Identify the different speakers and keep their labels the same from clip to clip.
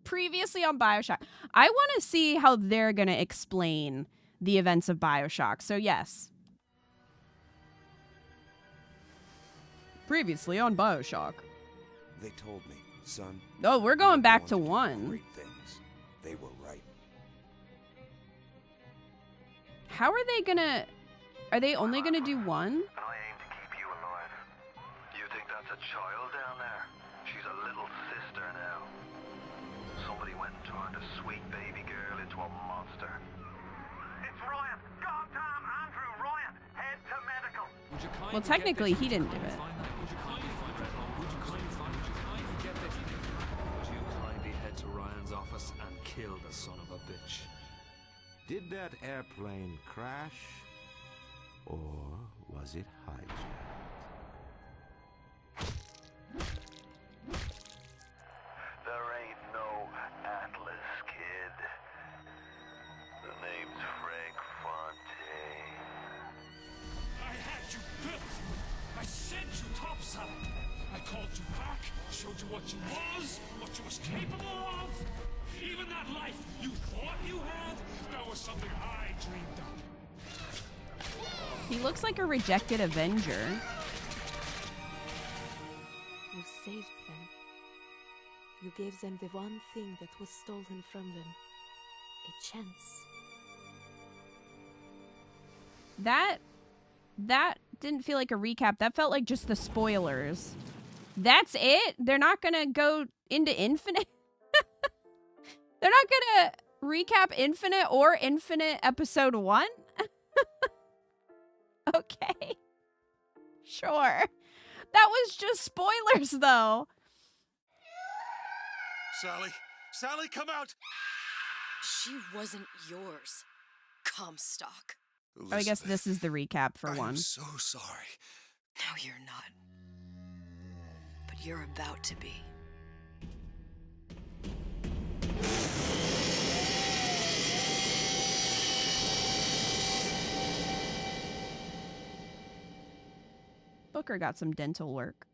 Speaker 1: Previously on Bioshock. I want to see how they're going to explain the events of Bioshock. So yes. Previously on Bioshock.
Speaker 2: They told me, son.
Speaker 1: Oh, we're going back to 1.
Speaker 2: Great things. They were right.
Speaker 1: How are they gonna... Are they only gonna do 1?
Speaker 3: I aim to keep you alive. You think that's a child down there? She's a little sister now. Somebody went and turned a sweet baby girl into a monster. It's Ryan! Goddamn Andrew Ryan! Head to medical!
Speaker 1: Well, technically, he didn't do it.
Speaker 4: Would you kindly head to Ryan's office and kill the son of a bitch?
Speaker 2: Did that airplane crash? Or was it hijacked?
Speaker 3: There ain't no Atlas, kid. The name's Frank Fontaine.
Speaker 5: I had you built. I sent you topside. I called you back, showed you what you was capable of. Even that life you thought you had, that was something I dreamed up.
Speaker 1: He looks like a rejected Avenger.
Speaker 6: You saved them. You gave them the one thing that was stolen from them. A chance.
Speaker 1: That didn't feel like a recap. That felt like just the spoilers. That's it? They're not gonna go into Infinite? They're not gonna recap Infinite or Infinite Episode 1? Okay. Sure. That was just spoilers, though.
Speaker 5: Sally, come out!
Speaker 7: She wasn't yours, Comstock.
Speaker 1: Oh, I guess this is the recap for 1.
Speaker 5: I'm so sorry.
Speaker 7: No, you're not. But you're about to be.
Speaker 1: Booker got some dental work.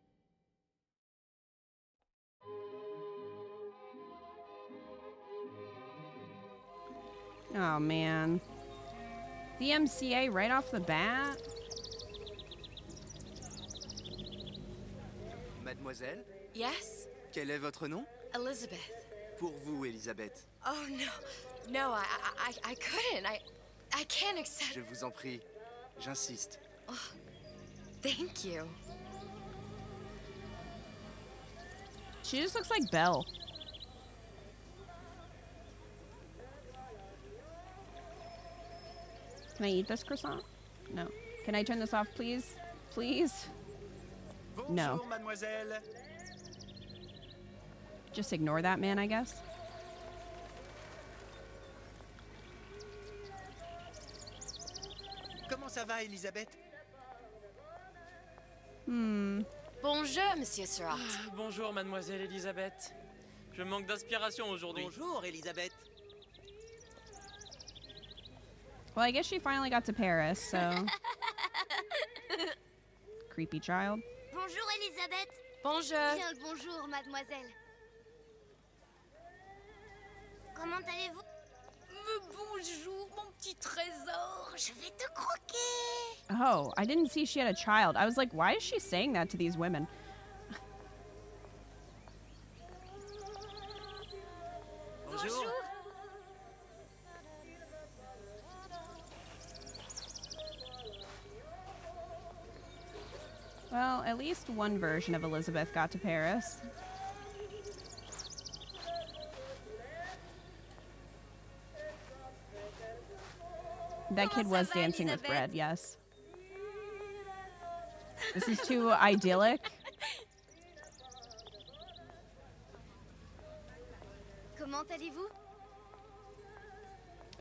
Speaker 1: Oh, man. The MCA right off the bat?
Speaker 8: Mademoiselle,
Speaker 7: Yes?
Speaker 8: quel est votre nom?
Speaker 7: Elizabeth.
Speaker 8: Pour vous, Elisabeth.
Speaker 7: Oh, no. No, I couldn't. I can't accept...
Speaker 8: Je vous en prie, j'insiste.
Speaker 7: Oh, thank you.
Speaker 1: She just looks like Belle. Can I eat this croissant? No. Can I turn this off, please? Please? No.
Speaker 8: Bonjour, mademoiselle.
Speaker 1: Just ignore that man, I guess.
Speaker 8: Comment ça va, Elisabeth?
Speaker 7: Bonjour, Monsieur Surratt.
Speaker 9: Bonjour, mademoiselle Elisabeth. Je manque d'inspiration aujourd'hui.
Speaker 8: Bonjour, Elisabeth.
Speaker 1: Well, I guess she finally got to Paris, so... Creepy child.
Speaker 10: Bonjour Elisabeth.
Speaker 7: Bonjour.
Speaker 10: Bien le bonjour mademoiselle. Comment allez-vous?
Speaker 7: Bonjour, mon petit trésor.
Speaker 10: Je vais te croquer.
Speaker 1: Oh, I didn't see she had a child. I was like, why is she saying that to these women?
Speaker 8: Bonjour.
Speaker 1: Well, at least one version of Elizabeth got to Paris. That kid was dancing with bread, yes. This is too idyllic.
Speaker 10: Comment allez-vous?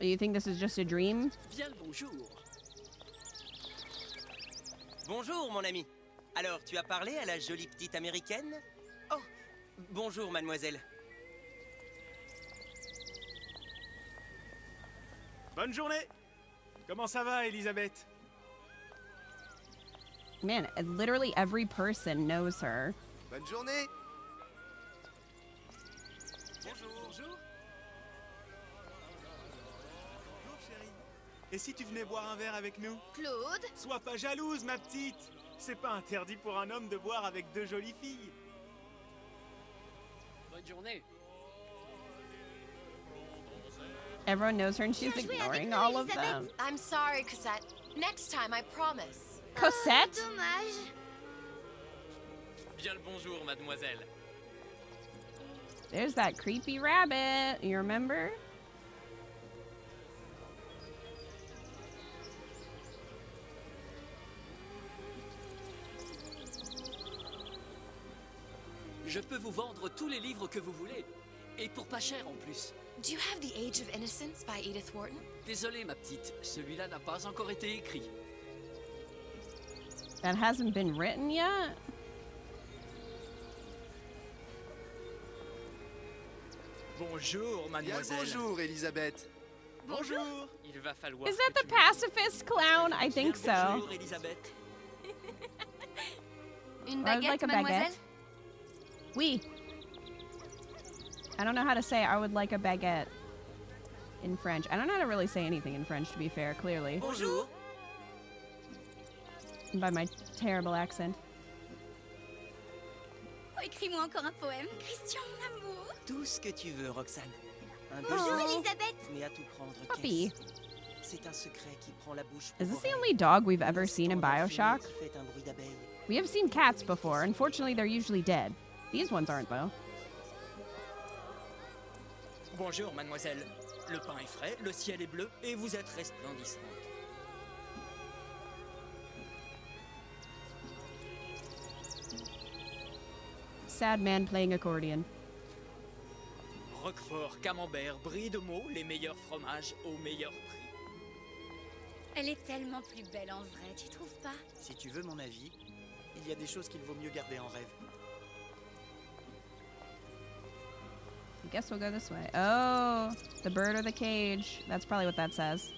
Speaker 1: You think this is just a dream?
Speaker 8: Bien le bonjour. Bonjour, mon ami. Alors, tu as parlé à la jolie petite américaine? Oh, bonjour, mademoiselle.
Speaker 11: Bonne journée. Comment ça va, Elisabeth?
Speaker 1: Man, literally every person knows her.
Speaker 8: Bonne journée.
Speaker 11: Bonjour. Bonjour. Bonjour, chérie. Et si tu venais boire un verre avec nous?
Speaker 10: Claude?
Speaker 11: Sois pas jalouse, ma petite. C'est pas interdit pour un homme de boire avec deux jolies filles.
Speaker 9: Bonne journée.
Speaker 1: Everyone knows her and she's ignoring all of them.
Speaker 7: I'm sorry, Cosette. Next time, I promise.
Speaker 1: Cosette?
Speaker 10: Dommage.
Speaker 9: Bien le bonjour, mademoiselle.
Speaker 1: There's that creepy rabbit. You remember?
Speaker 12: Je peux vous vendre tous les livres que vous voulez. Et pour pas cher en plus.
Speaker 7: Do you have The Age of Innocence by Edith Wharton?
Speaker 12: Désolé ma petite, celui-là n'a pas encore été écrit.
Speaker 1: That hasn't been written yet?
Speaker 11: Bonjour, mademoiselle.
Speaker 13: Bonjour, Elisabeth.
Speaker 11: Bonjour.
Speaker 9: Il va falloir.
Speaker 1: Is that the pacifist clown? I think so.
Speaker 12: Bonjour, Elisabeth.
Speaker 10: Une
Speaker 1: I would
Speaker 10: baguette,
Speaker 1: like a
Speaker 10: mademoiselle?
Speaker 1: baguette. Oui. I don't know how to say I would like a baguette in French. I don't know how to really say anything in French, to be fair, clearly.
Speaker 12: Bonjour.
Speaker 1: By my terrible accent.
Speaker 10: Oh, écris-moi encore un poème. Christian, mon amour.
Speaker 8: Tout ce que tu veux, Roxane. Un
Speaker 10: Bonjour,
Speaker 8: baiser,
Speaker 10: Elisabeth.
Speaker 8: mais à tout prendre,
Speaker 1: Puppy.
Speaker 8: c'est un secret qui prend la bouche.
Speaker 1: Is this the
Speaker 8: pour
Speaker 1: only dog we've ever
Speaker 8: oreille.
Speaker 1: seen in
Speaker 8: Un instant
Speaker 1: Bioshock?
Speaker 8: d'infini qui fait un bruit d'abeille.
Speaker 1: We have seen cats before. Unfortunately, they're usually dead. These ones aren't, though.
Speaker 12: Bonjour, mademoiselle. Le pain est frais, le ciel est bleu et vous êtes resplendissante.
Speaker 1: Sad man playing accordion.
Speaker 12: Roquefort, camembert, brie de Meaux, les meilleurs fromages au meilleur prix.
Speaker 10: Elle est tellement plus belle en vrai, tu trouves pas?
Speaker 13: Si tu veux mon avis, il y a des choses qu'il vaut mieux garder en rêve.
Speaker 1: I guess we'll go this way. Oh, the bird or the cage. That's probably what that says.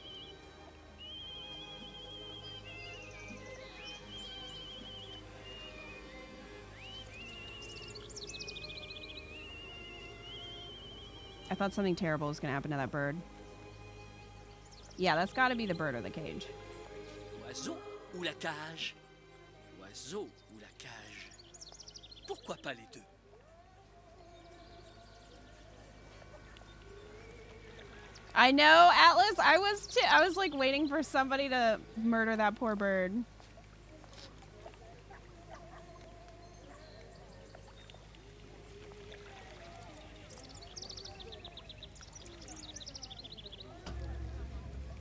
Speaker 1: I thought something terrible was going to happen to that bird. Yeah, that's got to be the bird or the cage.
Speaker 12: Oiseau ou la cage? Oiseau ou la cage? Pourquoi pas les deux?
Speaker 1: I know, Atlas. I was like waiting for somebody to murder that poor bird.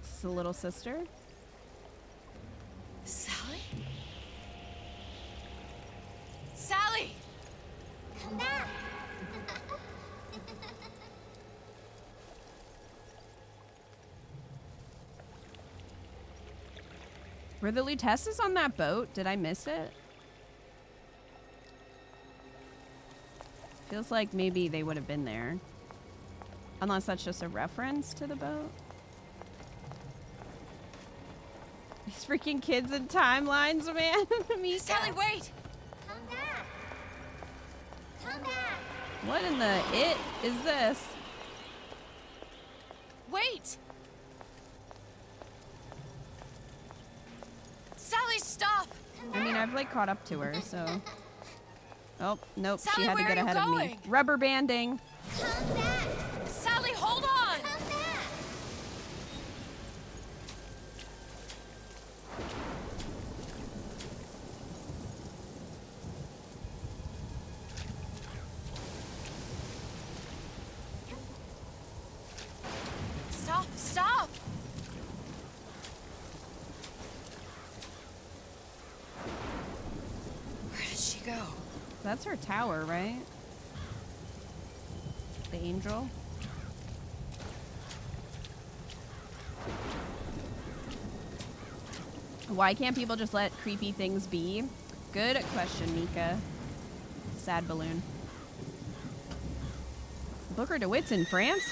Speaker 1: It's the little sister.
Speaker 7: Sally? Sally!
Speaker 10: Come back.
Speaker 1: Were the Lutesses on that boat? Did I miss it? Feels like maybe they would have been there. Unless that's just a reference to the boat. These freaking kids and timelines, man. Mika.
Speaker 7: Sally, wait!
Speaker 10: Come back. Come back.
Speaker 1: What in the it is this?
Speaker 7: Wait! Sally, stop!
Speaker 1: I mean, I've like caught up to her, so. Oh, nope,
Speaker 7: Sally,
Speaker 1: she had to
Speaker 7: where
Speaker 1: get
Speaker 7: are you
Speaker 1: ahead of me.
Speaker 7: going?
Speaker 1: Rubber banding.
Speaker 10: Come back.
Speaker 7: Sally, hold on!
Speaker 10: Come back.
Speaker 7: Stop, stop! Where did she go?
Speaker 1: That's her tower, right? The angel. Why can't people just let creepy things be? Good question, Mika. Sad balloon. Booker DeWitt's in France?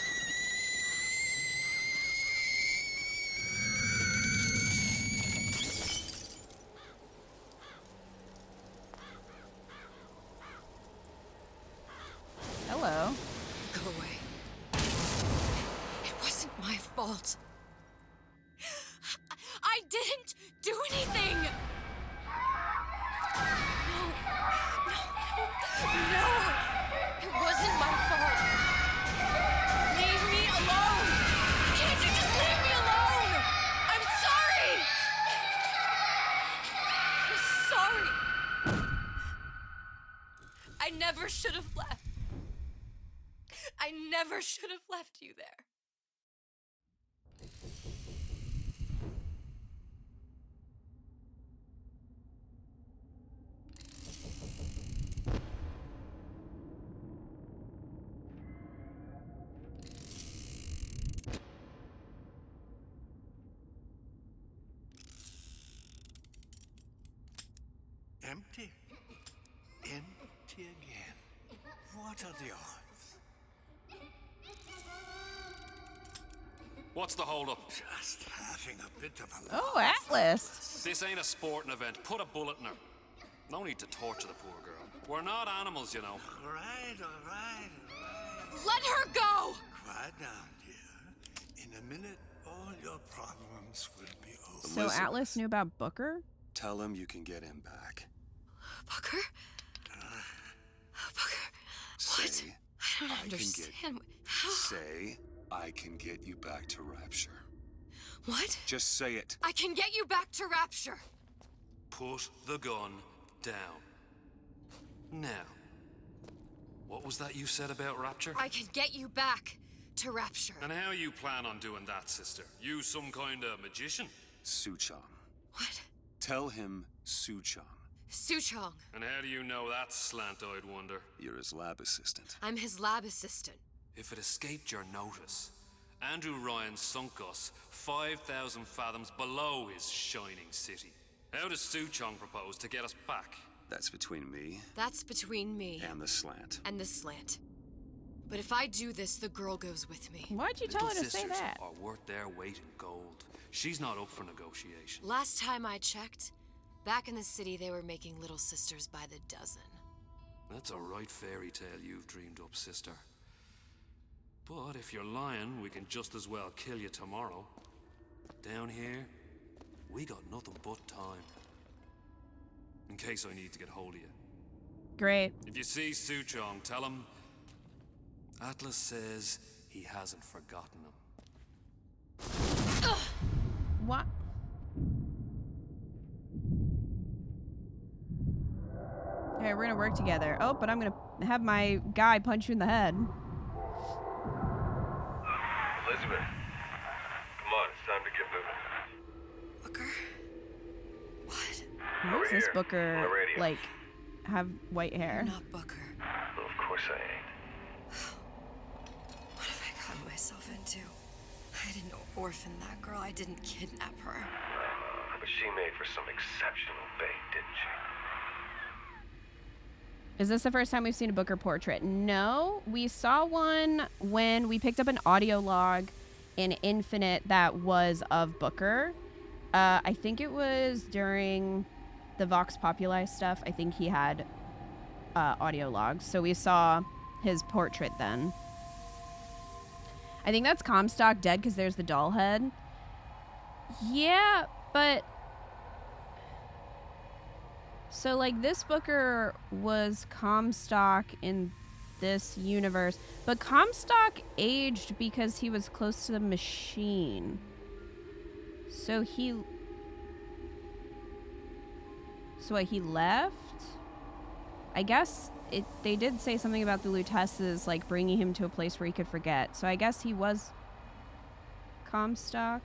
Speaker 1: Hello.
Speaker 7: Go away. It wasn't my fault. I didn't do anything! No! It wasn't my fault! Leave me alone! Can't you just leave me alone? I'm sorry! I'm sorry! I never should have left. I never should have left you there.
Speaker 14: Empty? Empty again. What are the odds?
Speaker 4: What's the holdup?
Speaker 14: Just having a bit of a
Speaker 1: Oh, Atlas.
Speaker 4: This ain't a sporting event. Put a bullet in her. No need to torture the poor girl. We're not animals, you know.
Speaker 14: All right.
Speaker 7: Let her go!
Speaker 14: Quiet down, dear. In a minute, all your problems will be over.
Speaker 1: So Atlas knew about Booker?
Speaker 15: Tell him you can get him back.
Speaker 7: Booker? Booker? What?
Speaker 15: Say,
Speaker 7: I don't understand. How?
Speaker 15: Say, I can get you back to Rapture.
Speaker 7: What?
Speaker 15: Just say it.
Speaker 7: I can get you back to Rapture.
Speaker 4: Put the gun down. Now, what was that you said about Rapture?
Speaker 7: I can get you back to Rapture.
Speaker 4: And how you plan on doing that, sister? You some kind of magician?
Speaker 15: Suchong.
Speaker 7: What?
Speaker 15: Tell him Suchong.
Speaker 7: Suchong.
Speaker 4: And how do you know that, slant-eyed wonder?
Speaker 15: You're his lab assistant.
Speaker 7: I'm his lab assistant.
Speaker 4: If it escaped your notice, Andrew Ryan sunk us 5,000 fathoms below his shining city. How does Suchong propose to get us back?
Speaker 15: That's between me.
Speaker 7: That's between me.
Speaker 15: And the slant.
Speaker 7: And the slant. But if I do this, the girl goes with me.
Speaker 1: Why'd you tell her to say that?
Speaker 4: Are worth their weight in gold. She's not up for negotiation.
Speaker 7: Last time I checked, back in the city they were making little sisters by the dozen.
Speaker 4: That's a right fairy tale you've dreamed up, sister. But if you're lying, we can just as well kill you tomorrow. Down here, we got nothing but time. In case I need to get hold of you.
Speaker 1: Great.
Speaker 4: If you see Suchong, tell him Atlas says he hasn't forgotten him.
Speaker 1: What? Okay, we're gonna work together. Oh, but I'm gonna have my guy punch you in the head.
Speaker 3: Elizabeth, come on, it's time to get moving.
Speaker 7: Booker? What?
Speaker 1: Who is this Booker, like, have white hair?
Speaker 7: You're not Booker.
Speaker 3: Well, of course I ain't.
Speaker 7: What have I gotten myself into? I didn't orphan that girl. I didn't kidnap her.
Speaker 3: But she made for some exceptional bait, didn't she?
Speaker 1: Is this the first time we've seen a Booker portrait? No, we saw one when we picked up an audio log in Infinite that was of Booker. I think it was during the Vox Populi stuff. I think he had audio logs. So we saw his portrait then. I think that's Comstock dead because there's the doll head. Yeah, but... So, like, this Booker was Comstock in this universe. But Comstock aged because he was close to the machine. So he... So what, he left? I guess they did say something about the Lutesses, like, bringing him to a place where he could forget. So I guess he was Comstock.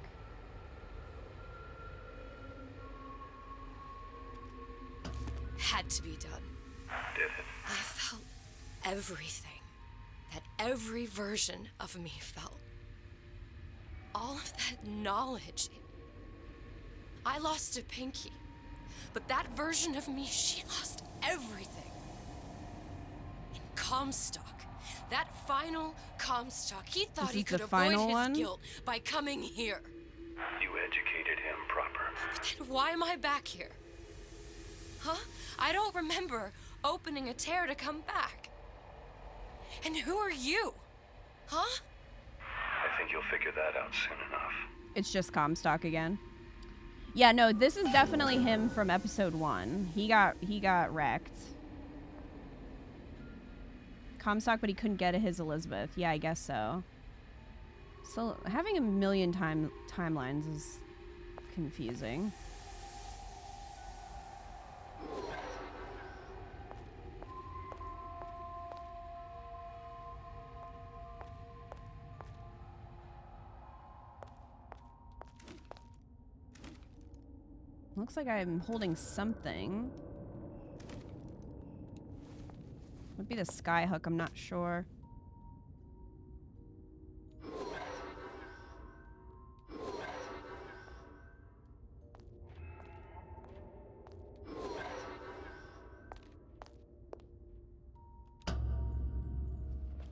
Speaker 7: Had to be done.
Speaker 3: Did it?
Speaker 7: I felt everything that every version of me felt. All of that knowledge. I lost a pinky, but that version of me, she lost everything. And Comstock, that final Comstock, he thought he could avoid his guilt by coming here.
Speaker 3: You educated him proper.
Speaker 7: But then why am I back here? Huh? I don't remember opening a tear to come back. And who are you? Huh?
Speaker 15: I think you'll figure that out soon enough.
Speaker 1: It's just Comstock again. Yeah, no, this is definitely him from episode 1. He got wrecked. Comstock, but he couldn't get his Elizabeth. Yeah, I guess so. So having a million timelines is confusing. Looks like I'm holding something. Would be the sky hook, I'm not sure.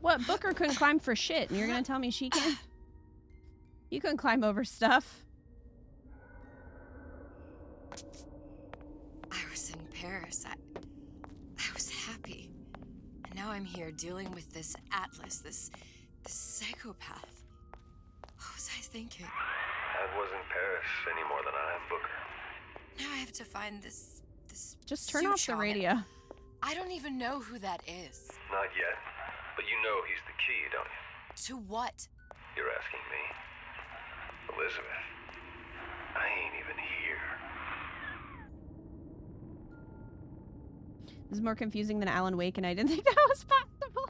Speaker 1: What? Booker couldn't climb for shit, and you're gonna tell me she can? You couldn't climb over stuff.
Speaker 7: I was in Paris. I was happy. And now I'm here dealing with this Atlas, this psychopath. What was I thinking?
Speaker 15: That wasn't Paris any more than I am Booker.
Speaker 7: Now I have to find this
Speaker 1: Just turn off the
Speaker 7: Suchong.
Speaker 1: radio.
Speaker 7: I don't even know who that is.
Speaker 15: Not yet. But you know he's the key, don't you?
Speaker 7: To what?
Speaker 15: You're asking me. Elizabeth. I ain't even here.
Speaker 1: This is more confusing than Alan Wake, and I didn't think that was possible.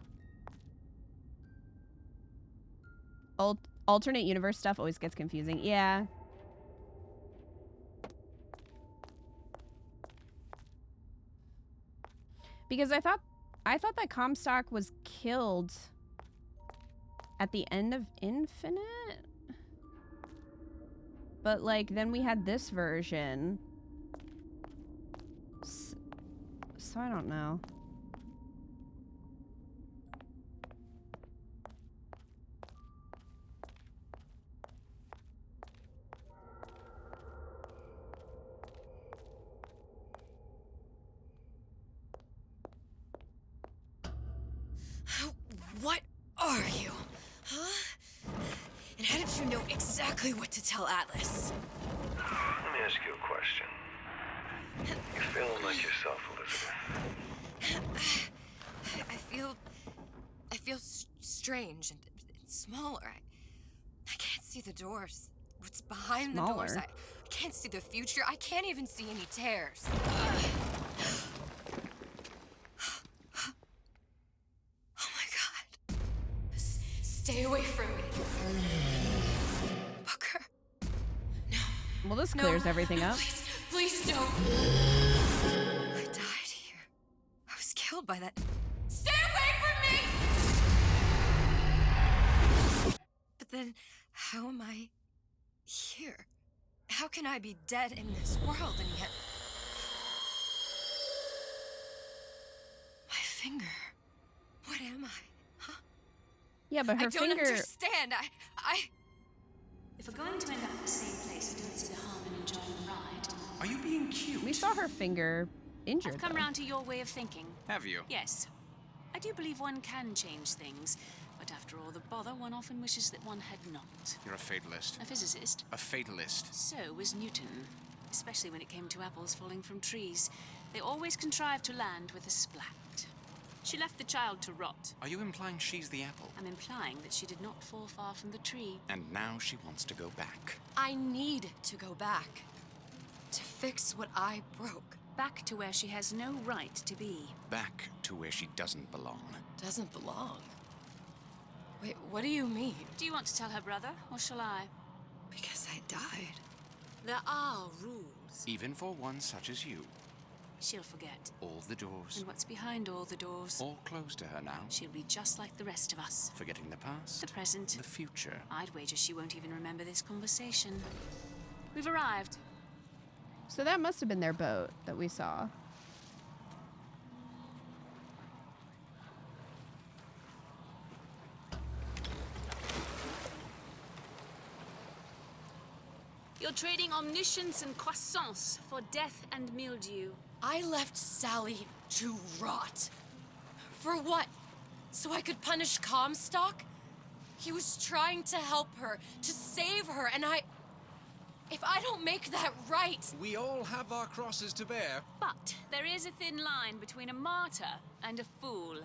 Speaker 1: Alternate universe stuff always gets confusing. Yeah. Because I thought that Comstock was killed at the end of Infinite. But like then we had this version. So I don't know.
Speaker 7: What are you? Huh? And how did you know exactly what to tell Atlas?
Speaker 15: Let me ask you a question. You feeling like yourself, Elizabeth?
Speaker 7: I feel strange and smaller. I can't see the doors. What's behind the doors? I can't see the future. I can't even see any tears. Oh my God. Stay away from me. Booker. No.
Speaker 1: Well, this clears everything up.
Speaker 7: Please don't. I died here. I was killed by that. Stay away from me! But then, how am I here? How can I be dead in this world and yet... My finger. What am I? Huh?
Speaker 1: Yeah, but her
Speaker 7: I don't
Speaker 1: finger...
Speaker 7: understand.
Speaker 10: If we're going to end up at the same place, I don't see the harm in enjoying the ride.
Speaker 16: Are you being cute?
Speaker 1: We saw her finger injured.
Speaker 10: I've come
Speaker 1: though.
Speaker 10: round to your way of thinking.
Speaker 16: Have you?
Speaker 10: Yes. I do believe one can change things, but after all the bother, one often wishes that one had not.
Speaker 16: You're a fatalist.
Speaker 10: A physicist.
Speaker 16: A fatalist.
Speaker 10: So was Newton, especially when it came to apples falling from trees. They always contrived to land with a splat. She left the child to rot.
Speaker 16: Are you implying she's the apple?
Speaker 10: I'm implying that she did not fall far from the tree.
Speaker 16: And now she wants to go back.
Speaker 7: I need to go back. To fix what I broke.
Speaker 10: Back to where she has no right to be.
Speaker 16: Back to where she doesn't belong.
Speaker 7: Doesn't belong? Wait, what do you mean?
Speaker 10: Do you want to tell her brother, or shall I?
Speaker 7: Because I died.
Speaker 10: There are rules.
Speaker 16: Even for one such as you.
Speaker 10: She'll forget.
Speaker 16: All the doors.
Speaker 10: And what's behind all the doors?
Speaker 16: All closed to her now.
Speaker 10: She'll be just like the rest of us.
Speaker 16: Forgetting the past.
Speaker 10: The present.
Speaker 16: The future.
Speaker 10: I'd wager she won't even remember this conversation. We've arrived.
Speaker 1: So that must have been their boat that we saw.
Speaker 10: You're trading omniscience and croissance for death and mildew.
Speaker 7: I left Sally to rot. For what? So I could punish Comstock? He was trying to help her, to save her, and if I don't make that right...
Speaker 17: We all have our crosses to bear.
Speaker 10: But there is a thin line between a martyr and a fool.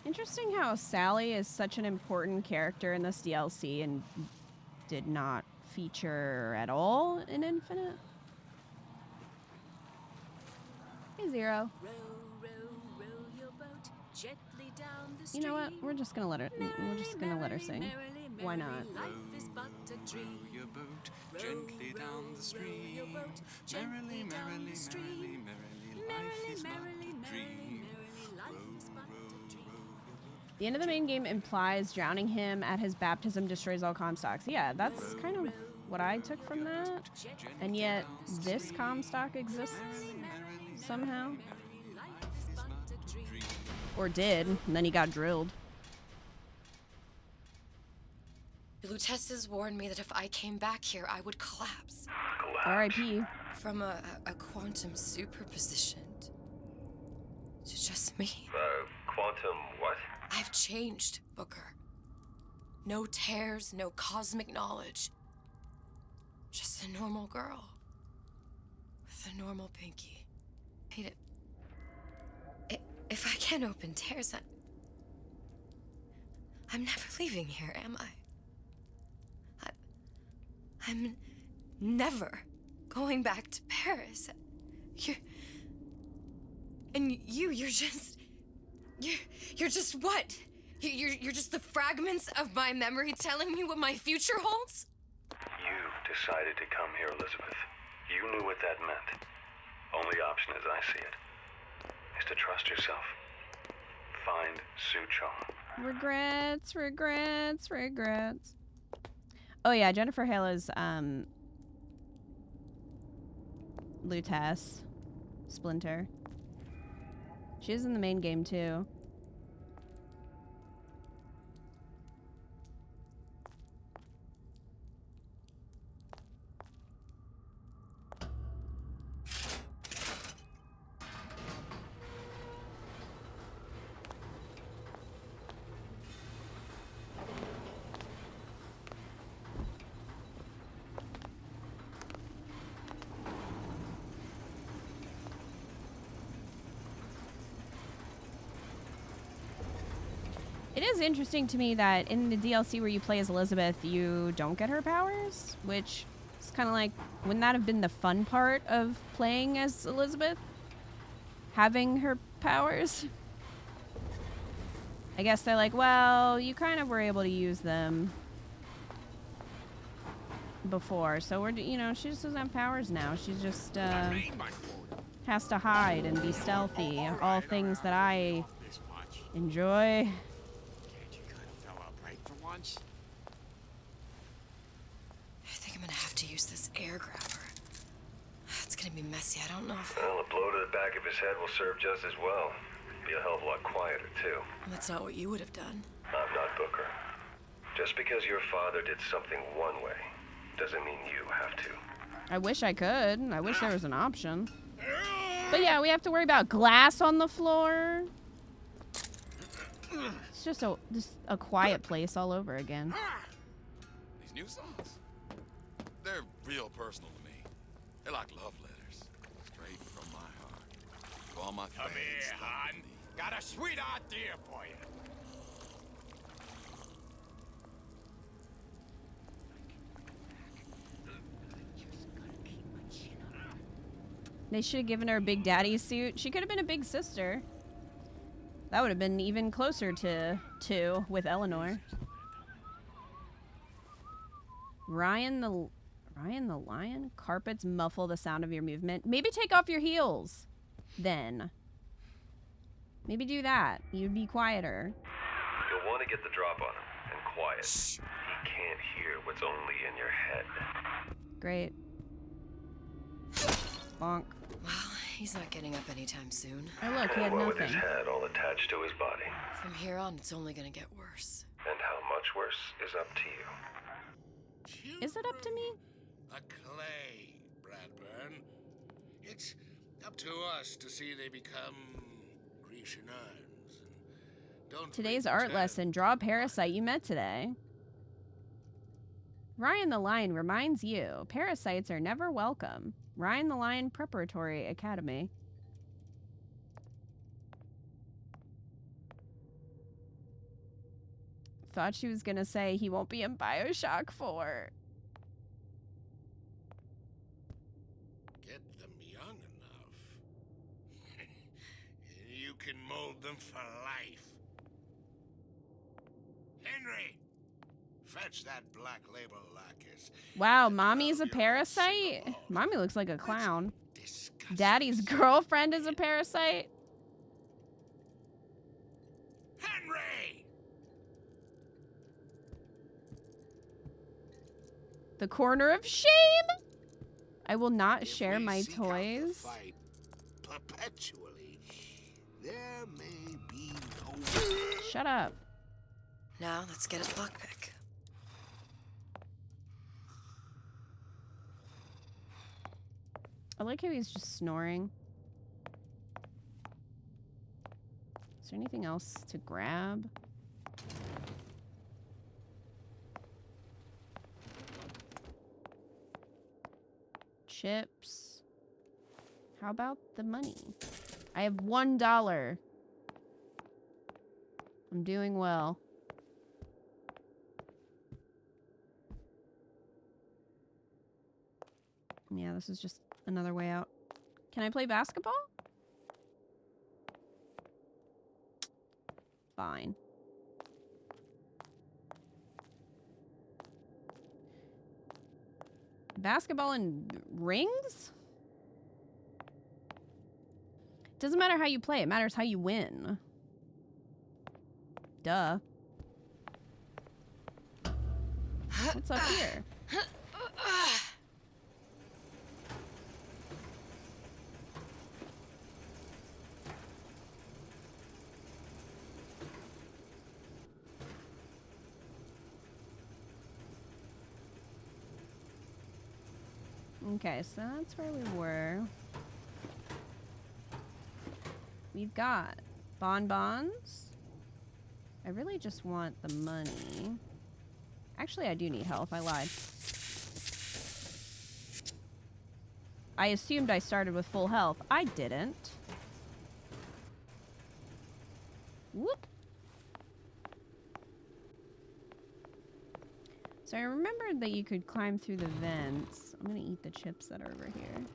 Speaker 1: Interesting how Sally is such an important character in this DLC and did not feature at all in Infinite. Hey, Zero.
Speaker 10: Row, row, row your boat gently down the
Speaker 1: You know what?
Speaker 10: stream.
Speaker 1: We're just gonna let her. We're just gonna let her sing. Why not?
Speaker 10: Life is but a dream.
Speaker 16: Row your boat gently down the stream.
Speaker 10: Merrily, merrily, merrily,
Speaker 16: merrily, life is but a dream.
Speaker 1: The end of the main game implies drowning him at his baptism destroys all Comstocks. Yeah, that's kind of what I took from that. And yet, this Comstock exists somehow. Or did, and then he got drilled.
Speaker 7: Lutesses warned me that if I came back here, I would collapse.
Speaker 1: R.I.P.
Speaker 7: From a quantum superposition to just me.
Speaker 15: Quantum what?
Speaker 7: I've changed, Booker. No tears, no cosmic knowledge. Just a normal girl. With a normal pinky. Hate it. If I can't open tears, I'm never leaving here, am I? I'm never going back to Paris. You're just what? You're just the fragments of my memory telling me what my future holds?
Speaker 15: You decided to come here, Elizabeth. You knew what that meant. Only option, as I see it, is to trust yourself. Find Suchong.
Speaker 1: Regrets, regrets, regrets. Oh yeah, Jennifer Hale is Lutess Splinter. She's in the main game too. It is interesting to me that in the DLC where you play as Elizabeth, you don't get her powers, which is kind of like, wouldn't that have been the fun part of playing as Elizabeth? Having her powers? I guess they're like, well, you kind of were able to use them before, so you know, she just doesn't have powers now. She just has to hide and be stealthy. All things that I enjoy.
Speaker 7: I think I'm gonna have to use this air grabber. It's gonna be messy. I don't know if...
Speaker 15: Well, a blow to the back of his head will serve just as well. Be a hell of a lot quieter, too.
Speaker 7: That's not what you would have done.
Speaker 15: I'm not Booker. Just because your father did something one way, doesn't mean you have to.
Speaker 1: I wish I could. I wish there was an option. But yeah, we have to worry about glass on the floor. It's just a quiet place all over again.
Speaker 18: These new songs, they're real personal to me. They're like love letters, straight from my heart. To all my
Speaker 11: Come
Speaker 18: fans
Speaker 11: here,
Speaker 18: stuck
Speaker 11: hon.
Speaker 18: with me.
Speaker 11: Got a sweet idea for you.
Speaker 1: They should have given her a Big Daddy suit. She could have been a big sister. That would have been even closer to 2 with Eleanor. Ryan the Lion? Carpets muffle the sound of your movement. Maybe take off your heels, then. Maybe do that. You'd be quieter.
Speaker 15: You'll want to get the drop on him, and quiet. He can't hear what's only in your head.
Speaker 1: Great. Bonk.
Speaker 7: Well, he's not getting up anytime soon.
Speaker 1: Oh look, he had
Speaker 15: What with his
Speaker 1: nothing.
Speaker 15: head all attached to his body.
Speaker 7: From here on, it's only gonna get worse.
Speaker 15: And how much worse is up to you.
Speaker 1: Is it up to me?
Speaker 19: A clay, Bradburn. It's up to us to see they become any shenanigans. And don't
Speaker 1: Today's
Speaker 19: forget
Speaker 1: art
Speaker 19: to
Speaker 1: lesson. Draw a parasite you met today. Ryan the Lion reminds you, parasites are never welcome. Ryan the Lion Preparatory Academy. Thought she was gonna say he won't be in Bioshock 4.
Speaker 19: get them young enough. You can mold them for life. Henry, fetch that black label lacquers.
Speaker 1: Wow, mommy's a parasite? Mommy looks like a clown. Daddy's girlfriend is a parasite?
Speaker 19: Henry!
Speaker 1: The corner of shame? I will not share my toys.
Speaker 19: Fight perpetually. There may be no.
Speaker 1: Shut up.
Speaker 7: Now let's get his lockpick.
Speaker 1: I like how he's just snoring. Is there anything else to grab? Chips. How about the money? I have $1. I'm doing well. Yeah, this is just another way out. Can I play basketball? Fine. Basketball and rings? Doesn't matter how you play, it matters how you win. Duh. What's up here? Okay, so that's where we were. We've got bonbons. I really just want the money. Actually, I do need health. I lied. I assumed I started with full health. I didn't. Whoop. So I remembered that you could climb through the vents. I'm gonna eat the chips that are over here.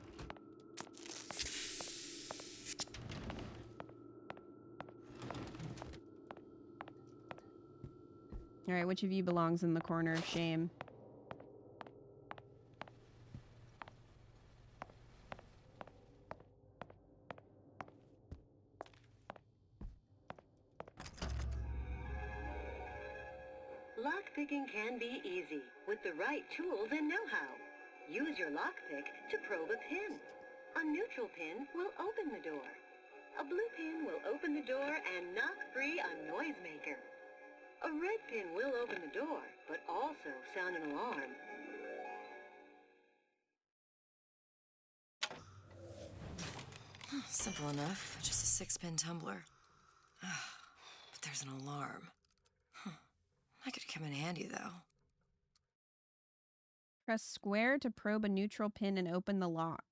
Speaker 1: Alright, which of you belongs in the corner of shame?
Speaker 20: Lockpicking can be easy with the right tools and know-how. Use your lockpick to probe a pin. A neutral pin will open the door. A blue pin will open the door and knock free a noisemaker. A red pin will open the door, but also sound an alarm.
Speaker 7: Simple enough. Just a 6-pin tumbler. But there's an alarm. That could come in handy, though.
Speaker 1: Press square to probe a neutral pin and open the lock.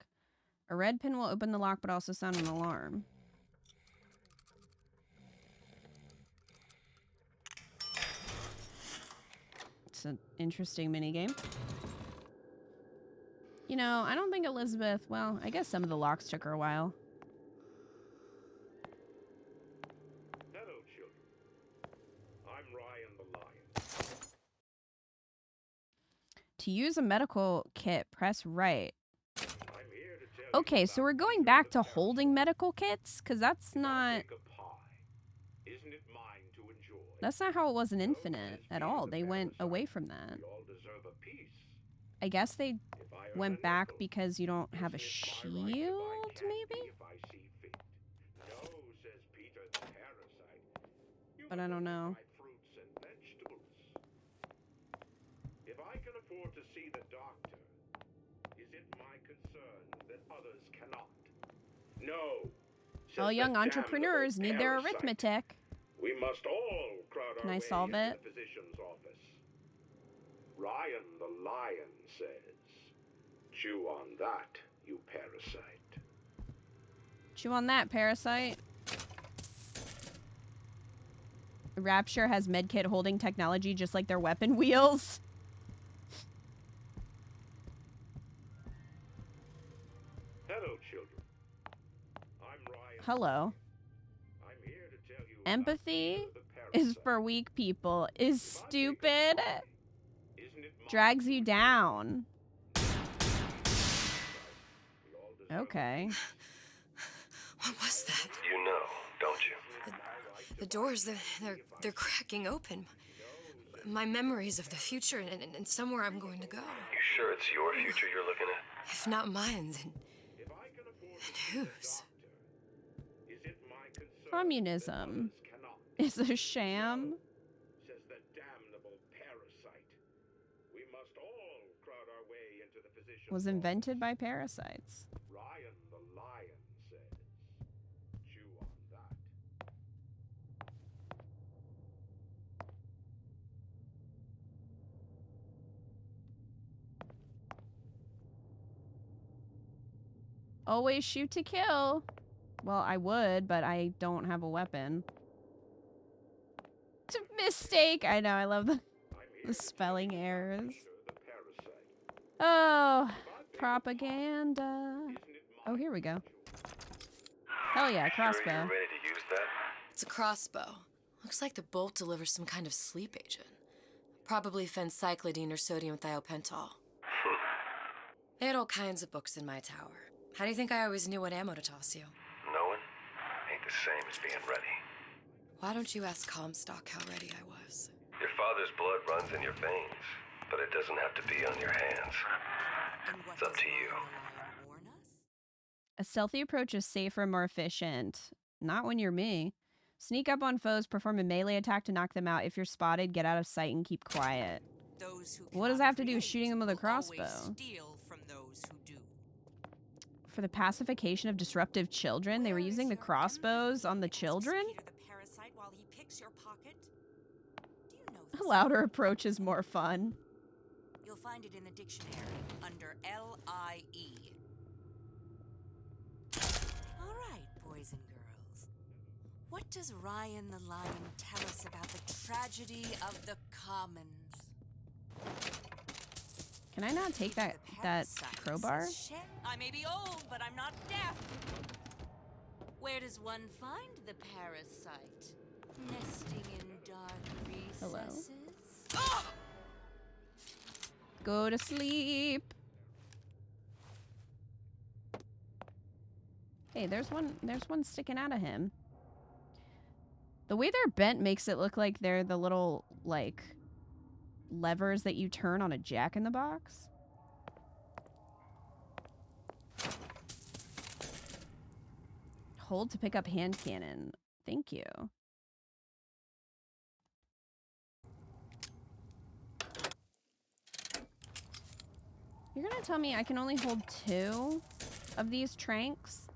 Speaker 1: A red pin will open the lock, but also sound an alarm. It's an interesting minigame. You know, I don't think Elizabeth... Well, I guess some of the locks took her a while.
Speaker 21: Hello, children. I'm Ryan the Lion.
Speaker 1: To use a medical kit, press right. Okay, so we're going back to holding medical kits? Because that's not...
Speaker 21: Isn't it mine to enjoy?
Speaker 1: That's not how it was in Infinite at all. They went away from that.
Speaker 21: We all deserve a piece.
Speaker 1: I guess they went back because you don't have a shield, maybe?
Speaker 21: If I see fit. No, says Peter the parasite.
Speaker 1: But I don't know.
Speaker 21: Fruits and vegetables. If I can afford to see the doctor, is it my concern that others cannot? No,
Speaker 1: All young entrepreneurs need their arithmetic.
Speaker 21: We must all crowd
Speaker 1: Can
Speaker 21: our
Speaker 1: I
Speaker 21: way
Speaker 1: solve
Speaker 21: into
Speaker 1: it?
Speaker 21: the physician's office. Ryan the lion says, "Chew on that, you parasite."
Speaker 1: Chew on that, parasite. Rapture has medkit holding technology just like their weapon wheels.
Speaker 21: Hello, children. I'm Ryan.
Speaker 1: Hello.
Speaker 21: I'm here to tell you
Speaker 1: Empathy
Speaker 21: about the
Speaker 1: is for weak people. Is stupid. Drags you down. Okay.
Speaker 7: What was that?
Speaker 15: You know, don't you?
Speaker 7: The doors, they're cracking open. My memories of the future and somewhere I'm going to go.
Speaker 15: You sure it's your future you're looking at?
Speaker 7: If not mine, then whose?
Speaker 1: Communism is a sham.
Speaker 21: Says the damnable parasite. We must all crowd our way into the physician's
Speaker 1: Was invented by parasites.
Speaker 21: Ryan the lion says, "Chew on that."
Speaker 1: Always shoot to kill. Well, I would, but I don't have a weapon. It's a mistake. I know, I love the spelling errors. Oh, propaganda. Oh, here we go. Hell yeah, crossbow.
Speaker 15: Sure you're ready to use that?
Speaker 7: It's a crossbow. Looks like the bolt delivers some kind of sleep agent. Probably phencyclidine or sodium thiopental. They had all kinds of books in my tower. How do you think I always knew what ammo to toss you?
Speaker 15: Knowing ain't the same as being ready.
Speaker 7: Why don't you ask Comstock how ready I was?
Speaker 15: Your father's blood runs in your veins, but it doesn't have to be on your hands. It's up to you.
Speaker 1: A stealthy approach is safer, more efficient. Not when you're me. Sneak up on foes, perform a melee attack to knock them out. If you're spotted, get out of sight and keep quiet. What does that have to do with shooting them with a crossbow? For the pacification of disruptive children? They were using the crossbows on the children? A louder approach is more fun.
Speaker 2: You'll find it in the dictionary under L-I-E. All right, boys and girls. What does Ryan the Lion tell us about the tragedy of the commons?
Speaker 1: Can I not take that crowbar?
Speaker 2: I may be old, but I'm not deaf. Where does one find the parasite? Nesting in dark recesses?
Speaker 1: Hello. Go to sleep. Hey, there's one sticking out of him. The way they're bent makes it look like they're the little, like, levers that you turn on a Jack-in-the-Box. Hold to pick up hand cannon. Thank you. You're gonna tell me I can only hold 2 of these tranks?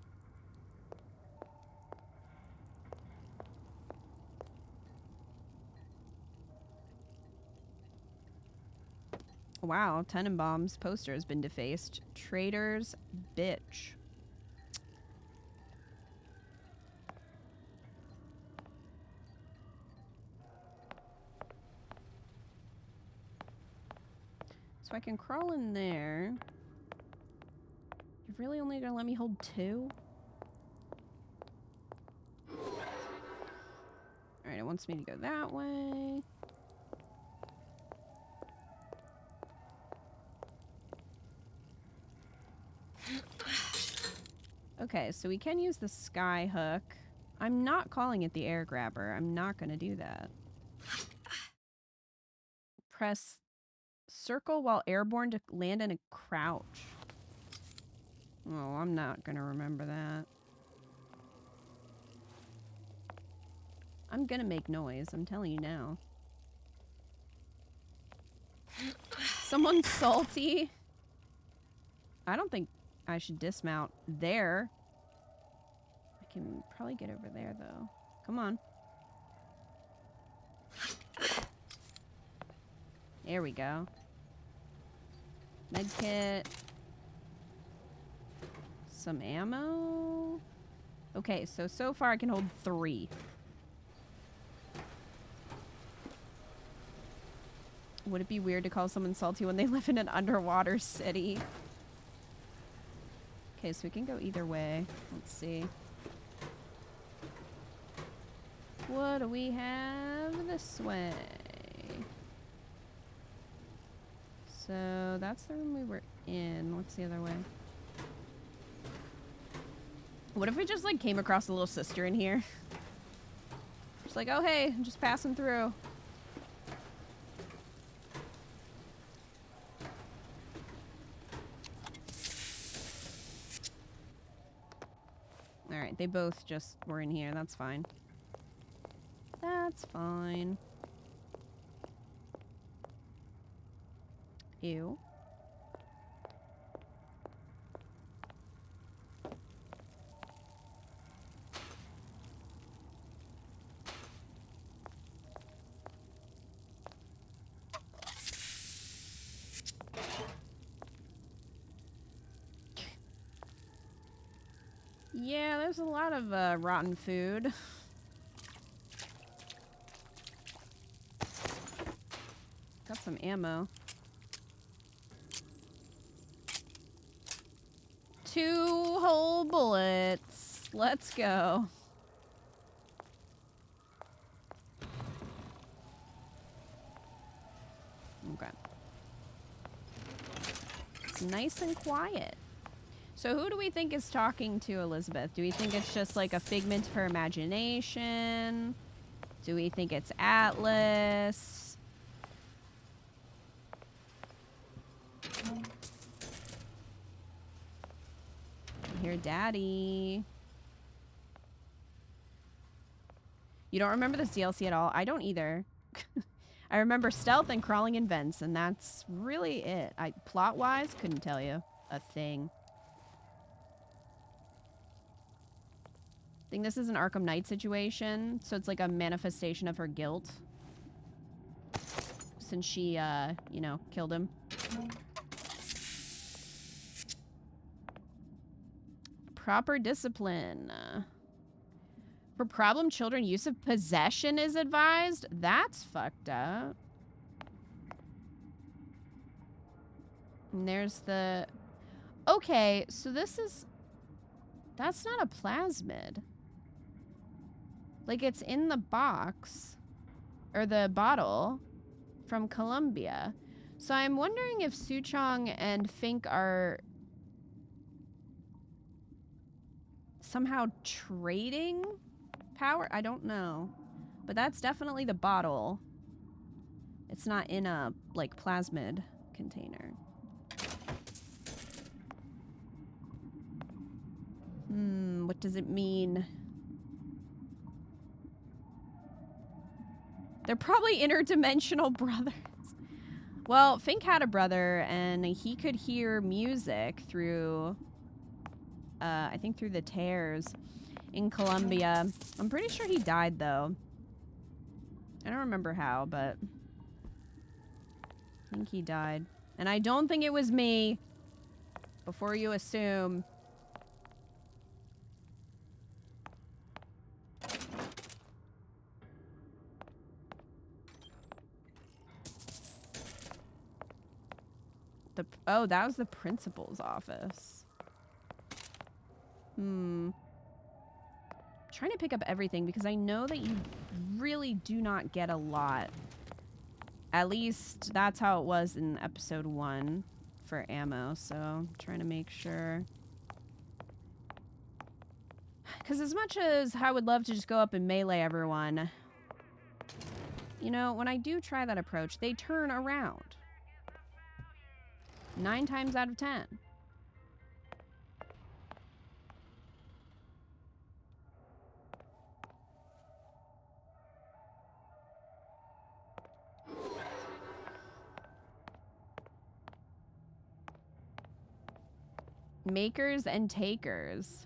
Speaker 1: Wow, Tenenbaum's poster has been defaced. Traitor's bitch. So I can crawl in there. You're really only gonna let me hold 2? Alright, it wants me to go that way. Okay, so we can use the sky hook. I'm not calling it the air grabber. I'm not gonna do that. Press circle while airborne to land in a crouch. Oh, I'm not gonna remember that. I'm gonna make noise, I'm telling you now. Someone's salty. I don't think I should dismount there. I can probably get over there, though. Come on. There we go. Medkit. Some ammo. Okay, so far I can hold 3. Would it be weird to call someone salty when they live in an underwater city? Okay, so we can go either way. Let's see. What do we have this way? So that's the room we were in. What's the other way? What if we just like came across a little sister in here? Just like, oh hey, I'm just passing through. Alright, they both just were in here. That's fine. That's fine. Ew. Yeah, there's a lot of rotten food. Got some ammo. 2 whole bullets. Let's go. Okay. It's nice and quiet. So who do we think is talking to Elizabeth? Do we think it's just like a figment of her imagination? Do we think it's Atlas? I hear Daddy. You don't remember this DLC at all? I don't either. I remember stealth and crawling in vents, and that's really it. Plot-wise, couldn't tell you a thing. I think this is an Arkham Knight situation, so it's like a manifestation of her guilt. Since she, you know, killed him. Proper discipline. For problem children, use of possession is advised? That's fucked up. And there's the... Okay, so this is... That's not a plasmid. Like, it's in the box. Or the bottle. From Colombia. So I'm wondering if Suchong and Fink are... somehow trading power? I don't know. But that's definitely the bottle. It's not in a, like, plasmid container. What does it mean? They're probably interdimensional brothers. Well, Fink had a brother, and he could hear music through, I think through the tears in Colombia. I'm pretty sure he died, though. I don't remember how, but I think he died. And I don't think it was me, before you assume. Oh, that was the principal's office. Trying to pick up everything because I know that you really do not get a lot. At least that's how it was in episode 1 for ammo, so I'm trying to make sure. Because as much as I would love to just go up and melee everyone, you know, when I do try that approach, they turn around. 9 times out of 10. Makers and takers.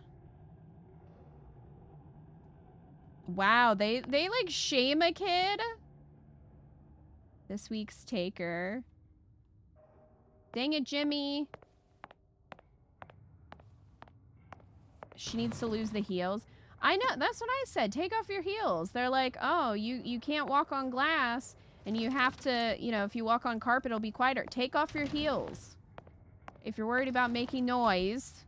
Speaker 1: Wow, they like shame a kid? This week's taker. Dang it, Jimmy. She needs to lose the heels. I know, that's what I said. Take off your heels. They're like, oh, you can't walk on glass and you have to, you know, if you walk on carpet, it'll be quieter. Take off your heels. If you're worried about making noise.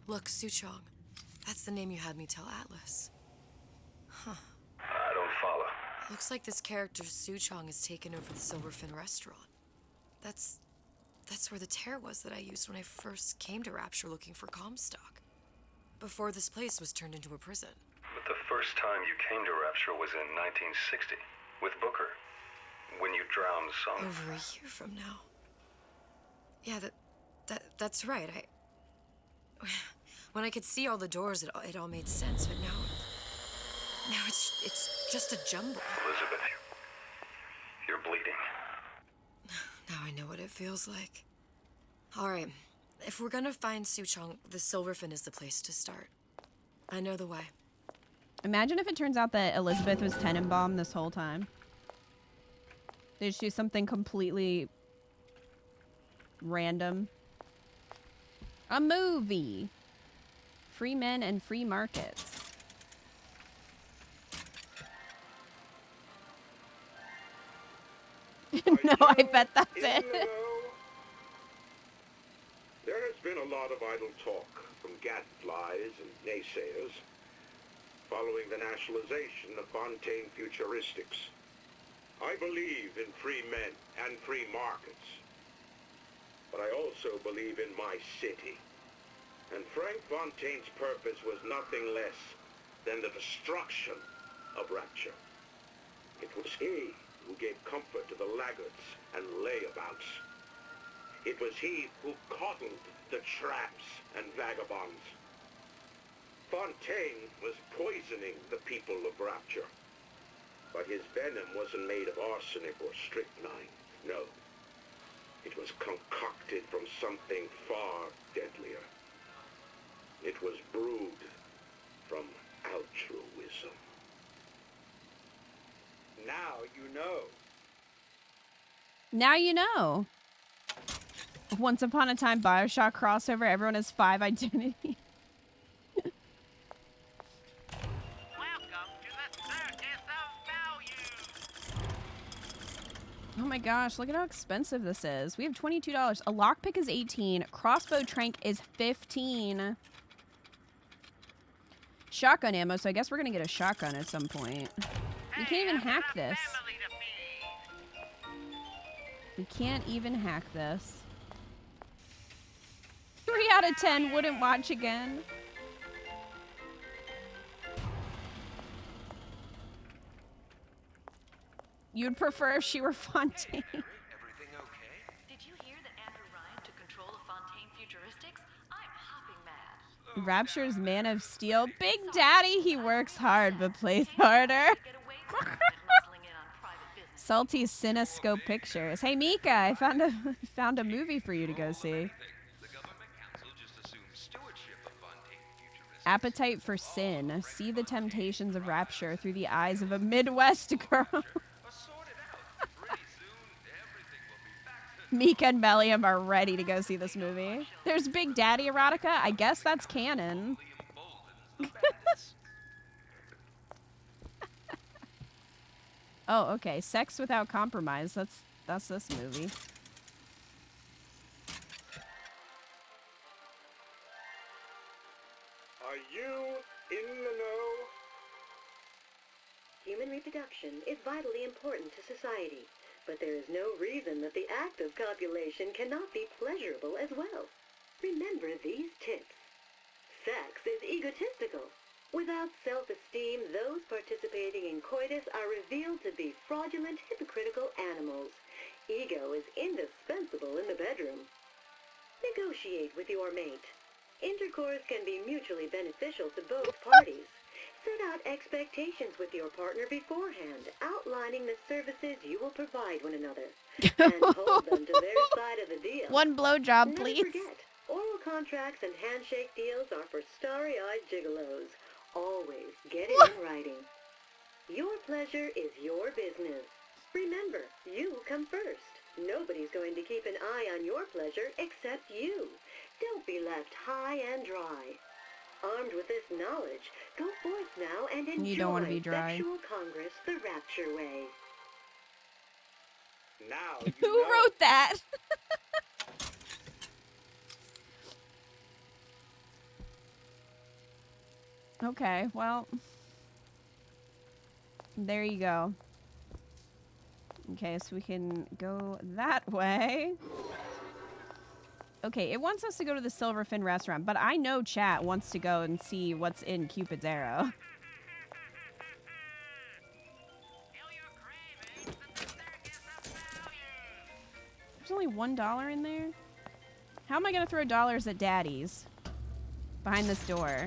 Speaker 7: Look, Suchong. That's the name you had me tell Atlas. Huh.
Speaker 15: I don't follow.
Speaker 7: Looks like this character Suchong has taken over the Silverfin restaurant. That's where the tear was that I used when I first came to Rapture looking for Comstock. Before this place was turned into a prison.
Speaker 15: But the first time you came to Rapture was in 1960, with Booker, when you drowned some.
Speaker 7: Over a year from now. Yeah, that's right. When I could see all the doors, it all made sense, but now it's just a jumble.
Speaker 15: Elizabeth, you're bleeding.
Speaker 7: Now I know what it feels like. All right, if we're gonna find Suchong, the Silverfin is the place to start. I know the way.
Speaker 1: Imagine if it turns out that Elizabeth was Tenenbaum this whole time. They just do something completely random. A movie. Free men and free markets. No, I bet that's it.
Speaker 21: There has been a lot of idle talk from gadflies and naysayers following the nationalization of Fontaine Futuristics. I believe in free men and free markets, but I also believe in my city. And Frank Fontaine's purpose was nothing less than the destruction of Rapture. It was he who gave comfort to the laggards and layabouts. It was he who coddled the tramps and vagabonds. Fontaine was poisoning the people of Rapture. But his venom wasn't made of arsenic or strychnine, no. It was concocted from something far deadlier. It was brewed from altruism. Now you know.
Speaker 1: Now you know. Once upon a time, Bioshock crossover, everyone has 5 identities. Oh my gosh, look at how expensive this is. We have $22. A lockpick is 18. Crossbow trank is 15. Shotgun ammo, so I guess we're gonna get a shotgun at some point. You can't even hack this. We can't even hack this. 3 out of 10 wouldn't watch again. You'd prefer if she were Fontaine.
Speaker 6: Everything okay? Did you hear that Andrew Ryan took control of Fontaine Futuristics? I'm hopping mad.
Speaker 1: Rapture's Man of Steel. Big Daddy, he works hard but plays harder. Salty's Cinescope Pictures. Hey Mika, I found a movie for you to go see. Appetite for Sin. See the temptations of Rapture through the eyes of a Midwest girl. Mika and Bellium are ready to go see this movie. There's Big Daddy erotica. I guess that's canon. Oh, okay. Sex Without Compromise. That's this movie.
Speaker 21: Are you in the know?
Speaker 20: Human reproduction is vitally important to society, but there is no reason that the act of copulation cannot be pleasurable as well. Remember these tips. Sex is egotistical. Without self-esteem, those participating in coitus are revealed to be fraudulent, hypocritical animals. Ego is indispensable in the bedroom. Negotiate with your mate. Intercourse can be mutually beneficial to both parties. Set out expectations with your partner beforehand, outlining the services you will provide one another, and hold them to their side of the deal.
Speaker 1: One blowjob, please.
Speaker 20: Never forget, oral contracts and handshake deals are for starry-eyed gigolos. Always get it in writing. Your pleasure is your business. Remember, you come first. Nobody's going to keep an eye on your pleasure except you. Don't be left high and dry. Armed with this knowledge, go forth now and enjoy
Speaker 1: You don't want to be dry.
Speaker 20: Sexual Congress the Rapture way.
Speaker 21: Now
Speaker 1: Who wrote that? Okay, well, there you go. Okay, so we can go that way. Okay, it wants us to go to the Silverfin restaurant, but I know chat wants to go and see what's in Cupid's arrow. There's only $1 in there? How am I gonna throw dollars at Daddy's? Behind this door.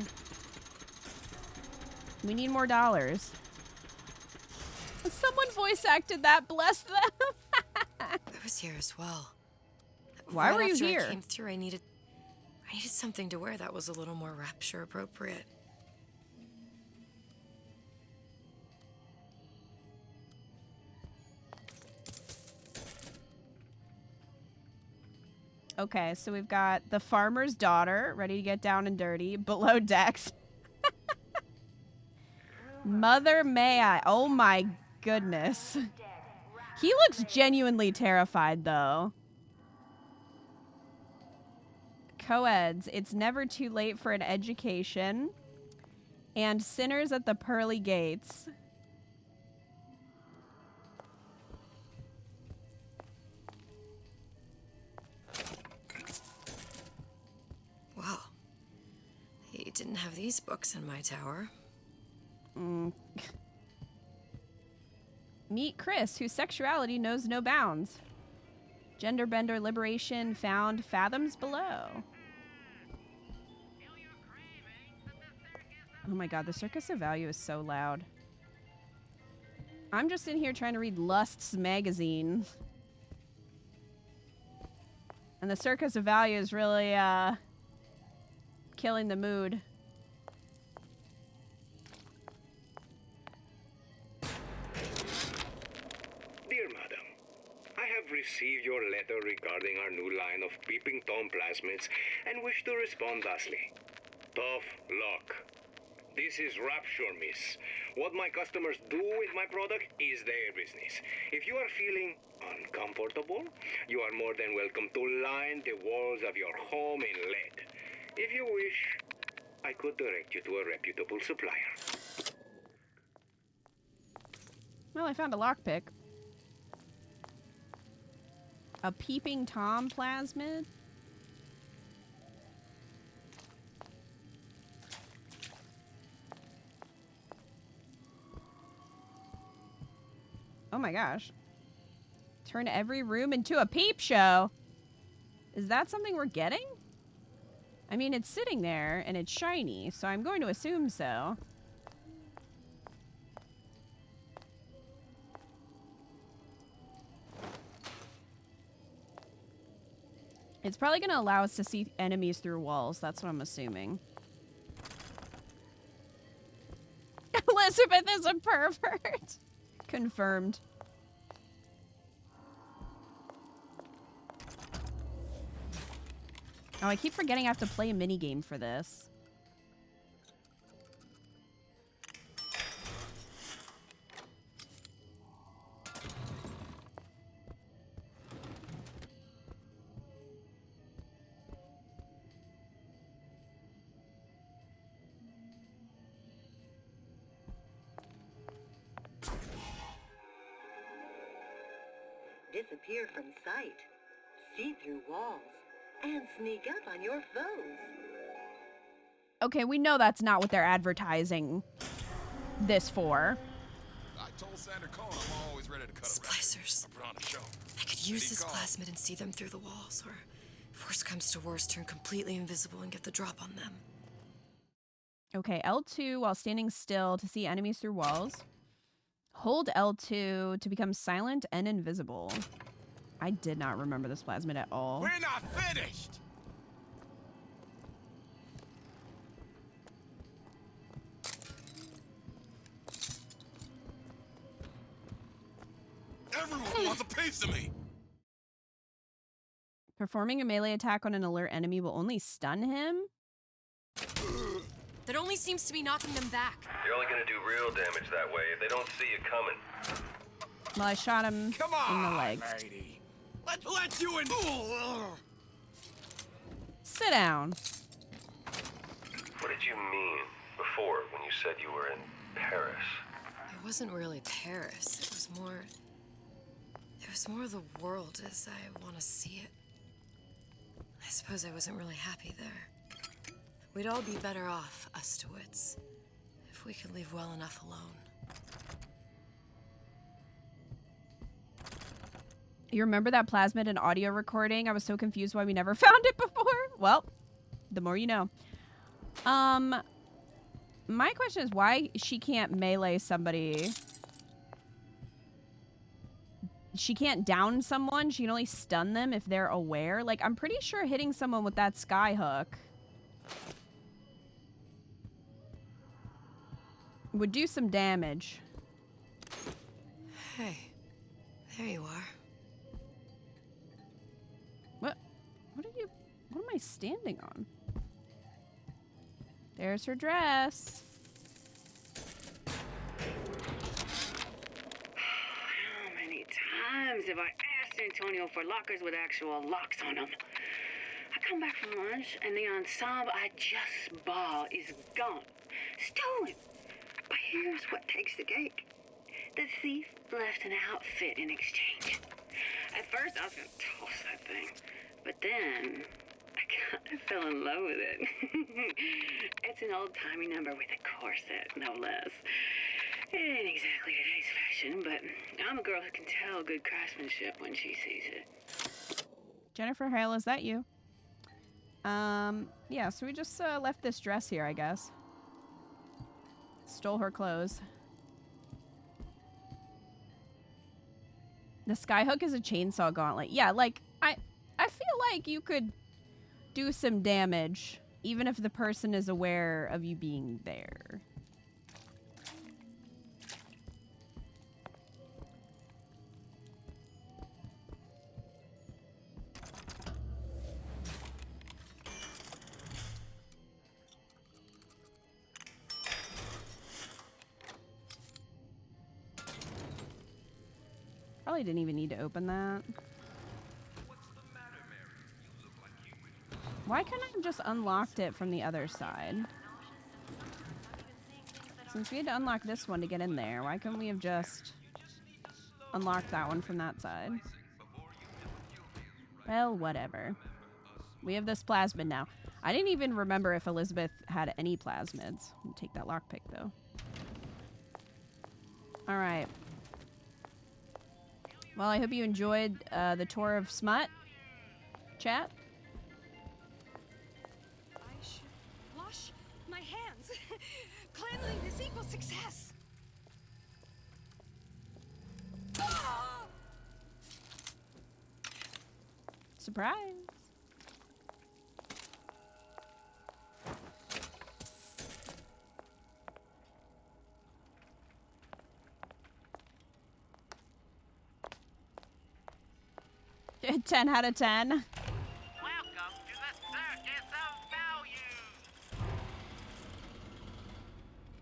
Speaker 1: We need more dollars. Someone voice acted that, bless them.
Speaker 7: I was here as well.
Speaker 1: Why were you
Speaker 7: after
Speaker 1: here?
Speaker 7: I came through, I needed something to wear that was a little more rapture appropriate.
Speaker 1: Okay, so we've got the farmer's daughter, ready to get down and dirty, below decks. Mother may I. Oh my goodness. He looks genuinely terrified, though. Co-eds, it's never too late for an education. And sinners at the pearly gates.
Speaker 7: Wow. He didn't have these books in my tower.
Speaker 1: Meet Chris, whose sexuality knows no bounds. Gender bender liberation found fathoms below. Oh my god, the Circus of Value is so loud. I'm just in here trying to read Lust's magazine. And the Circus of Value is really, killing the mood.
Speaker 5: Dear Madam, I have received your letter regarding our new line of Peeping Tom plasmids and wish to respond thusly. Tough luck. This is Rapture, miss. What my customers do with my product is their business. If you are feeling uncomfortable, you are more than welcome to line the walls of your home in lead. If you wish, I could direct you to a reputable supplier.
Speaker 1: Well, I found a lockpick. A Peeping Tom plasmid? Oh my gosh. Turn every room into a peep show. Is that something we're getting? I mean, it's sitting there and it's shiny, so I'm going to assume so. It's probably going to allow us to see enemies through walls. That's what I'm assuming. Elizabeth is a pervert. Confirmed. Oh, I keep forgetting I have to play a minigame for this.
Speaker 20: Disappear from sight, see through walls, and sneak up on your foes.
Speaker 1: Okay, we know that's not what they're advertising this for.
Speaker 18: I told Sandra Cohen I'm always ready to cut
Speaker 7: Splicers.
Speaker 18: a put on a show.
Speaker 7: I could use this plasmid and see them through the walls, or if worst comes to worst, turn completely invisible and get the drop on them.
Speaker 1: Okay, L2 while standing still to see enemies through walls. Hold L2 to become silent and invisible. I did not remember this plasmid at all.
Speaker 19: We're not finished!
Speaker 18: Everyone wants a piece of me!
Speaker 1: Performing a melee attack on an alert enemy will only stun him?
Speaker 7: That only seems to be knocking them back.
Speaker 15: You're only gonna do real damage that way if they don't see you coming.
Speaker 1: Well, I shot him in the leg.
Speaker 19: Lady. Let's let you in.
Speaker 1: Sit down.
Speaker 15: What did you mean before when you said you were in Paris?
Speaker 7: It wasn't really Paris. It was more of the world as I want to see it. I suppose I wasn't really happy there. We'd all be better off, us Stewits, if we could leave well enough alone.
Speaker 1: You remember that plasmid and audio recording? I was so confused why we never found it before. Well, the more you know. My question is why she can't melee somebody. She can't down someone. She can only stun them if they're aware. Like, I'm pretty sure hitting someone with that sky hook would do some damage.
Speaker 7: Hey, there you are.
Speaker 1: What am I standing on? There's her dress.
Speaker 9: How many times have I asked Antonio for lockers with actual locks on them? I come back from lunch and the ensemble I just bought is gone. Stolen. But here's what takes the cake. The thief left an outfit in exchange. At first I was gonna toss that thing, but then I fell in love with it. It's an old-timey number with a corset, no less. It ain't exactly today's fashion, but I'm a girl who can tell good craftsmanship when she sees it.
Speaker 1: Jennifer Hale, is that you? Yeah, so we just left this dress here, I guess. Stole her clothes. The skyhook is a chainsaw gauntlet. Yeah, like, I feel like you could do some damage, even if the person is aware of you being there. Probably didn't even need to open that. Why couldn't I have just unlocked it from the other side? Since we had to unlock this one to get in there, why couldn't we have just unlocked that one from that side? Well, whatever. We have this plasmid now. I didn't even remember if Elizabeth had any plasmids. I'll take that lockpick, though. Alright. Well, I hope you enjoyed the tour of Smut. Chat.
Speaker 9: My hands. Cleanliness equals success.
Speaker 1: Surprise. A 10 out of 10.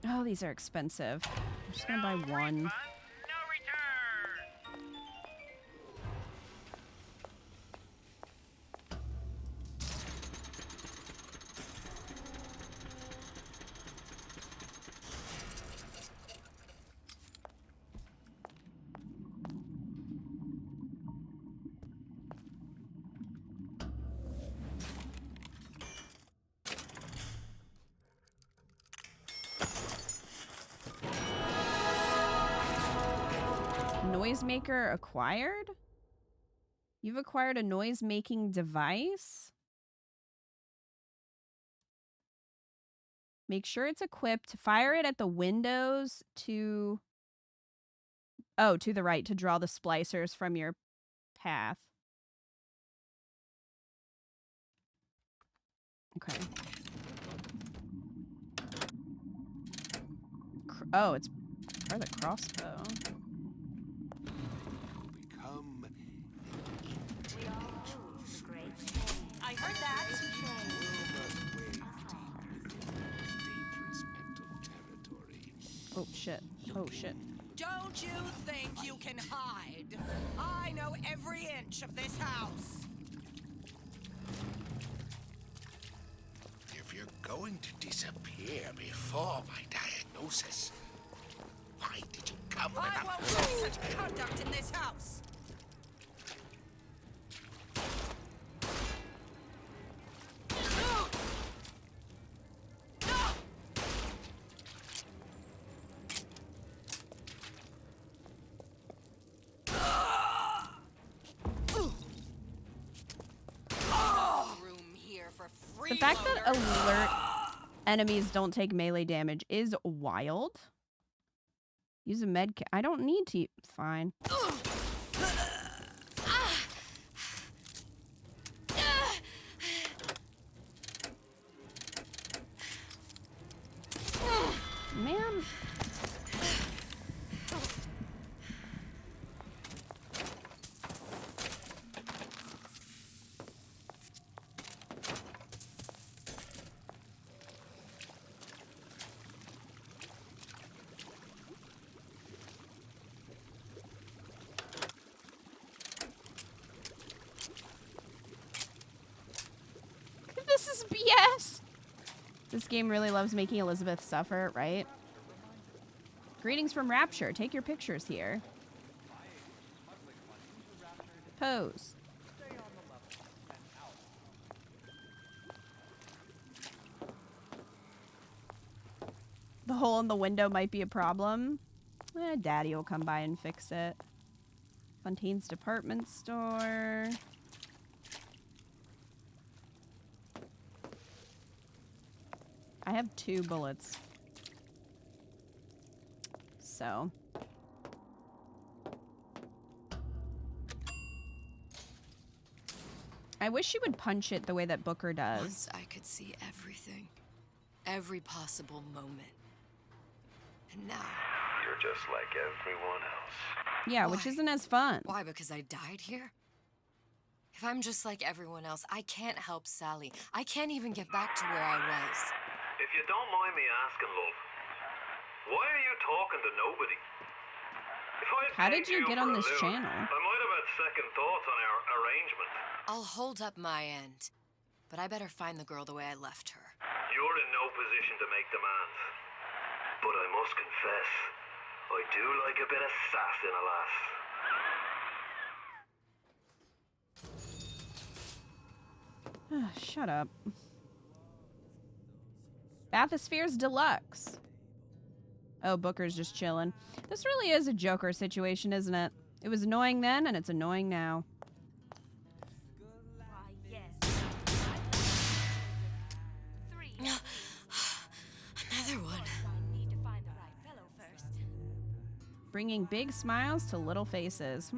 Speaker 1: Oh, these are expensive. I'm just gonna buy one. Noisemaker acquired? You've acquired a noise-making device? Make sure it's equipped. Fire it at the windows to... Oh, to the right to draw the splicers from your path. Okay. Oh, it's part of the crossbow.
Speaker 14: Become
Speaker 2: I heard that.
Speaker 1: Oh, shit. Oh, shit.
Speaker 8: Don't you think you can hide? I know every inch of this house.
Speaker 19: If you're going to disappear before my diagnosis, why did you come with
Speaker 8: I
Speaker 19: a...
Speaker 8: won't have such conduct in this house.
Speaker 1: The fact that alert enemies don't take melee damage is wild. Use a med kit. I don't need to. Fine. Man. This is BS. This game really loves making Elizabeth suffer, right? Greetings from Rapture. Take your pictures here. Pose. The hole in the window might be a problem. Daddy will come by and fix it. Fontaine's department store. I have 2 bullets. So. I wish she would punch it the way that Booker does.
Speaker 7: Once I could see everything. Every possible moment. And now...
Speaker 15: You're just like everyone else.
Speaker 1: Yeah, which isn't as fun.
Speaker 7: Why? Because I died here? If I'm just like everyone else, I can't help Sally. I can't even get back to where I was.
Speaker 15: If you don't mind me asking, love, why are you talking to nobody?
Speaker 1: How did you get on this channel?
Speaker 15: I might have had second thoughts on our arrangement.
Speaker 7: I'll hold up my end, but I better find the girl the way I left her.
Speaker 15: You're in no position to make demands. But I must confess, I do like a bit of sass in a lass.
Speaker 1: Shut up. Bathyspheres Deluxe. Oh, Booker's just chilling. This really is a Joker situation, isn't it? It was annoying then, and it's annoying now.
Speaker 7: Another one.
Speaker 1: Bringing big smiles to little faces.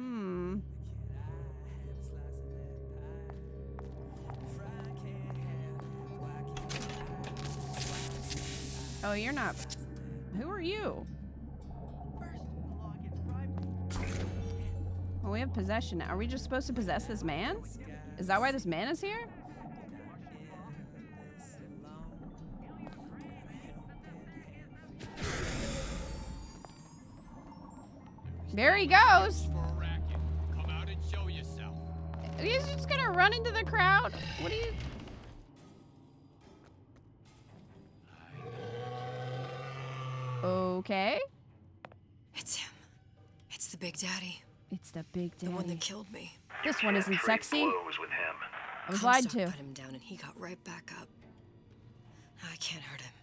Speaker 1: Oh, you're not... Who are you? Well, we have possession. Are we just supposed to possess this man? Is that why this man is here? There he goes.
Speaker 22: Come out and show yourself.
Speaker 1: He's just gonna run into the crowd. What are you... Okay.
Speaker 7: It's him. It's the Big Daddy.
Speaker 1: It's the Big Daddy.
Speaker 7: The one that killed me.
Speaker 1: This one isn't sexy.
Speaker 15: With him.
Speaker 1: I was lied
Speaker 7: Comstock
Speaker 1: to.
Speaker 7: put him down and he got right back up. I can't hurt him.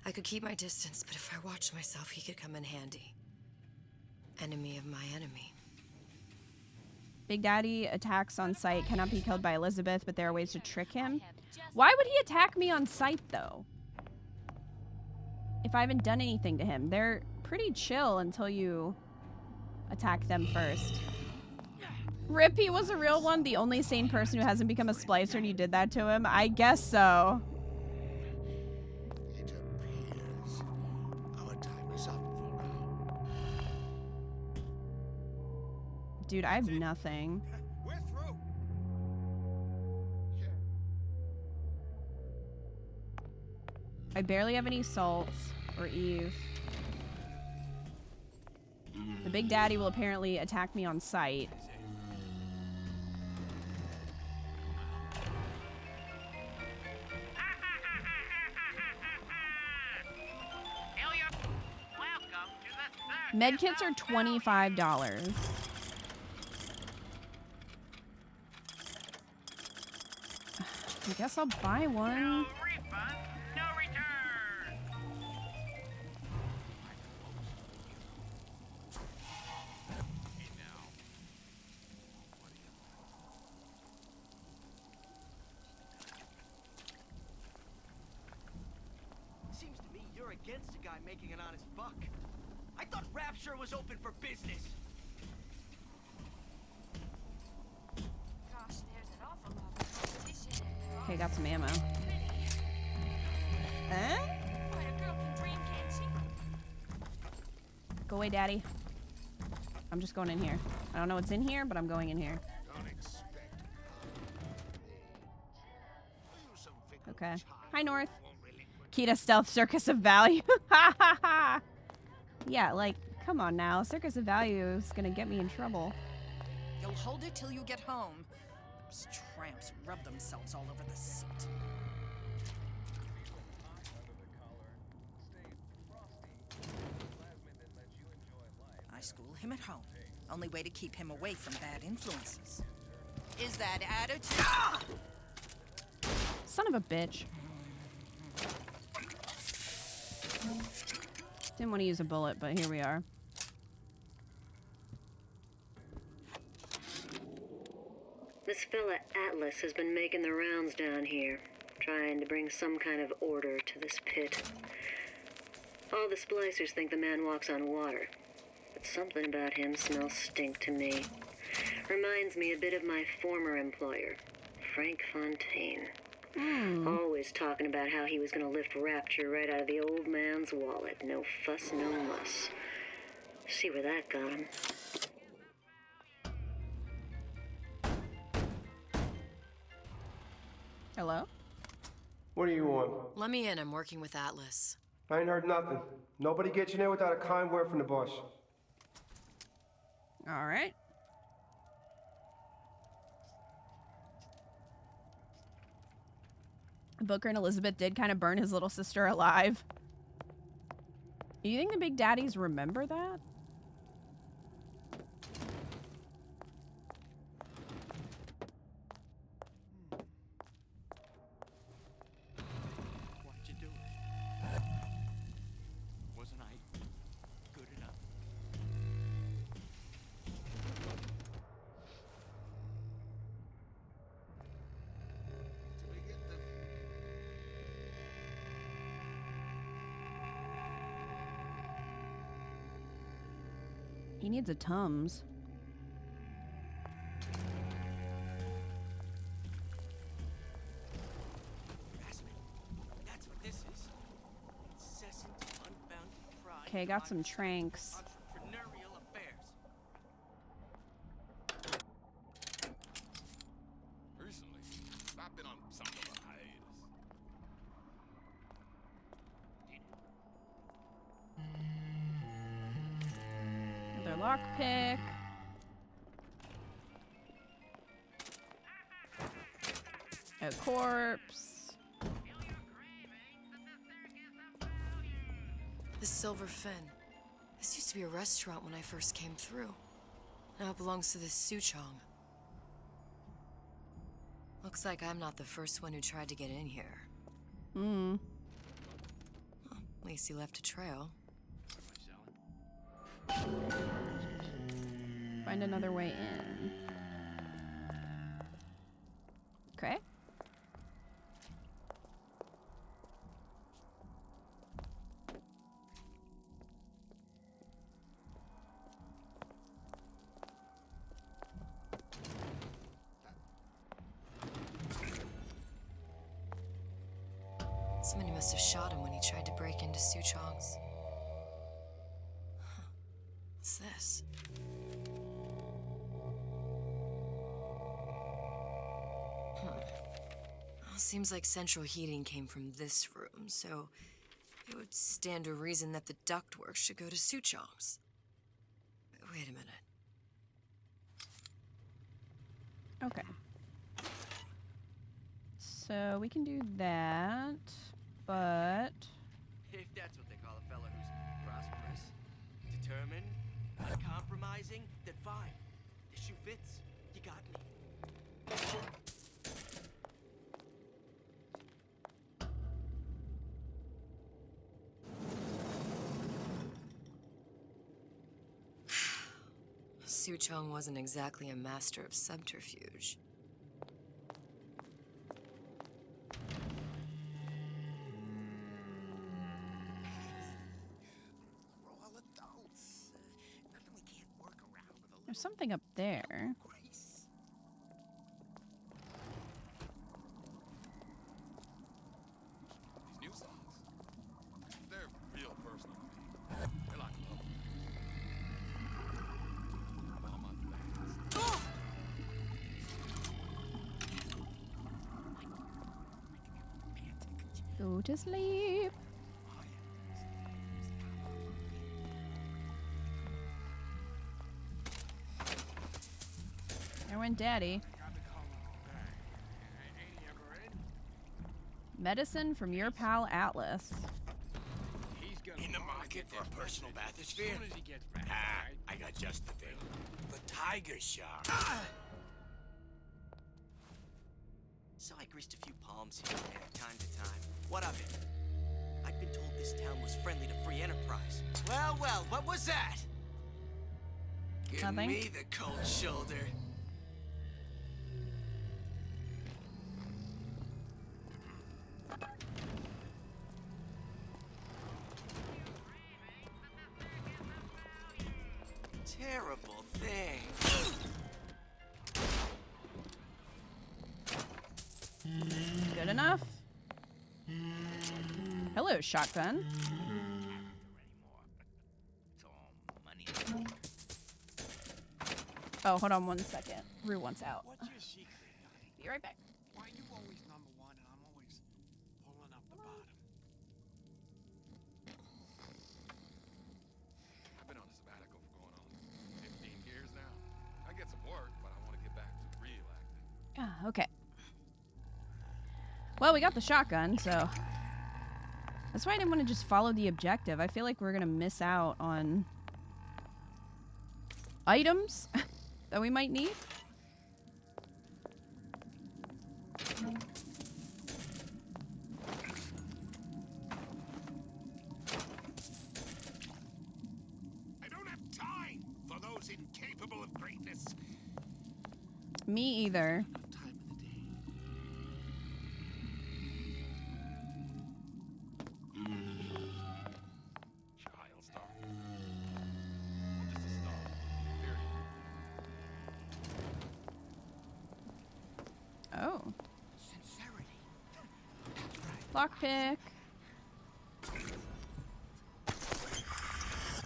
Speaker 7: I could keep my distance, but if I watched myself, he could come in handy. Enemy of my enemy.
Speaker 1: Big Daddy attacks on sight, cannot be killed by Elizabeth, but there are ways to trick him. Why would he attack me on sight, though? if I haven't done anything to him? They're pretty chill until you attack them first. Rip, he was a real one, the only sane person who hasn't become a splicer, and you did that to him? I guess so.
Speaker 19: It appears our time is up for now.
Speaker 1: Dude, I have nothing.
Speaker 22: We're through.
Speaker 1: I barely have any salts or Eve. The Big Daddy will apparently attack me on sight. Medkits are $25. I guess I'll buy one.
Speaker 12: Seems to me you're against a guy making an honest buck. I thought Rapture was open for business.
Speaker 6: Gosh, there's an awful lot of competition in there.
Speaker 1: Okay, got some ammo.
Speaker 6: What a girl can dream, can't she?
Speaker 1: Go away, Daddy. I'm just going in here. I don't know what's in here, but I'm going in here. Okay. Hi, North. Kita Stealth Circus of Value. Ha ha ha. Yeah, like, come on now. Circus of Value is gonna get me in trouble.
Speaker 8: You'll hold it till you get home. Those tramps rub themselves all over the seat. I school him at home. Only way to keep him away from bad influences. Is that attitude? Ah!
Speaker 1: Son of a bitch. Didn't want to use a bullet, but here we are.
Speaker 20: This fella Atlas has been making the rounds down here, trying to bring some kind of order to this pit. All the splicers think the man walks on water, but something about him smells stink to me. Reminds me a bit of my former employer, Frank Fontaine. Always talking about how he was going to lift Rapture right out of the old man's wallet. No fuss, no muss. See where that got him.
Speaker 1: Hello?
Speaker 13: What do you want?
Speaker 7: Let me in. I'm working with Atlas.
Speaker 13: I ain't heard nothing. Nobody gets in there without a kind word from the boss.
Speaker 1: All right. Booker and Elizabeth did kind of burn his little sister alive. You think the Big Daddies remember that?
Speaker 22: Why'd you do it? Wasn't I good enough?
Speaker 1: He needs a Tums.
Speaker 12: That's what this is. Incessant, unbounded pride.
Speaker 1: Okay, got some tranks.
Speaker 12: Entrepreneurial affairs.
Speaker 18: Recently, I've been on something of a hiatus.
Speaker 1: Another lockpick. A corpse.
Speaker 7: The Silver Fin. This used to be a restaurant when I first came through. Now it belongs to this Suchong. Looks like I'm not the first one who tried to get in here.
Speaker 1: Hmm.
Speaker 7: Well, at least he left a trail.
Speaker 1: Find another way in. Okay.
Speaker 7: Somebody must have shot him when he tried to break into Suchong's. Huh. What's this? Well, seems like central heating came from this room, so it would stand to reason that the ductwork should go to Suchong's. Wait a minute.
Speaker 1: Okay. So we can do that, but...
Speaker 12: If that's what they call a fella who's prosperous, determined, uncompromising, then fine. The shoe fits. You got me.
Speaker 7: Suchong wasn't exactly a master of subterfuge.
Speaker 12: We're all adults. Nothing we can't work around with a little
Speaker 1: There's something up there.
Speaker 12: grace.
Speaker 18: These new songs, they're real personal to me. They're like love letters. All my fans.
Speaker 1: Go to sleep. There went Daddy. Medicine from your pal Atlas.
Speaker 19: In the market for a personal bathysphere? I got just the thing. The tiger shark.
Speaker 12: So I greased a few palms here and there, time to time. What of it? I'd been told this town was friendly to free enterprise. Well, well, what was that? Give
Speaker 1: Nothing.
Speaker 12: me the cold shoulder. Terrible thing.
Speaker 1: Good enough. Hello, shotgun. Oh, hold on 1 second. Rue wants out.
Speaker 11: What's your secret?
Speaker 1: Be right back.
Speaker 11: Why are you always number one and I'm always pulling up the bottom?
Speaker 18: I've been on a sabbatical for going on 15 years now. I get some work, but I want to get back to real acting.
Speaker 1: Ah, okay. Well, we got the shotgun, so... That's why I didn't want to just follow the objective. I feel like we're going to miss out on... items that we might need.
Speaker 19: I don't have time for those incapable of greatness.
Speaker 1: Me either.
Speaker 18: Child star. I'm just a star. Period.
Speaker 1: Oh. Lockpick.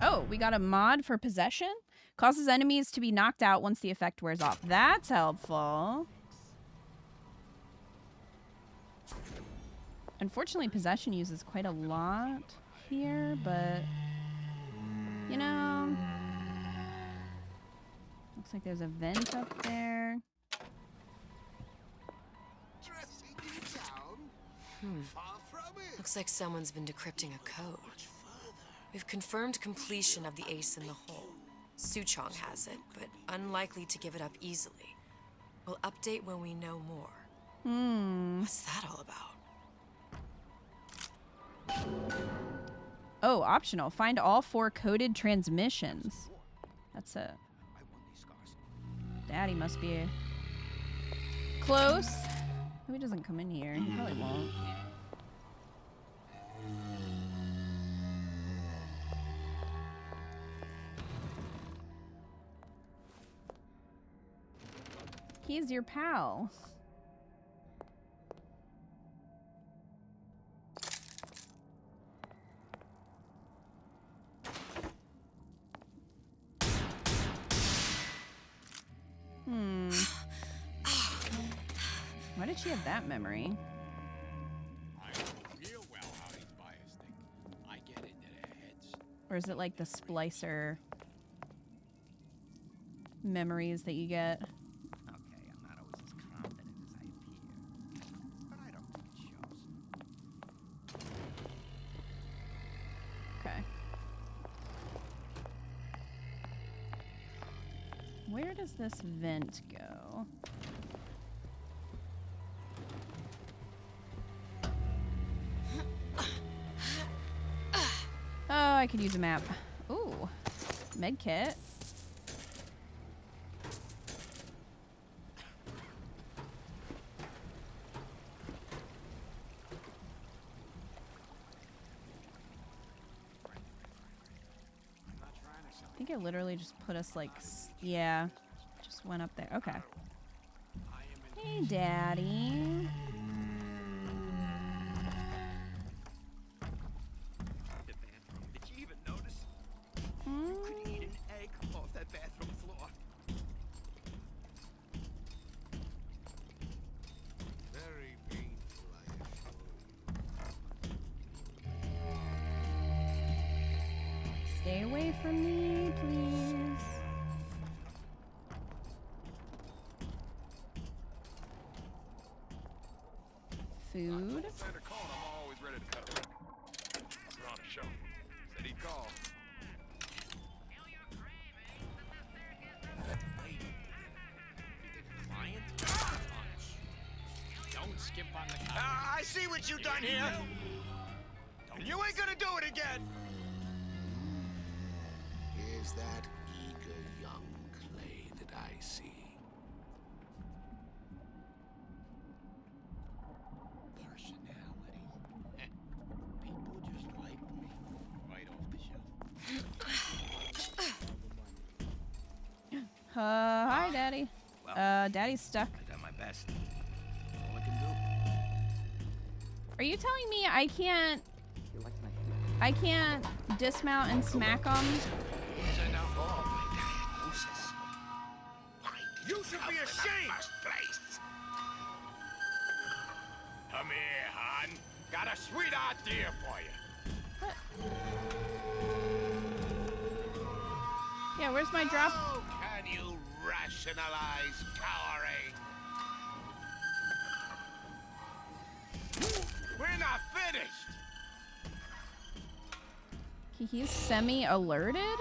Speaker 1: Oh, we got a mod for possession? Causes enemies to be knocked out once the effect wears off. That's helpful. Unfortunately, possession uses quite a lot here, but... You know... Looks like there's a vent up there.
Speaker 19: Dressing you down? Far from it.
Speaker 7: Looks like someone's been decrypting a code. We've confirmed completion of the ace in the hole. Suchong has it, but unlikely to give it up easily. We'll update when we know more. What's that all about?
Speaker 1: Oh, optional. Find all 4 coded transmissions. That's it. Daddy must be close. Hope he doesn't come in here. He probably won't. He's your pal. did she have that memory?
Speaker 19: I know real well how these buyers think. I get into their heads.
Speaker 1: Or is it like the splicer memories that you get?
Speaker 12: Okay, I'm not always as confident as I appear. But I don't think it shows.
Speaker 1: Okay. Where does this vent go? Oh, I could use a map. Ooh, med kit. I think it literally just put us like, yeah, just went up there. Okay. Hey, Daddy.
Speaker 19: The bathroom. Did you even notice? You could eat an egg off that bathroom floor.
Speaker 14: Very painful, I assure you.
Speaker 1: Stay away from me, please. Food.
Speaker 18: Santa called, I'm always ready to cut him. We're on a show. Said he'd call.
Speaker 19: Don't skimp on the
Speaker 12: I see what you done here. And you ain't gonna do it again.
Speaker 14: Is that eager young clay that I see?
Speaker 19: personality. People just like me. Right off the shelf.
Speaker 1: Hi, Daddy. Daddy's stuck.
Speaker 12: I done my best. That's all I can do.
Speaker 1: Are you telling me I can't dismount and smack him?
Speaker 19: You should be ashamed! Come here, hon. Got a sweet idea for you.
Speaker 1: Yeah, where's my drop?
Speaker 19: How can you rationalize cowering? We're not finished!
Speaker 1: He's semi-alerted?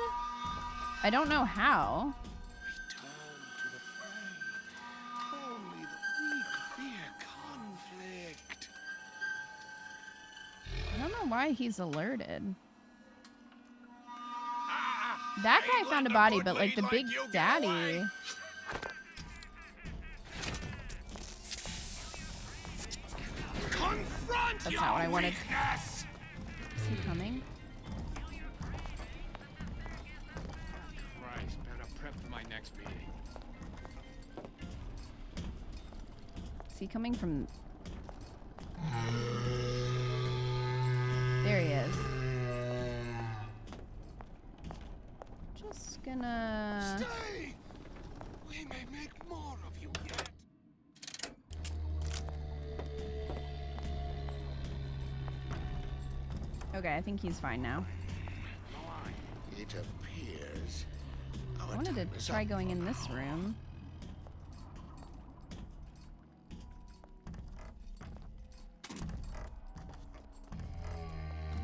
Speaker 1: I don't know how.
Speaker 14: Only the weak fear conflict.
Speaker 1: I don't know why he's alerted. That guy found a body, but like the big daddy. That's not what I wanted. Is he coming?
Speaker 19: Christ, better prep for my next meeting.
Speaker 1: Is he coming from... There he is. Just gonna...
Speaker 14: Stay! We may make more of you yet.
Speaker 1: Okay, I think he's fine now.
Speaker 14: It appears.
Speaker 1: I wanted to try going in this room.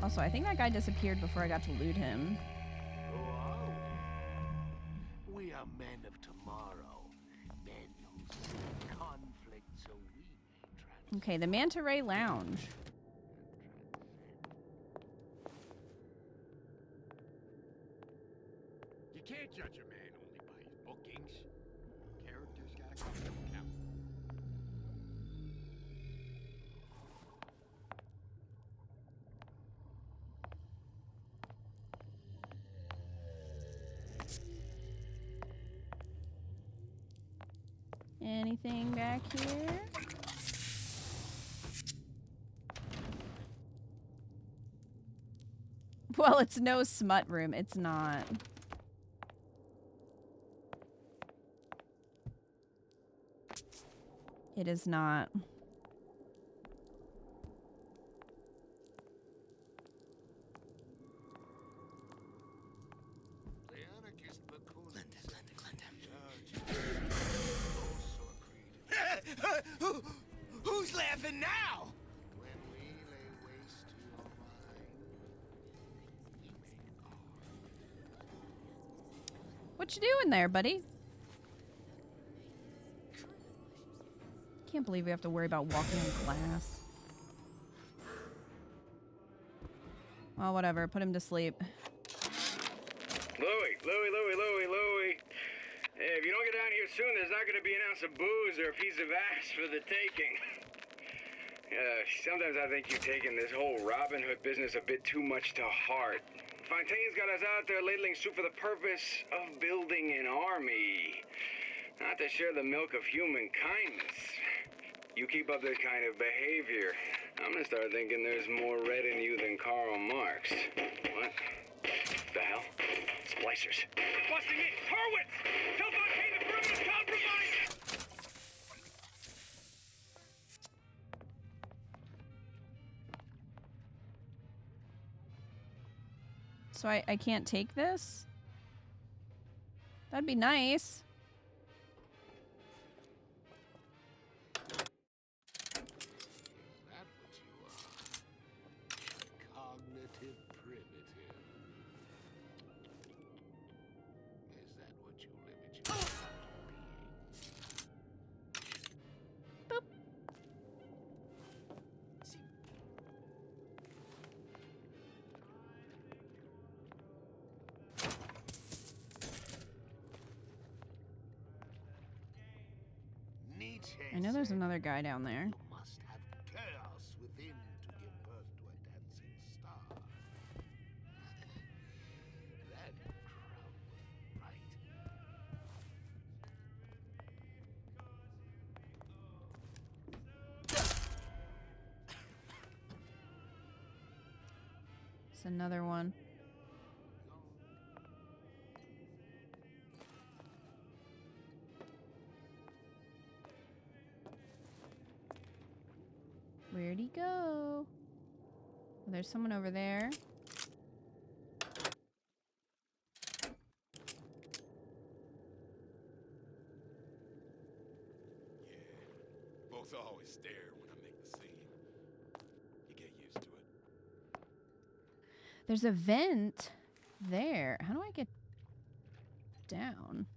Speaker 1: Also, I think that guy disappeared before I got to loot him.
Speaker 14: Whoa. We are men of tomorrow. Men who seek conflict so we may
Speaker 1: Okay, the Manta Ray Lounge.
Speaker 19: You can't judge a man only by his bookings. Character's gotta come to account.
Speaker 1: Anything back here? Well, it's no smut room. It's not. It is not.
Speaker 19: Who's laughing now?
Speaker 1: What you doing there, buddy? Can't believe we have to worry about walking in class. Well, whatever. Put him to sleep.
Speaker 5: Louie. Hey, if you don't get down here soon, there's not going to be an ounce of booze or a piece of ass for the taking. Sometimes I think you've taken this whole Robin Hood business a bit too much to heart. Fontaine's got us out there ladling soup for the purpose of building an army, not to share the milk of human kindness. You keep up this kind of behavior, I'm gonna start thinking there's more red in you than Karl Marx. What the hell? Splicers. They're busting in! Horwitz! Tell Fontaine the perimeter's compromised!
Speaker 1: So I can't take this? That'd be nice.
Speaker 3: Cognitive primitive. Is that what you limit yourself to being?
Speaker 1: Boop. I know there's another guy down there.
Speaker 3: You must have chaos within to give birth to a dancing star. That crowd was right.
Speaker 1: It's another one. Where'd he go? There's someone over there.
Speaker 18: Both always stare when I make the scene. You get used to it.
Speaker 1: There's a vent there. How do I get down?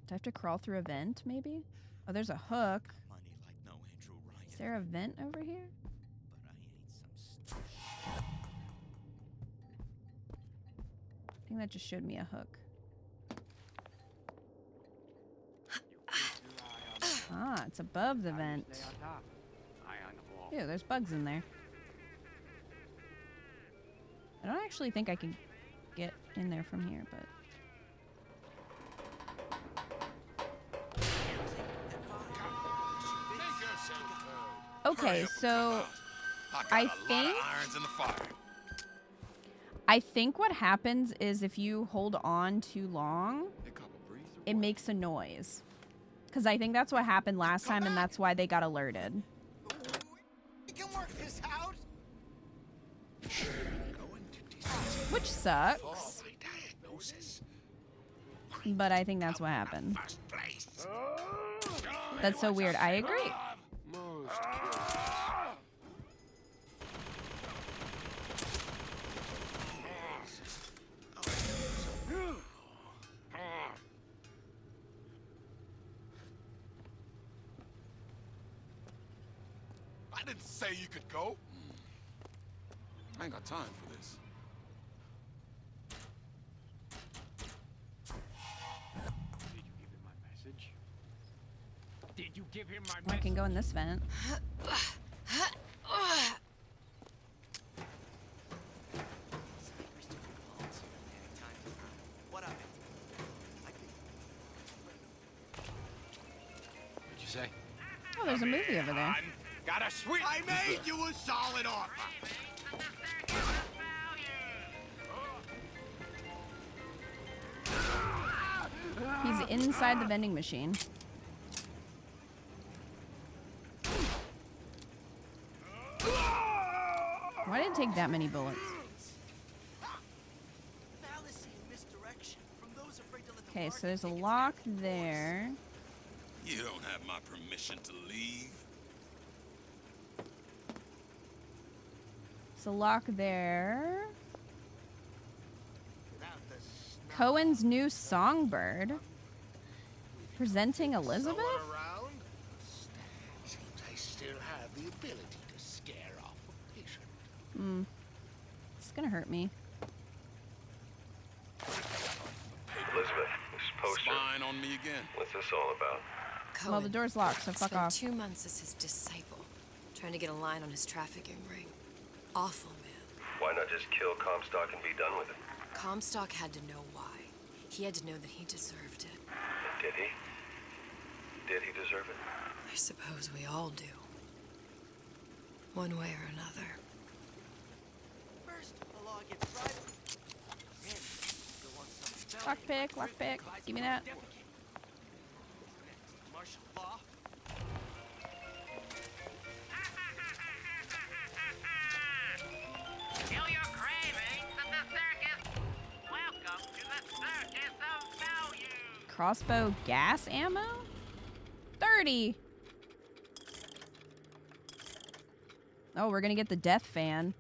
Speaker 1: Do I have to crawl through a vent, maybe? Oh, there's a hook. Is there a vent over here? I think that just showed me a hook. Ah, it's above the vent. Ew, there's bugs in there. I don't actually think I can get in there from here, but... Okay, so I think what happens is if you hold on too long, it makes a noise. Because I think that's what happened last time, and that's why they got alerted.
Speaker 19: We can work this out.
Speaker 1: Which sucks. But I think that's what happened. That's so weird. I agree.
Speaker 18: I didn't say you could go. I ain't got time for this.
Speaker 22: Did you give him my
Speaker 1: I can go in this vent.
Speaker 19: What'd you say?
Speaker 1: Oh, there's a movie over there.
Speaker 19: Got a sweet. I made you a solid offer.
Speaker 1: He's inside the vending machine. Why did it take that many bullets?
Speaker 12: Fallacy and misdirection from those afraid to let the
Speaker 1: Okay, so there's a lock there.
Speaker 18: You don't have my permission to leave.
Speaker 1: There's a lock there. Cohen's new songbird. Presenting Elizabeth?
Speaker 3: Seems I still have the ability to scare off a patient.
Speaker 1: It's gonna hurt me.
Speaker 15: Elizabeth, this poster.
Speaker 18: Spying on me again.
Speaker 15: What's this all about?
Speaker 7: Cohen
Speaker 1: Well, the door's locked, so fuck
Speaker 7: spent
Speaker 1: off.
Speaker 7: 2 months as his disciple, trying to get a line on his trafficking ring. Awful man.
Speaker 15: Why not just kill Comstock and be done with it?
Speaker 7: Comstock had to know why. He had to know that he deserved it.
Speaker 15: Did he? Did he deserve it?
Speaker 7: I suppose we all do. One way or another.
Speaker 12: First, the law gets private. Then, you'll want some spelling.
Speaker 1: Lockpick. Give me that.
Speaker 12: Martial law.
Speaker 4: Kill your cravings at the circus. Welcome to the circus of value.
Speaker 1: Crossbow gas ammo? 30. Oh, we're gonna get the death fan.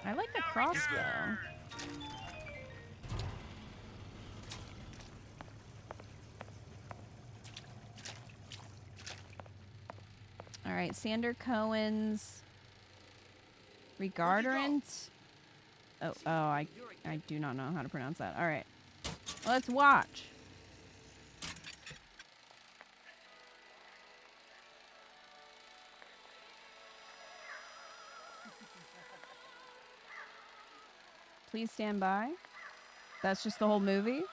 Speaker 1: I like the crossbow. All right, Sander Cohen's Regarderant. Oh, I do not know how to pronounce that. All right, let's watch. Please stand by. That's just the whole movie?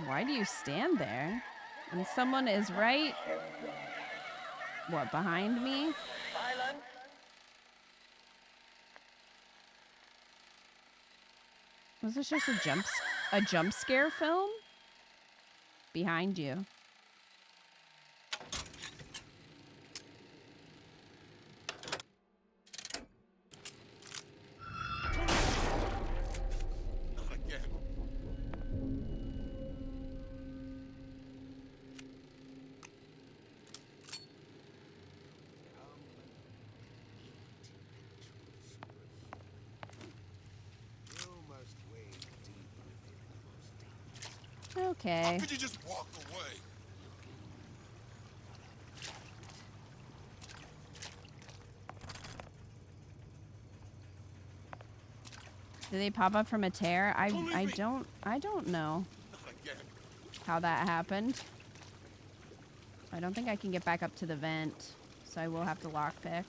Speaker 1: Why do you stand there? And someone is right... What, behind me? Was this just a jump scare film? Behind you. Okay.
Speaker 18: How could you just walk away?
Speaker 1: Do they pop up from a tear? I don't know how that happened. I don't think I can get back up to the vent, so I will have to lockpick.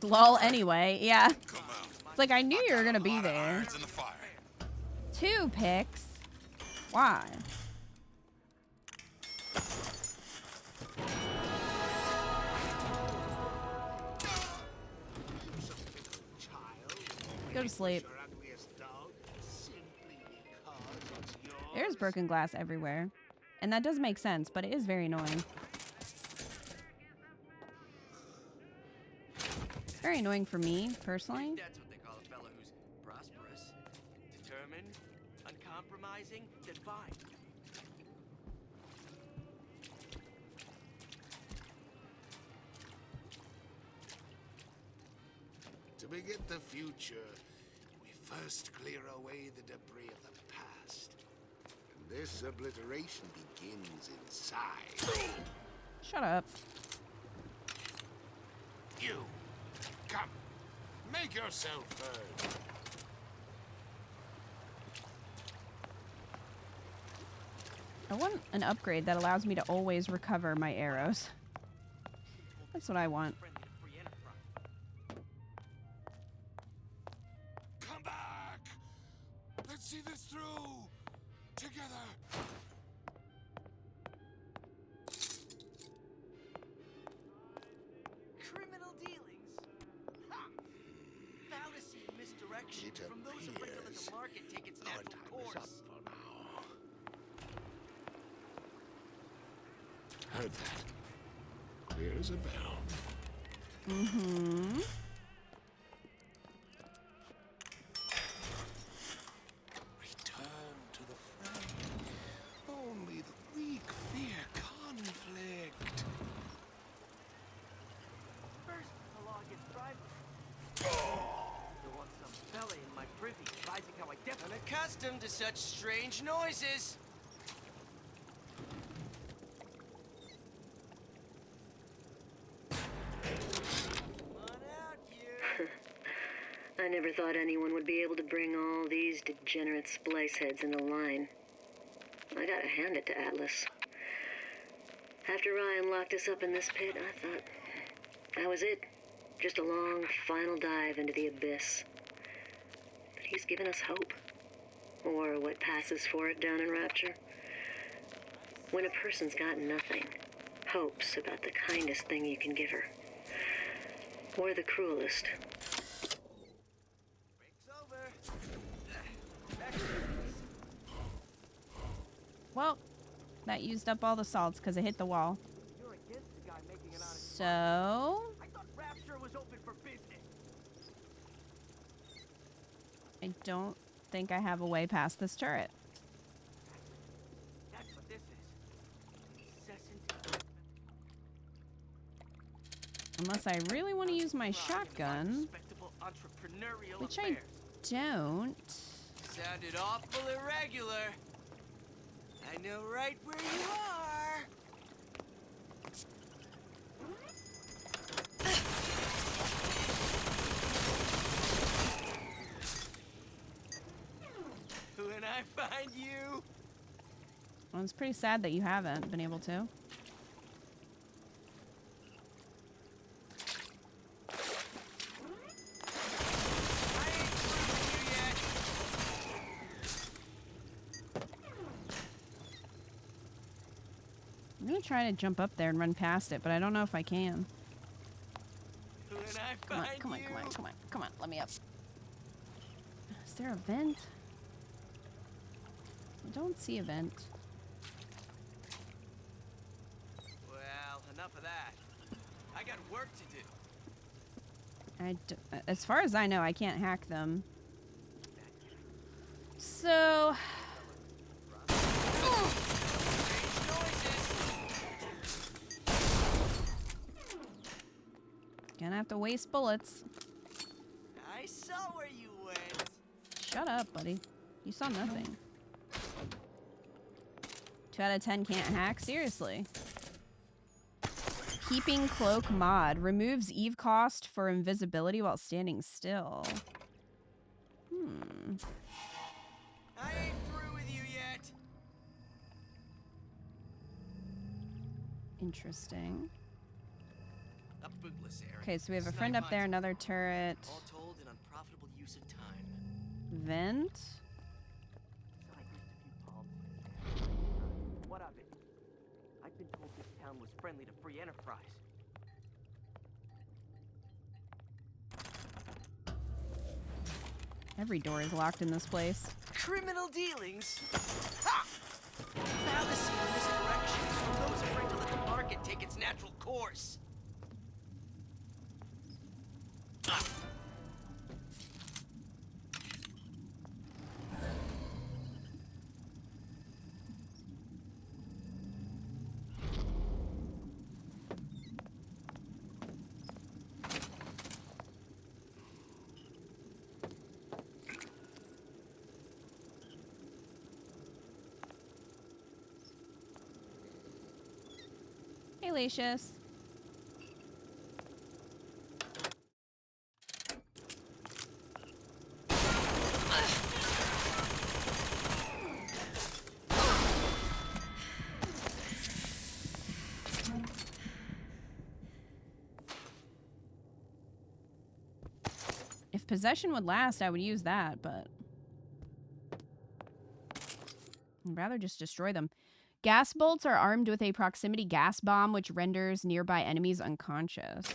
Speaker 1: Lol, anyway, yeah. It's like I knew you were gonna be there. 2 picks? Why? Go to sleep. There's broken glass everywhere. And that does make sense, but it is very annoying. It's very annoying for me, personally.
Speaker 12: That's what they call a fellow who's prosperous, determined, uncompromising, then fine.
Speaker 3: To begin the future, we first clear away the debris of the past. And this obliteration begins inside.
Speaker 1: Shut up.
Speaker 3: You, come, make yourself heard.
Speaker 1: I want an upgrade that allows me to always recover my arrows. That's what I want.
Speaker 3: Come back! Let's see this through! Together!
Speaker 12: direction.
Speaker 3: It
Speaker 12: From those afraid to let
Speaker 3: appears
Speaker 12: the market take its
Speaker 3: our
Speaker 12: natural
Speaker 3: time is up
Speaker 12: course.
Speaker 3: for now. Heard that? Clear as a bell.
Speaker 1: Mm-hmm.
Speaker 3: Return to the fray. Only the weak fear conflict.
Speaker 12: First, the law gets private. There was some fella in my privy advising how I unaccustomed to such strange noises.
Speaker 20: I never thought anyone would be able to bring all these degenerate splice heads into line. I gotta hand it to Atlas. After Ryan locked us up in this pit, I thought that was it. Just a long, final dive into the abyss. But he's given us hope. Or what passes for it down in Rapture. When a person's got nothing, hope's about the kindest thing you can give her. Or the cruelest.
Speaker 1: Well, that used up all the salts because it hit the wall.
Speaker 12: You're against the guy making an honest
Speaker 1: So...
Speaker 12: I thought Rapture was open for business.
Speaker 1: I don't think I have a way past this turret.
Speaker 12: That's what this is. Incessant.
Speaker 1: Unless I really want to use my shotgun.
Speaker 12: Entrepreneurial
Speaker 1: Which
Speaker 12: affairs.
Speaker 1: I don't.
Speaker 12: Sounded awful irregular. I know right where you are. When I find you.
Speaker 1: Well, it's pretty sad that you haven't been able to. I'm gonna try to jump up there and run past it, but I don't know if I can.
Speaker 12: When I
Speaker 1: Come on,
Speaker 12: find
Speaker 1: come on,
Speaker 12: you.
Speaker 1: come on, come on, come on, let me up. Is there a vent? I don't see a vent.
Speaker 12: Well, enough of that. I got work to do.
Speaker 1: As far as I know, I can't hack them. So... Gonna have to waste bullets.
Speaker 12: I saw where you went.
Speaker 1: Shut up, buddy. You saw nothing. 2 out of 10 can't hack? Seriously. Keeping Cloak mod. Removes Eve cost for invisibility while standing still.
Speaker 12: I ain't through with you yet.
Speaker 1: Interesting.
Speaker 12: A bootless area.
Speaker 1: Okay, so we have a friend up there, another turret.
Speaker 12: All told, an unprofitable use of time.
Speaker 1: Vent.
Speaker 12: What of it? I've been told this town was friendly to free enterprise.
Speaker 1: Every door is locked in this place.
Speaker 12: Criminal dealings? Ha! Now this misdirection from those afraid to let the market take its natural course.
Speaker 1: Hey, Lacius. If possession would last, I would use that, but I'd rather just destroy them. Gas bolts are armed with a proximity gas bomb, which renders nearby enemies unconscious.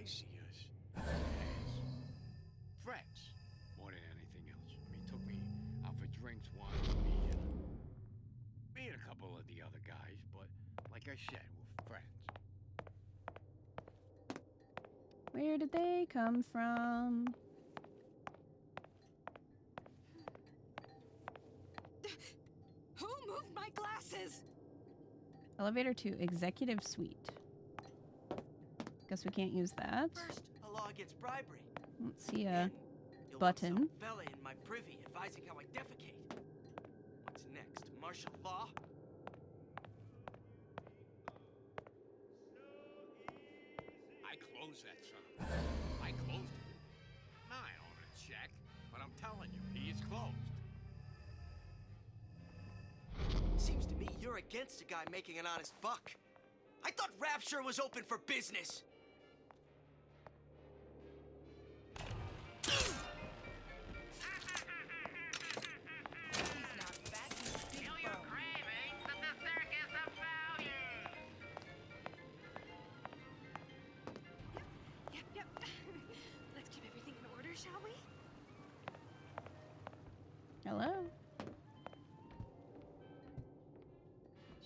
Speaker 19: see us as friends more than anything else. I mean, took me out for drinks once, me and a couple of the other guys, but like I said, we're friends.
Speaker 1: Where did they come from?
Speaker 7: Who moved my glasses?
Speaker 1: Elevator to Executive Suite. Guess we can't use that.
Speaker 12: First, a law against bribery.
Speaker 1: Don't see a
Speaker 12: You'll want
Speaker 1: button.
Speaker 12: some fella in my privy advising how I defecate. What's next? Martial law?
Speaker 19: I closed that son of a... I closed it. Now I own a check, but I'm telling you, he is closed.
Speaker 12: Seems to me you're against a guy making an honest buck. I thought Rapture was open for business.
Speaker 4: Feel your cravings at the circus of value.
Speaker 7: Yep. Let's keep everything in order, shall we?
Speaker 1: Hello?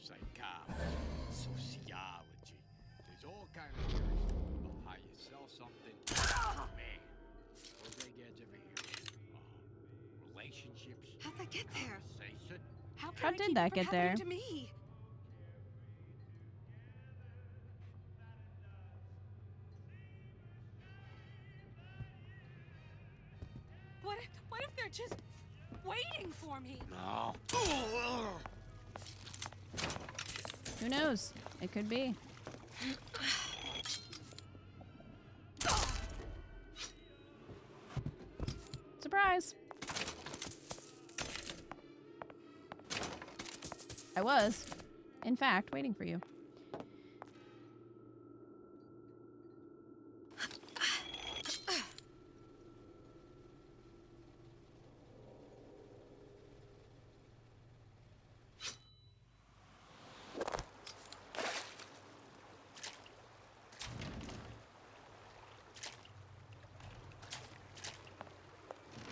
Speaker 19: Psychology, sociology. There's all kind of theories about how you sell something. Man, what they get over here? Relationships.
Speaker 7: How'd that get there?
Speaker 19: Conversation.
Speaker 7: How
Speaker 1: How did that get there?
Speaker 7: To me? What if they're just waiting for me?
Speaker 19: No.
Speaker 1: Who knows? It could be. Surprise! I was, in fact, waiting for you.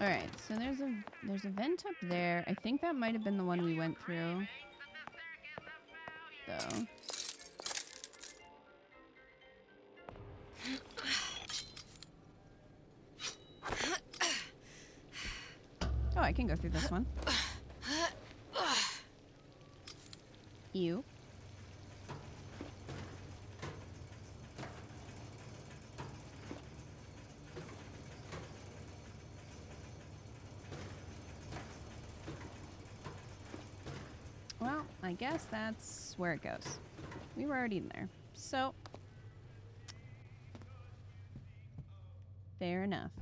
Speaker 1: Alright, so there's a vent up there. I think that might have been the one we went through. Though. Oh, I can go through this one. Ew. Well, I guess that's where it goes. We were already in there. So, fair enough.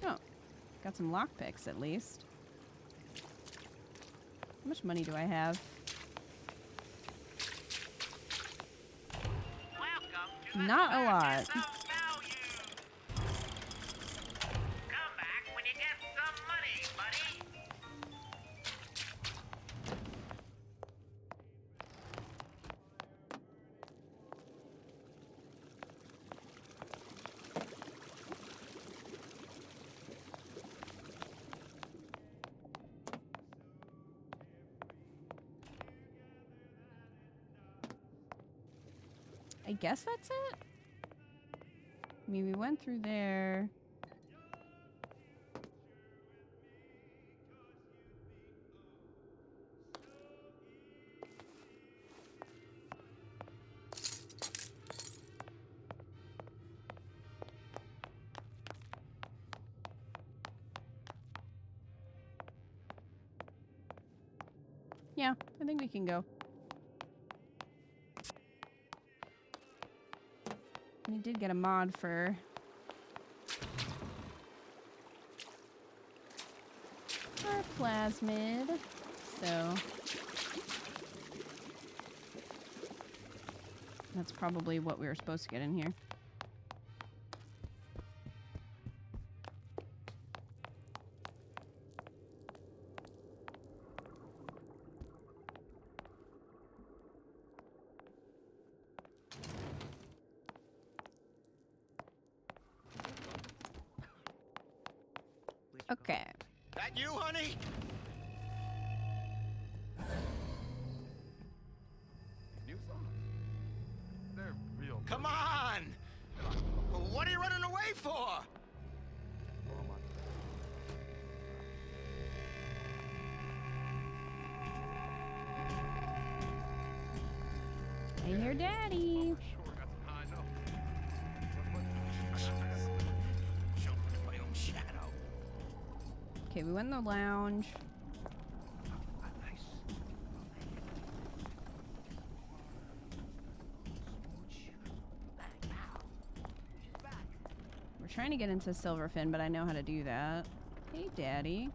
Speaker 1: Oh, got some lockpicks at least. How much money do I have? Not a lot.
Speaker 4: Come back when you get some money, buddy.
Speaker 1: I guess that's it? I mean, we went through there. Yeah, I think we can go. We did get a mod for our plasmid, so that's probably what we were supposed to get in here. Okay.
Speaker 12: That you, honey?
Speaker 18: New songs. They're real.
Speaker 12: Come on! What are you running away for?
Speaker 1: I hear Daddy.
Speaker 12: My own shadow.
Speaker 1: Okay, we went in the lounge. We're trying to get into Silverfin, but I know how to do that. Hey, Daddy.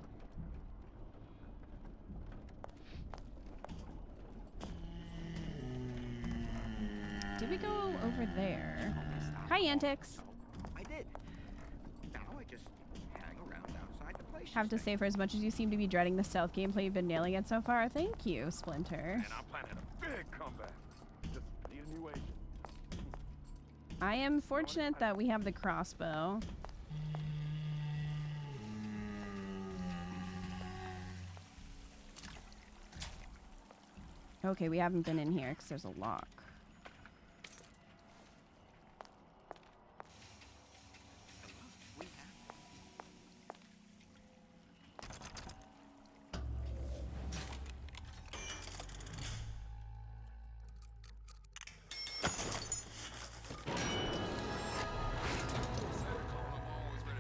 Speaker 1: Did we go over there? Hi, Antics.
Speaker 12: I did. Now I just hang around outside the place.
Speaker 1: Have to say, for as much as you seem to be dreading the stealth gameplay, you've been nailing it so far. Thank you, Splinter.
Speaker 18: And I'm planning a big comeback. Just need a new agent.
Speaker 1: I am fortunate that we have the crossbow. Okay, we haven't been in here because there's a lock.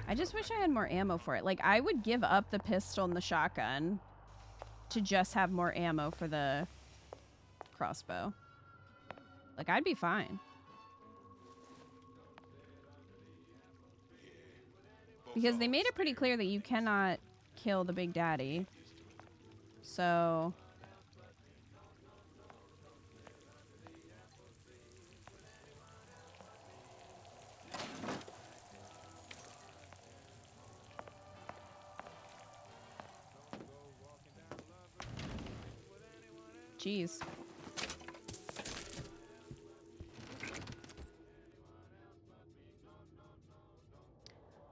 Speaker 1: I just wish I had more ammo for it. Like, I would give up the pistol and the shotgun to just have more ammo for the crossbow. Like, I'd be fine. Because they made it pretty clear that you cannot kill the Big Daddy. So... Jeez.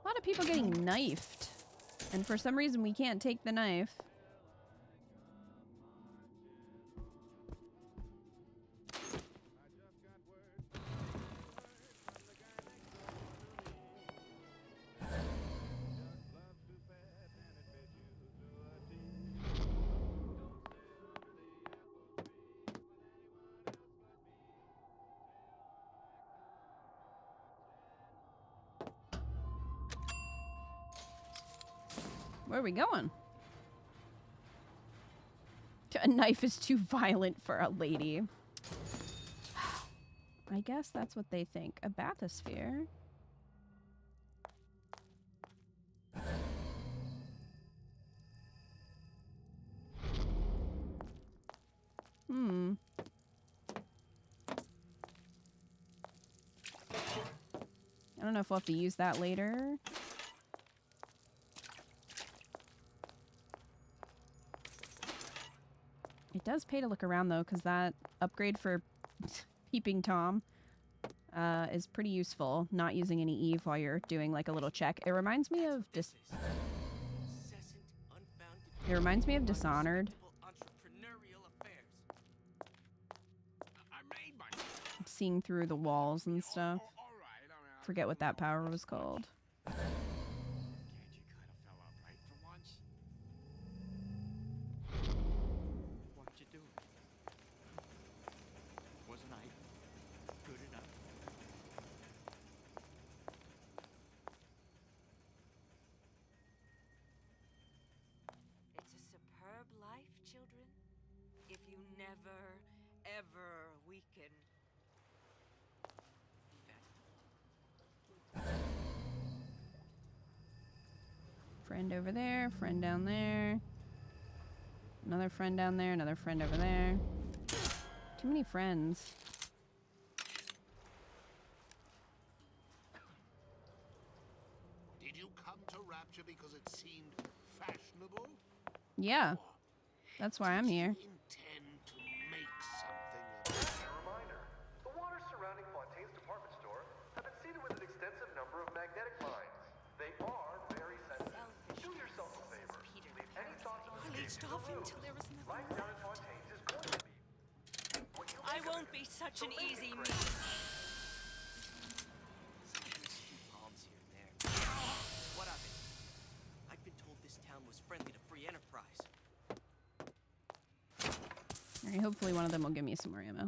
Speaker 1: A lot of people getting knifed. And for some reason we can't take the knife. Where are we going? A knife is too violent for a lady. I guess that's what they think. A bathysphere. Hmm. I don't know if we'll have to use that later. It does pay to look around, though, because that upgrade for Peeping Tom is pretty useful. Not using any Eve while you're doing, like, a little check. It reminds me of Dishonored. Seeing through the walls and stuff. Forget what that power was called. Friend over there, friend down there. Another friend down there, another friend over there. Too many friends.
Speaker 3: Did you come to Rapture because it seemed fashionable?
Speaker 1: Yeah. That's why I'm here.
Speaker 3: Intend to make something of
Speaker 10: A reminder. The waters surrounding Fontaine's department store have been seeded with an extensive number of magnetic mines. They are very sensitive. Choose yourself
Speaker 2: walked off until there was nothing left. I won't be such an easy meat.
Speaker 12: Palms here and there. What of it? I've been told this town was friendly to free enterprise.
Speaker 1: Alright, hopefully one of them will give me some more ammo.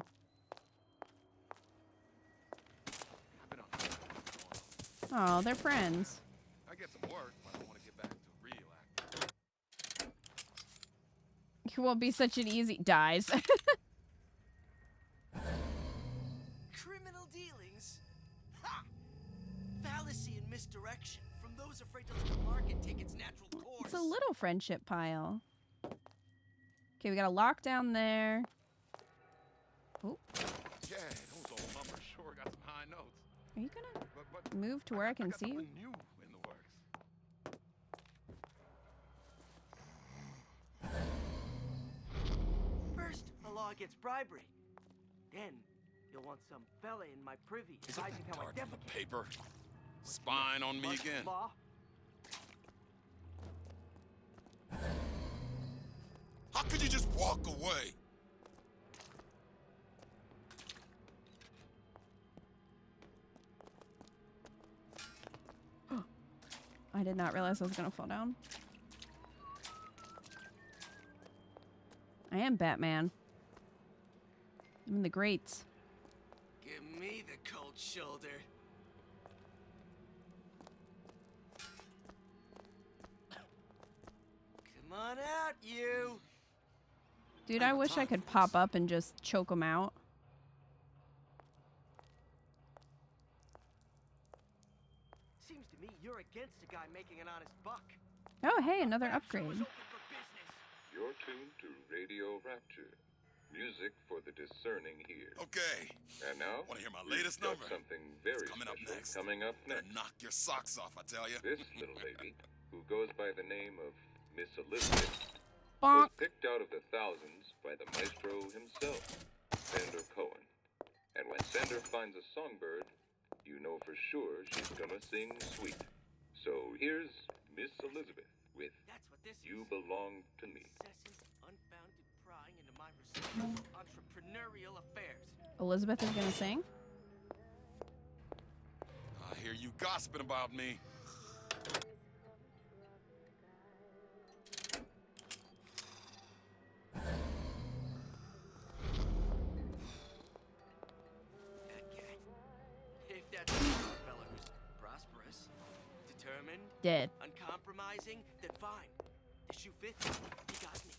Speaker 1: Oh, they're friends.
Speaker 18: I get some work, but I want to get back to real acting.
Speaker 1: You won't be such an easy... Dies.
Speaker 12: Criminal dealings? Ha! Fallacy and misdirection from those afraid to let the market take its natural course.
Speaker 1: It's a little friendship pile. Okay, we got a lockdown there. Oh.
Speaker 18: Yeah, those old numbers sure got some high notes.
Speaker 1: Are you gonna move to where I can see you?
Speaker 18: New in the works.
Speaker 12: First, the law gets bribery. Then, you'll want some fella in my privy advising how I
Speaker 18: Dark on the paper. Spying on me again.
Speaker 12: Law?
Speaker 18: How could you just walk away?
Speaker 1: I did not realize I was gonna fall down. I am Batman. I'm in the grates.
Speaker 12: Give me the cold shoulder. Come on out, you.
Speaker 1: Dude, I wish I could pop up and just choke them out.
Speaker 12: Seems to me you're against a guy making an honest buck.
Speaker 1: Oh, hey, another upgrade.
Speaker 16: You're tuned to Radio Rapture. Music for the discerning ear.
Speaker 18: Okay.
Speaker 16: And now,
Speaker 18: want to hear my latest
Speaker 16: we've got
Speaker 18: number?
Speaker 16: Something very
Speaker 18: coming up
Speaker 16: special
Speaker 18: next.
Speaker 16: coming up next.
Speaker 18: Knock your socks off, I tell you.
Speaker 16: This little lady, who goes by the name of Miss Elizabeth,
Speaker 1: Bonk.
Speaker 16: was picked out of the thousands by the maestro himself, Sander Cohen. And when Sander finds a songbird, you know for sure she's gonna sing sweet. So here's Miss Elizabeth with You Belong to Me.
Speaker 12: Unfounded prying into my respectable entrepreneurial affairs.
Speaker 1: Elizabeth is gonna sing?
Speaker 18: I hear you gossiping about me.
Speaker 12: If that's a fella who's prosperous, determined,
Speaker 1: dead,
Speaker 12: uncompromising, then fine. The shoe fits. He got me.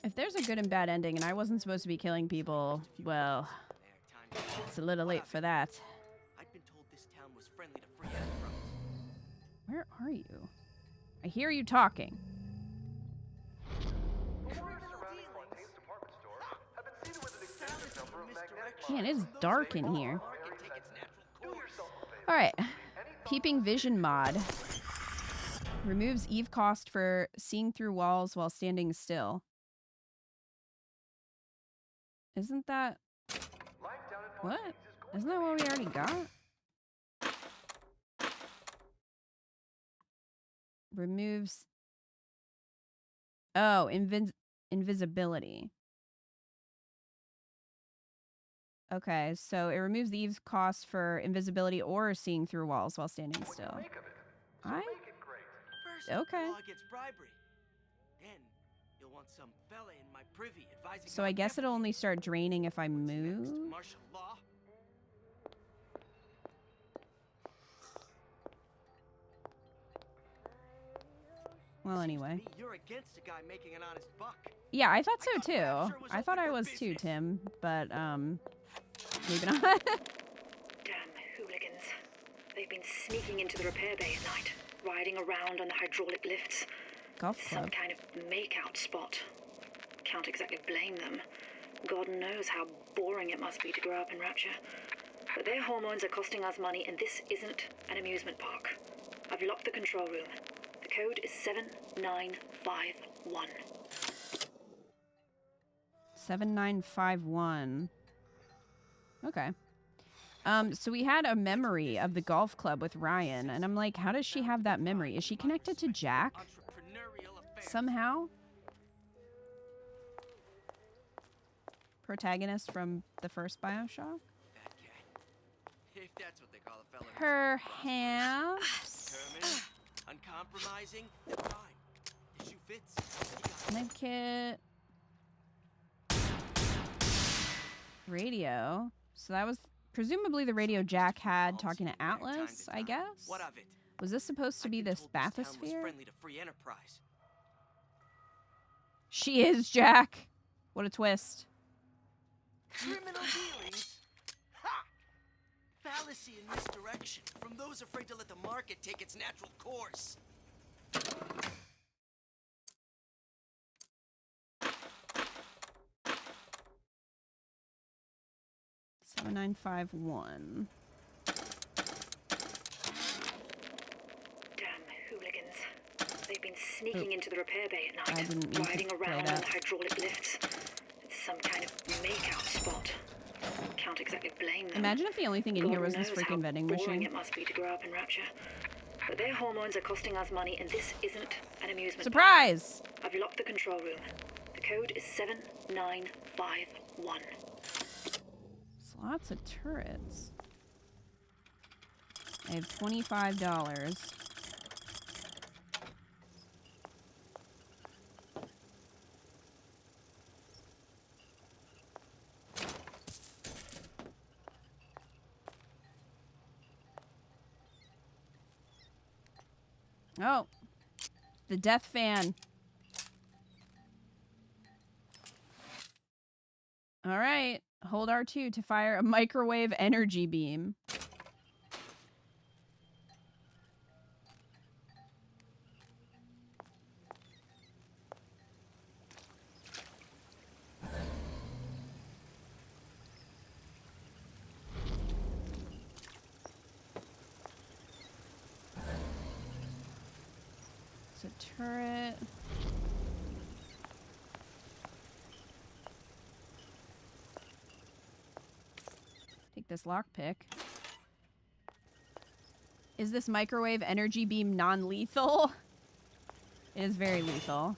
Speaker 1: If there's a good and bad ending and I wasn't supposed to be killing people, well, it's a little late for that.
Speaker 12: I'd been told this town was friendly to free enterprise.
Speaker 1: Where are you? I hear you talking. Man, it's dark in here. Alright. Peeping Vision mod. Removes Eve cost for seeing through walls while standing still. Isn't that... What? Isn't that what we already got? Removes... Oh, invisibility. Okay, so it removes the Eve's cost for invisibility or seeing through walls while standing still. Okay.
Speaker 12: Law gets bribery. Then you'll want some fella in my privy advising.
Speaker 1: So I guess it'll only start draining if I move.
Speaker 12: Martial law.
Speaker 1: Well, anyway.
Speaker 12: You're against a guy making an honest buck.
Speaker 1: Yeah, I thought so too. I thought I was too, Tim, but maybe not.
Speaker 17: Damn hooligans. They've been sneaking into the repair bay at night, riding around on the hydraulic lifts.
Speaker 1: Golf
Speaker 17: Some
Speaker 1: club.
Speaker 17: kind of make-out spot. Can't exactly blame them. God knows how boring it must be to grow up in Rapture. But their hormones are costing us money, and this isn't an amusement park. I've locked the control room. The code is 7951.
Speaker 1: 7951. Okay. So we had a memory of the golf club with Ryan, and I'm like, how does she have that memory? Is she connected to Jack somehow? Protagonist from the first Bioshock?
Speaker 12: If that's what they call a fella.
Speaker 1: Perhaps.
Speaker 12: Determined, uncompromising, and fine. The shoe fits.
Speaker 1: Medkit. Radio. So that was presumably the radio Jack had talking to Atlas, I guess?
Speaker 12: What of it?
Speaker 1: Was this supposed to be this bathysphere?
Speaker 12: Friendly to free enterprise.
Speaker 1: She is Jack. What a twist.
Speaker 12: Criminal dealings? Ha! Fallacy and misdirection from those afraid to let the market take its natural course.
Speaker 1: 7951.
Speaker 17: Damn hooligans. They've been sneaking into the repair bay at
Speaker 1: I
Speaker 17: night,
Speaker 1: didn't mean to
Speaker 17: riding
Speaker 1: play
Speaker 17: around
Speaker 1: that.
Speaker 17: on hydraulic lifts. It's some kind of makeout spot. Can't exactly blame them.
Speaker 1: Imagine if the only thing in here was this
Speaker 17: God knows
Speaker 1: freaking
Speaker 17: how
Speaker 1: vending
Speaker 17: boring
Speaker 1: machine.
Speaker 17: it must be to grow up in Rapture. But their hormones are costing us money, and this isn't an amusement
Speaker 1: Surprise!
Speaker 17: park. I've locked the control room. The code is 7951.
Speaker 1: Lots of turrets. I have $25. Oh, the death fan. All right. Hold R2 to fire a microwave energy beam. It's a turret. Take this lockpick. Is this microwave energy beam non-lethal? It is very lethal.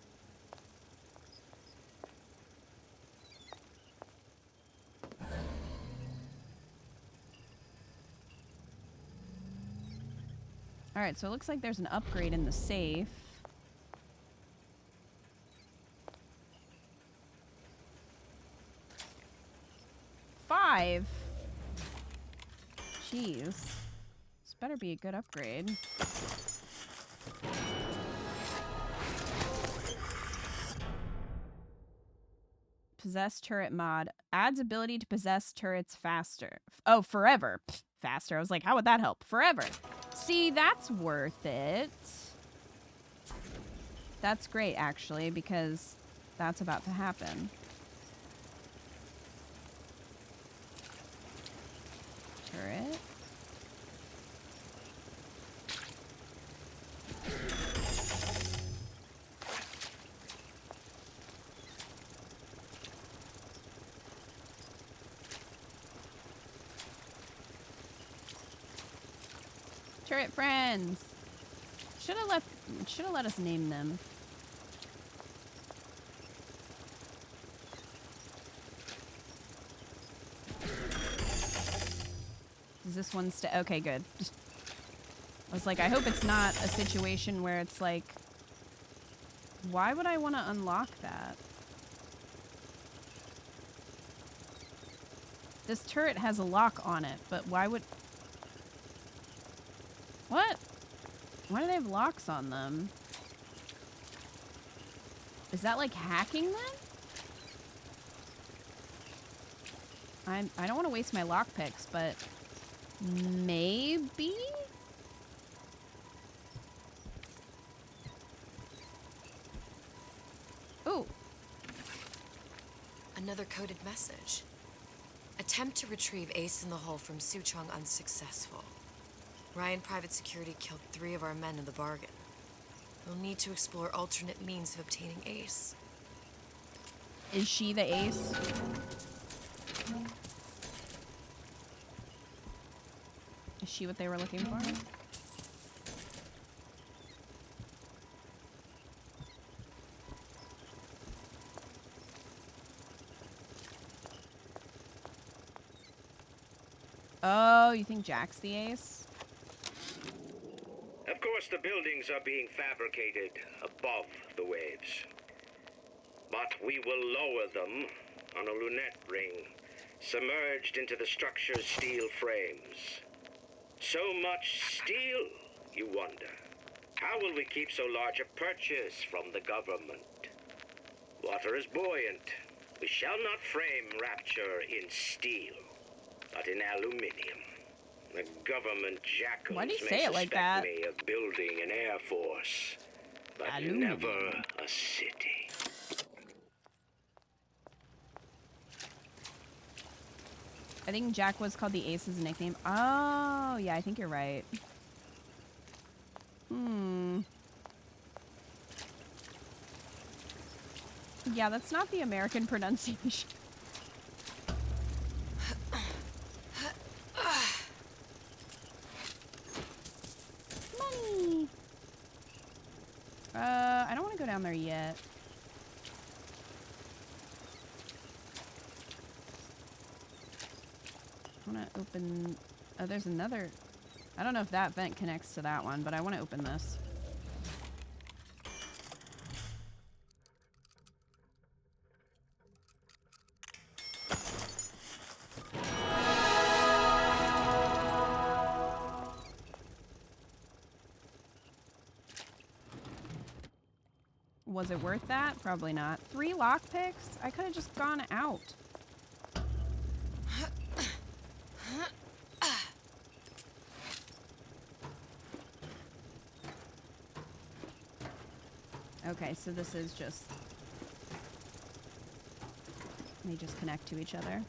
Speaker 1: Alright, so it looks like there's an upgrade in the safe. $5. Jeez. This better be a good upgrade. Possess turret mod. Adds ability to possess turrets faster. Oh, forever. Pfft, faster. I was like, how would that help? Forever. See, that's worth it. That's great, actually, because that's about to happen. Turret. Turret friends. Should have let us name them. Does this one stay? Okay, good. I was like, I hope it's not a situation where it's like, why would I want to unlock that? This turret has a lock on it, but why would... What? Why do they have locks on them? Is that like hacking them? I don't want to waste my lockpicks, but maybe? Ooh.
Speaker 7: Another coded message. Attempt to retrieve Ace in the Hole from Suchong unsuccessful. Ryan Private Security killed 3 of our men in the bargain. We'll need to explore alternate means of obtaining Ace.
Speaker 1: Is she the Ace? Is she what they were looking for? Oh, you think Jack's the ace?
Speaker 5: Of course, the buildings are being fabricated above the waves. But we will lower them on a lunette ring, submerged into the structure's steel frames. So much steel, you wonder. How will we keep so large a purchase from the government? Water is buoyant. We shall not frame Rapture in steel, but in aluminium. The government jackals
Speaker 1: Why do you
Speaker 5: may
Speaker 1: say it like
Speaker 5: suspect
Speaker 1: that?
Speaker 5: me of building an air force, but
Speaker 1: Aluminium.
Speaker 5: never a city.
Speaker 1: I think Jack was called the Ace as a nickname. Oh, yeah, I think you're right. Yeah, that's not the American pronunciation. Money! I don't want to go down there yet. I want to open... Oh, there's another... I don't know if that vent connects to that one, but I want to open this. Was it worth that? Probably not. 3 lockpicks? I could have just gone out. Okay, so this is just... They just connect to each other.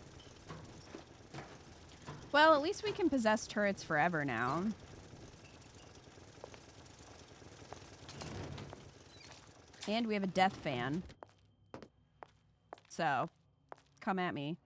Speaker 1: Well, at least we can possess turrets forever now. And we have a death fan. So, come at me.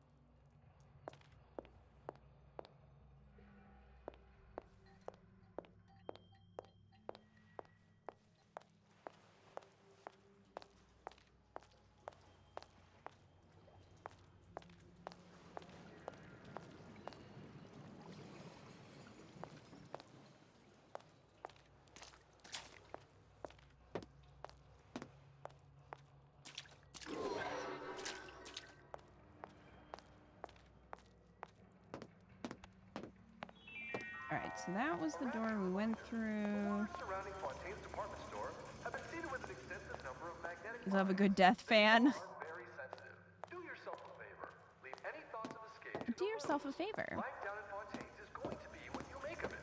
Speaker 1: Alright, so that was the door we went through.
Speaker 10: Surrounding Fontaine's department store have been seeded with an extensive number of magnetic
Speaker 1: Does it have a good death fan?
Speaker 10: very sensitive. Do yourself a favor. Leave any thoughts of escape.
Speaker 1: Do yourself a favor.
Speaker 10: Life down in Fontaine's is going to be what you make of it.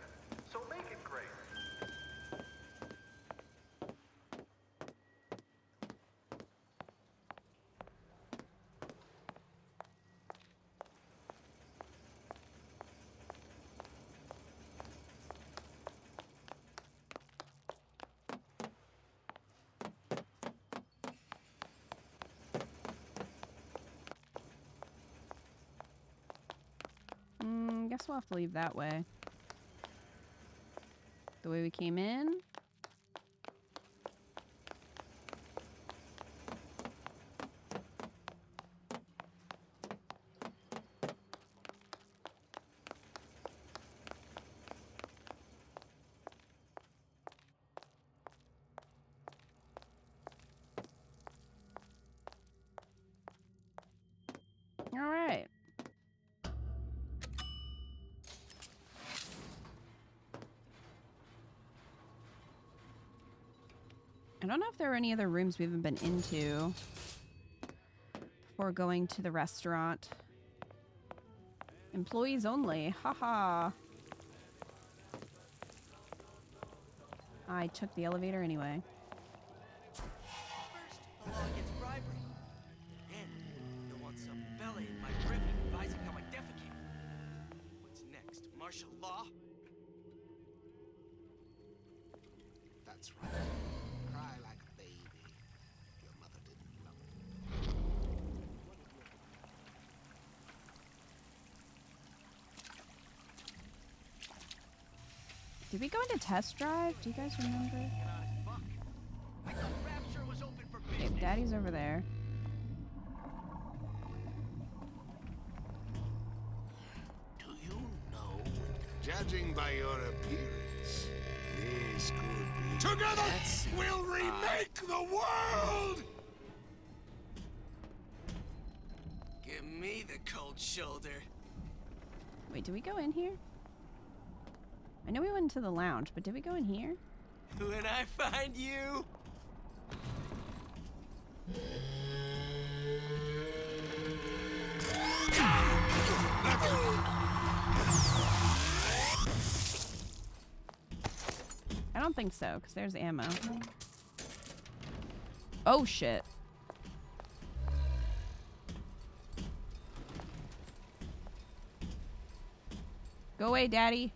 Speaker 10: So make it great.
Speaker 1: Guess we'll have to leave that way. The way we came in. All right. I don't know if there are any other rooms we haven't been into before going to the restaurant. Employees only. Haha. I took the elevator anyway.
Speaker 12: First, the law against bribery. Then, you'll want some fella in my privy advising how I defecate. What's next? Martial law?
Speaker 3: That's right. Cry like a baby. Your mother didn't love you.
Speaker 1: Did we go into test drive? Do you guys remember? Okay, Daddy's over there.
Speaker 3: Do you know, judging by your appearance, this could be... Together, we'll remake the world!
Speaker 12: Give me the cold shoulder.
Speaker 1: Wait, did we go in here? I know we went into the lounge, but did we go in here?
Speaker 12: When I find you...
Speaker 1: I don't think so, because there's ammo. Oh, shit. Go away, Daddy.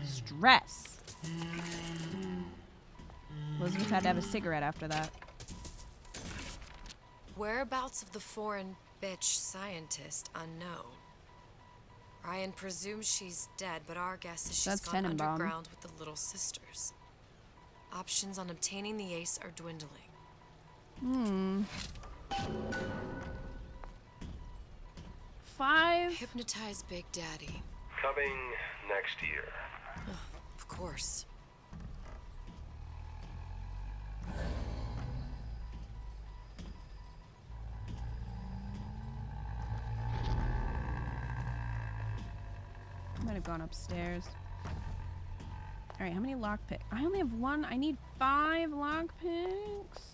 Speaker 1: Stress. Elizabeth had to have a cigarette after that.
Speaker 7: Whereabouts of the foreign bitch scientist unknown. Ryan presumes she's dead, but our guess is she's gone underground with the Little Sisters. Options on obtaining the ace are dwindling.
Speaker 1: 5.
Speaker 7: Hypnotize Big Daddy.
Speaker 15: Coming next year.
Speaker 7: Of course.
Speaker 1: Might have gone upstairs. Alright, how many lockpicks? I only have 1. I need 5 lockpicks.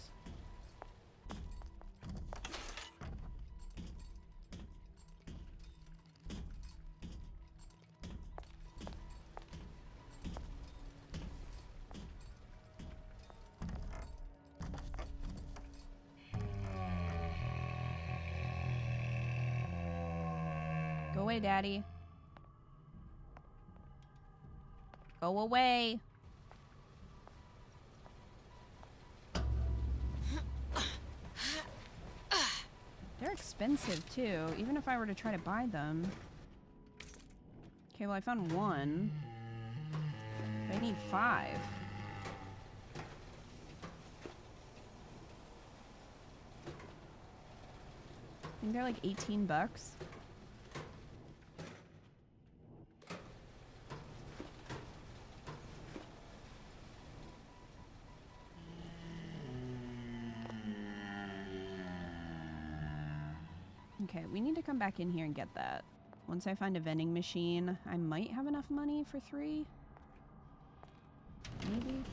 Speaker 1: Go away, Daddy. Go away. They're expensive too, even if I were to try to buy them. Okay, well I found 1. I need 5. I think they're like 18 bucks. Okay, we need to come back in here and get that. Once I find a vending machine, I might have enough money for 3. Maybe.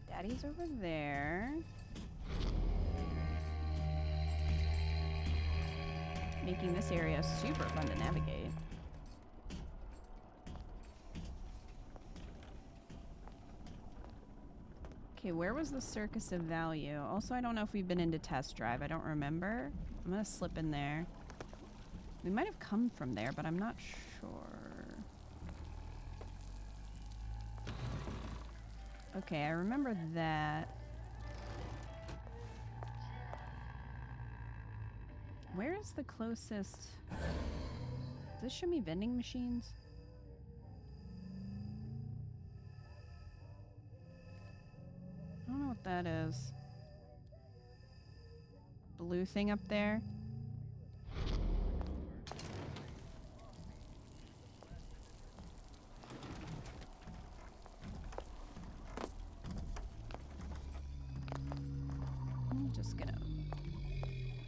Speaker 1: Daddy's over there. Making this area super fun to navigate. Okay, where was the Circus of Value? Also, I don't know if we've been into test drive. I don't remember. I'm gonna slip in there. We might have come from there, but I'm not sure. Okay, I remember that. Where is the closest? Does this show me vending machines? I don't know what that is. Blue thing up there. I'm just gonna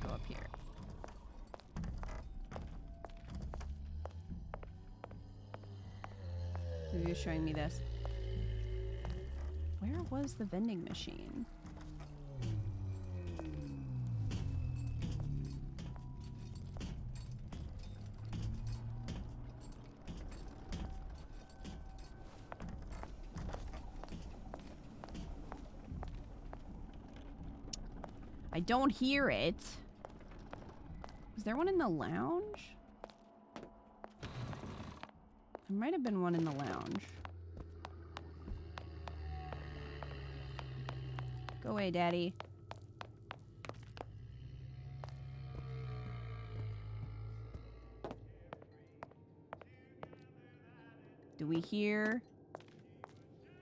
Speaker 1: go up here. Maybe you're showing me this. Where was the vending machine? I don't hear it. Was there one in the lounge? There might have been one in the lounge. Go away, Daddy. Do we hear?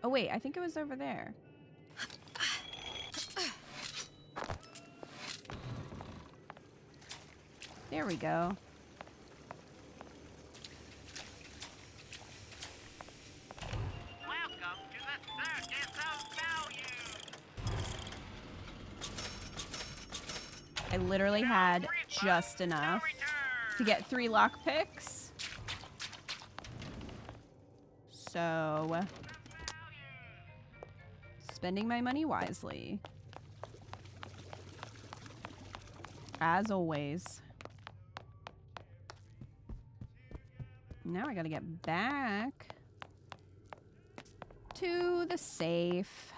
Speaker 1: Oh wait, I think it was over there. There we go.
Speaker 4: Welcome to the Circus of Value.
Speaker 1: I literally had just enough to get 3 lockpicks. So, spending my money wisely. As always. Now I gotta get back to the safe.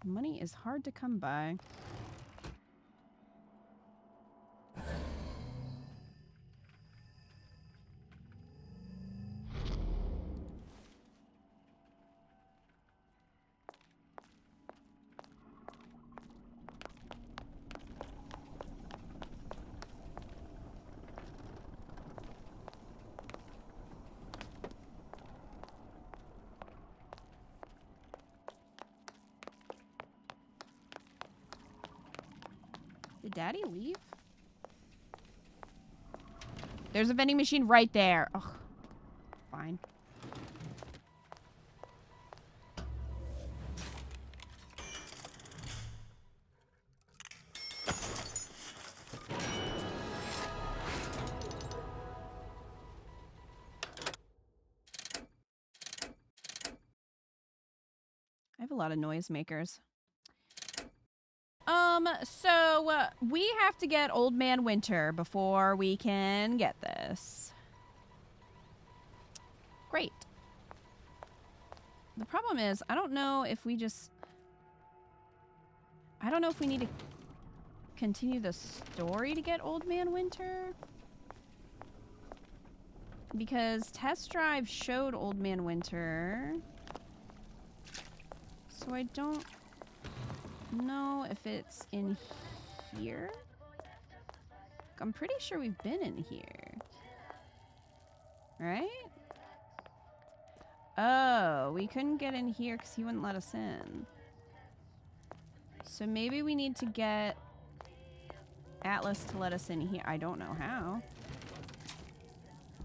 Speaker 1: Money is hard to come by. Did Daddy leave? There's a vending machine right there. Ugh. Fine. I have a lot of noisemakers. So we have to get Old Man Winter before we can get this. Great. The problem is, I don't know if we just... I don't know if we need to continue the story to get Old Man Winter. Because Test Drive showed Old Man Winter. So I don't know if it's in here. I'm pretty sure we've been in here. Right? Oh, we couldn't get in here because he wouldn't let us in. So maybe we need to get Atlas to let us in here. I don't know how.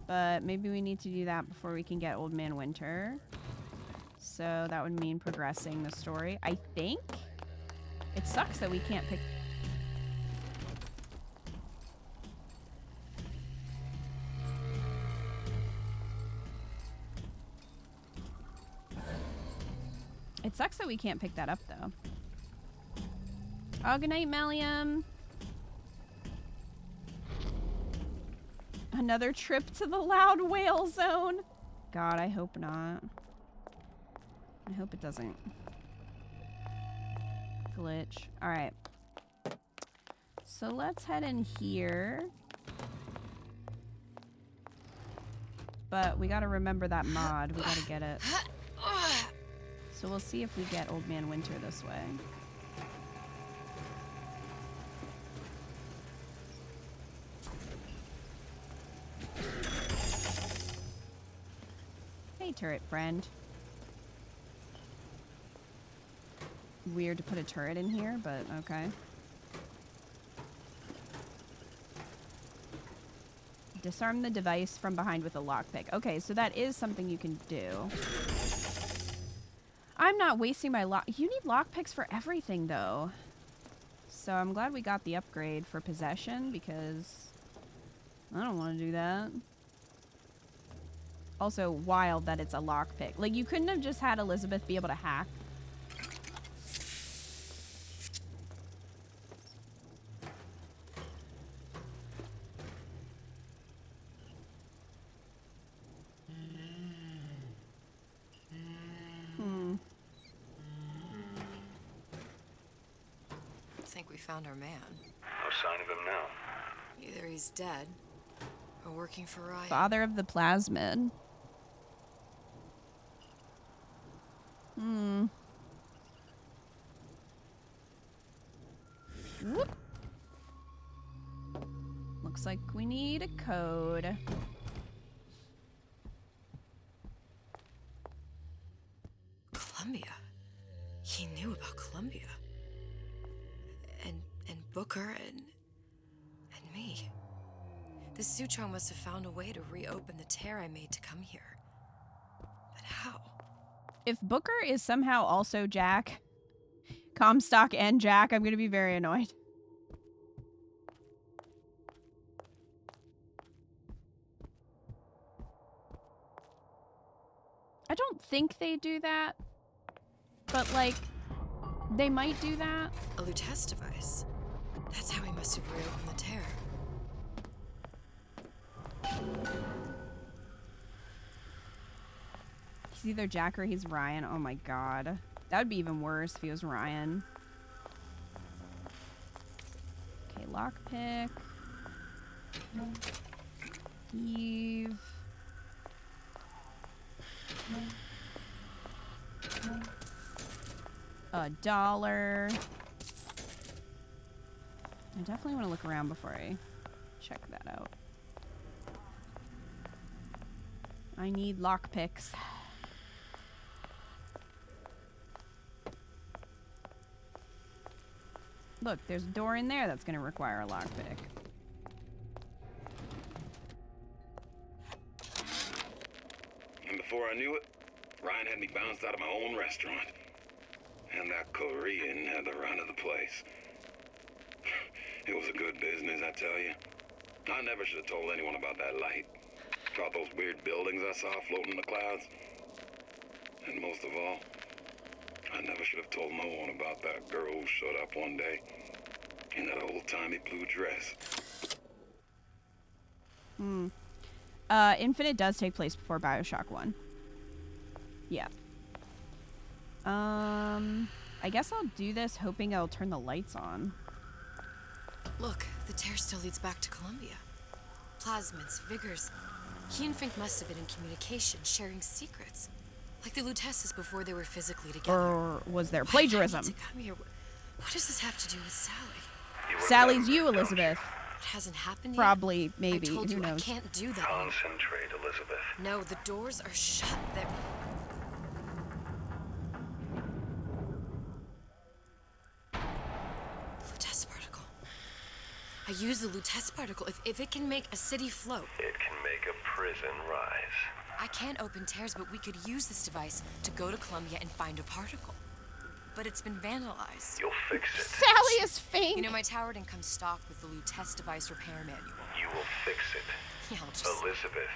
Speaker 1: But maybe we need to do that before we can get Old Man Winter. So that would mean progressing the story, I think. It sucks that we can't pick... It sucks that we can't pick that up, though. Oh, good night, Malium. Another trip to the loud whale zone. God, I hope not. I hope it doesn't glitch. All right. So let's head in here. But we got to remember that mod. We got to get it. So we'll see if we get Old Man Winter this way. Hey, turret friend. Weird to put a turret in here, but okay. Disarm the device from behind with a lockpick. Okay, so that is something you can do. I'm not wasting my lock. You need lockpicks for everything, though. So I'm glad we got the upgrade for possession, because I don't want to do that. Also, wild that it's a lockpick. Like, you couldn't have just had Elizabeth be able to hack.
Speaker 7: I think we found our man.
Speaker 15: No sign of him now.
Speaker 7: Either he's dead or working for Ryan.
Speaker 1: Father of the plasmid. Hmm. Whoop. Looks like we need a code.
Speaker 7: Columbia. He knew about Columbia. And Booker and me. The Suchong must have found a way to reopen the tear I made to come here. But how?
Speaker 1: If Booker is somehow also Jack, Comstock and Jack, I'm gonna be very annoyed. I don't think they do that, but like, they might do that.
Speaker 7: A Lutece device. That's how he must have reopened the tear.
Speaker 1: He's either Jack or he's Ryan. Oh my god. That would be even worse if he was Ryan. Okay, lockpick. Eve. $1. I definitely want to look around before I check that out. I need lockpicks. Look, there's a door in there that's going to require a lockpick.
Speaker 5: And before I knew it, Ryan had me bounced out of my own restaurant. And that Korean had the run of the place. It was a good business, I tell you. I never should have told anyone about that light. About those weird buildings I saw floating in the clouds. And most of all, I never should have told no one about that girl who showed up one day in that old-timey blue dress.
Speaker 1: Infinite does take place before Bioshock 1. Yeah. I guess I'll do this hoping I'll turn the lights on.
Speaker 7: Look, the tear still leads back to Columbia. Plasmids, Vigors. He and Fink must have been in communication, sharing secrets. Like the Luteces before they were physically together.
Speaker 1: Or was there plagiarism?
Speaker 7: Why did I need to come here? What does this have to do with Sally?
Speaker 1: Sally's you, Elizabeth.
Speaker 7: It hasn't happened yet?
Speaker 1: Probably, maybe.
Speaker 7: I told
Speaker 1: Who
Speaker 7: you
Speaker 1: knows?
Speaker 7: I can't do that.
Speaker 15: Concentrate, Elizabeth.
Speaker 7: No, the doors are shut. They're... Lutece particle. I use the Lutece particle. If it can make a city float.
Speaker 15: It can make a prison rise.
Speaker 7: I can't open tears, but we could use this device to go to Columbia and find a particle. But it's been vandalized.
Speaker 15: You'll fix it.
Speaker 1: Sally is Fink.
Speaker 7: You know, my tower didn't come stocked with the Lutece device repair manual.
Speaker 15: You will fix it.
Speaker 7: Yeah, I'll just...
Speaker 15: Elizabeth,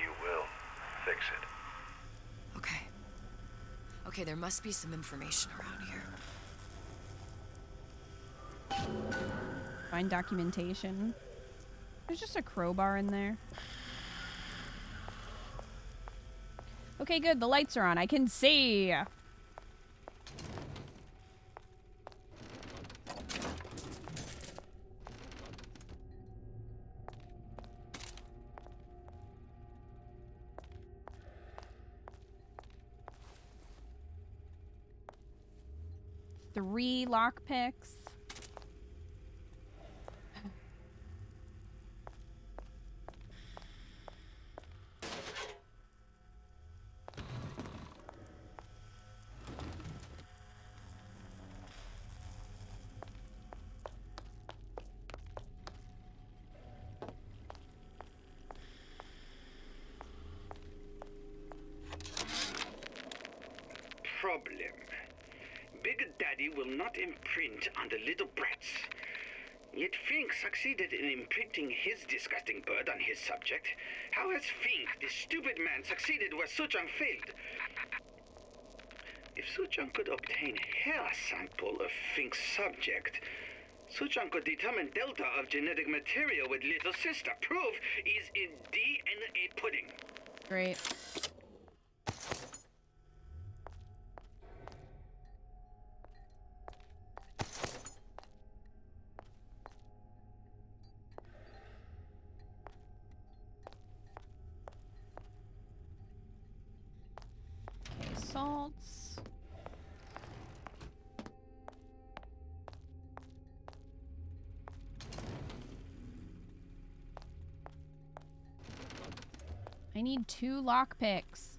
Speaker 15: you will fix it.
Speaker 7: Okay. Okay, there must be some information around here.
Speaker 1: Find documentation. There's just a crowbar in there. Okay, good. The lights are on. I can see. Three lockpicks.
Speaker 5: Problem. Big Daddy will not imprint on the little brats. Yet Fink succeeded in imprinting his disgusting bird on his subject. How has Fink, this stupid man, succeeded where Suchong failed? If Suchong could obtain hair sample of Fink's subject, Suchong could determine delta of genetic material with little sister. Proof is in DNA pudding.
Speaker 1: Great. Salts. I need 2 lockpicks.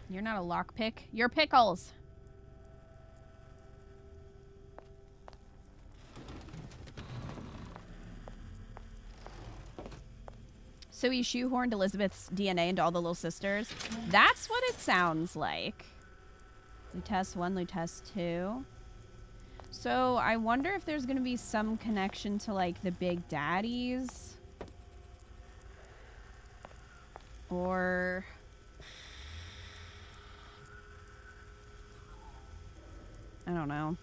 Speaker 1: You're not a lockpick. You're pickles. So he shoehorned Elizabeth's DNA into all the little sisters. That's what it sounds like. Lutece 1, Lutece 2. So I wonder if there's going to be some connection to like the big daddies. Or... I don't know.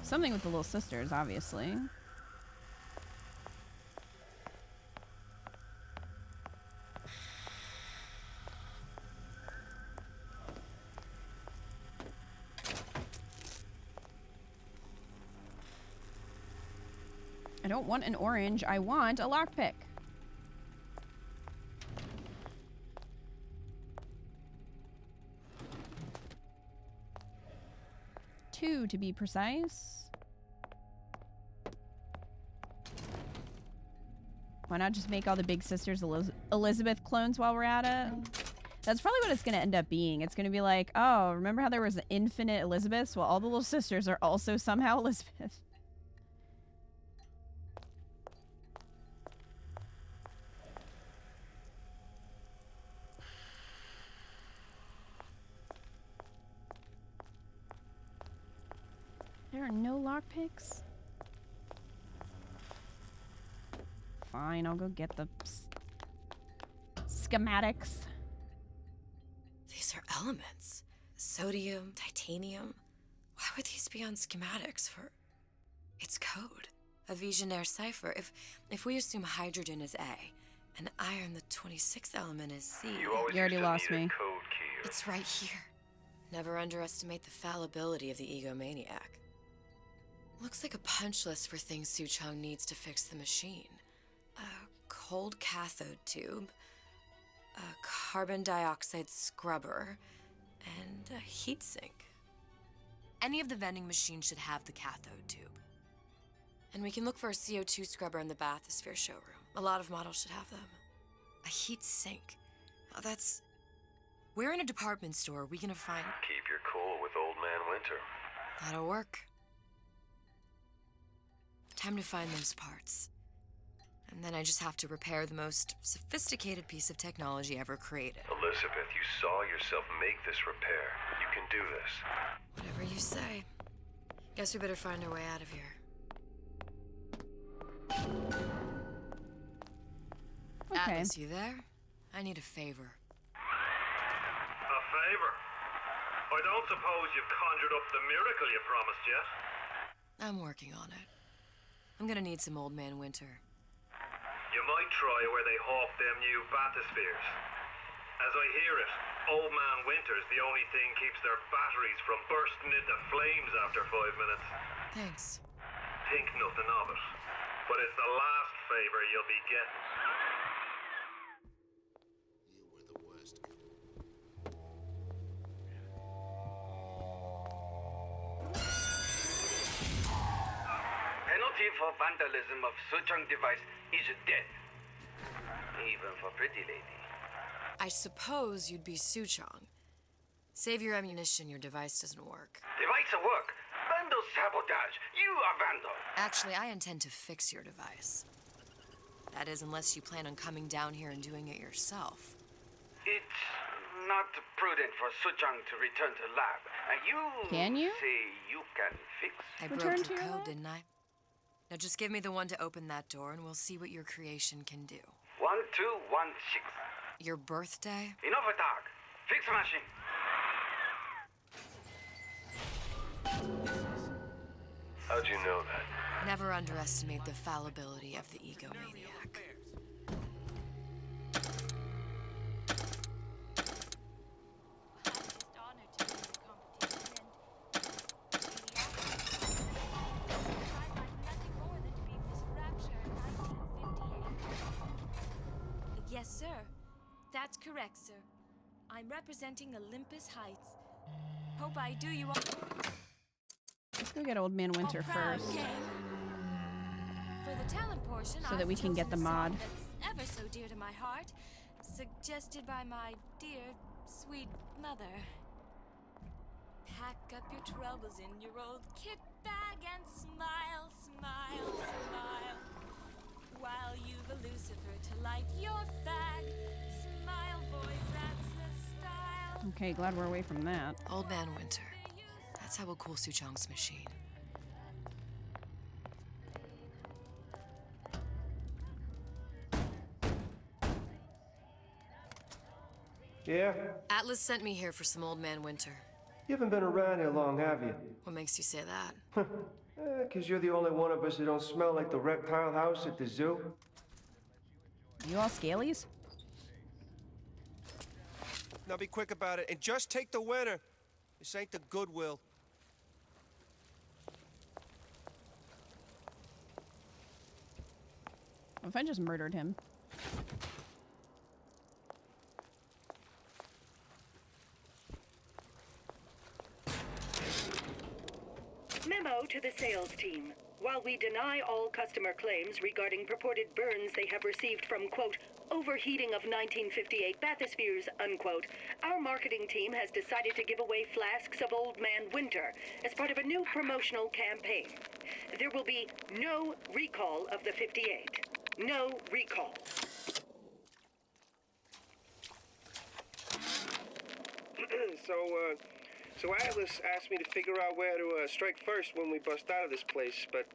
Speaker 1: Something with the little sisters, obviously. I don't want an orange. I want a lockpick. Two, to be precise. Why not just make all the big sisters Elizabeth clones while we're at it? That's probably what it's going to end up being. It's going to be like, oh, remember how there was infinite Elizabeths? Well, all the little sisters are also somehow Elizabeth. There are no lockpicks? Fine, I'll go get the schematics.
Speaker 7: These are elements. Sodium, titanium. Why would these be on schematics for... It's code. A Visionaire cipher. If we assume hydrogen is A, and iron, the 26th element, is C...
Speaker 1: You already lost me.
Speaker 7: It's right here. Never underestimate the fallibility of the egomaniac. Looks like a punch list for things Suchong needs to fix the machine. A cold cathode tube, a carbon dioxide scrubber, and a heatsink. Any of the vending machines should have the cathode tube. And we can look for a CO2 scrubber in the bathysphere showroom. A lot of models should have them. A heat sink. Oh, that's... Where in a department store are we gonna find...
Speaker 15: Keep your cool with Old Man Winter.
Speaker 7: That'll work. Time to find those parts. And then I just have to repair the most sophisticated piece of technology ever created.
Speaker 15: Elizabeth, you saw yourself make this repair. You can do this.
Speaker 7: Whatever you say. Guess we better find our way out of here.
Speaker 1: Okay.
Speaker 7: Atlas, you there? I need a favor.
Speaker 10: A favor? I don't suppose you've conjured up the miracle you promised yet?
Speaker 7: I'm working on it. I'm gonna need some Old Man Winter.
Speaker 10: You might try where they hawk them new bathyspheres. As I hear it, Old Man Winter's the only thing keeps their batteries from bursting into flames after 5 minutes.
Speaker 7: Thanks.
Speaker 10: Think nothing of it. But it's the last favor you'll be getting.
Speaker 3: You were the worst.
Speaker 9: Penalty for vandalism of Suchong device is death. Even for pretty lady.
Speaker 7: I suppose you'd be Suchong. Save your ammunition, your device doesn't work.
Speaker 9: Device work. Vandal sabotage. You are vandal.
Speaker 7: Actually, I intend to fix your device. That is, unless you plan on coming down here and doing it yourself.
Speaker 9: It's not prudent for Suchong to return to lab.
Speaker 1: Can you?
Speaker 9: Say you can fix?
Speaker 7: I
Speaker 1: Return
Speaker 7: broke
Speaker 1: to
Speaker 7: your
Speaker 1: your
Speaker 7: code,
Speaker 1: lab?
Speaker 7: didn't I? Now just give me the one to open that door and we'll see what your creation can do.
Speaker 9: 1216.
Speaker 7: Your birthday?
Speaker 9: Enough talk. Fix machine.
Speaker 15: How'd you know that?
Speaker 7: Never underestimate the fallibility of the egomaniac.
Speaker 21: Yes, sir. That's correct, sir. I'm representing Olympus Heights. Hope I do you all.
Speaker 1: Let's go get Old Man Winter
Speaker 21: All proud,
Speaker 1: first.
Speaker 21: gang. For the talent portion,
Speaker 1: so that we can get the mod.
Speaker 21: That's ever so dear to my heart, suggested by my dear, sweet mother. Pack up your troubles in your old kit bag and smile, smile, smile. While you've a Lucifer to light your fag. Smile, boys, that's the style.
Speaker 1: Okay, glad we're away from that.
Speaker 7: Old Man Winter. That's how we'll cool Suchong's machine.
Speaker 13: Yeah?
Speaker 7: Atlas sent me here for some Old Man Winter.
Speaker 13: You haven't been around here long, have you?
Speaker 7: What makes you say that?
Speaker 13: 'Cause you're the only one of us who don't smell like the reptile house at the zoo.
Speaker 1: You all scalies?
Speaker 13: Now be quick about it and just take the winner. This ain't the Goodwill.
Speaker 1: What if I just murdered him?
Speaker 20: Memo to the sales team. While we deny all customer claims regarding purported burns they have received from, quote, overheating of 1958 bathyspheres, unquote, our marketing team has decided to give away flasks of Old Man Winter as part of a new promotional campaign. There will be no recall of the 58. No recall.
Speaker 13: So Atlas asked me to figure out where to strike first when we bust out of this place, but,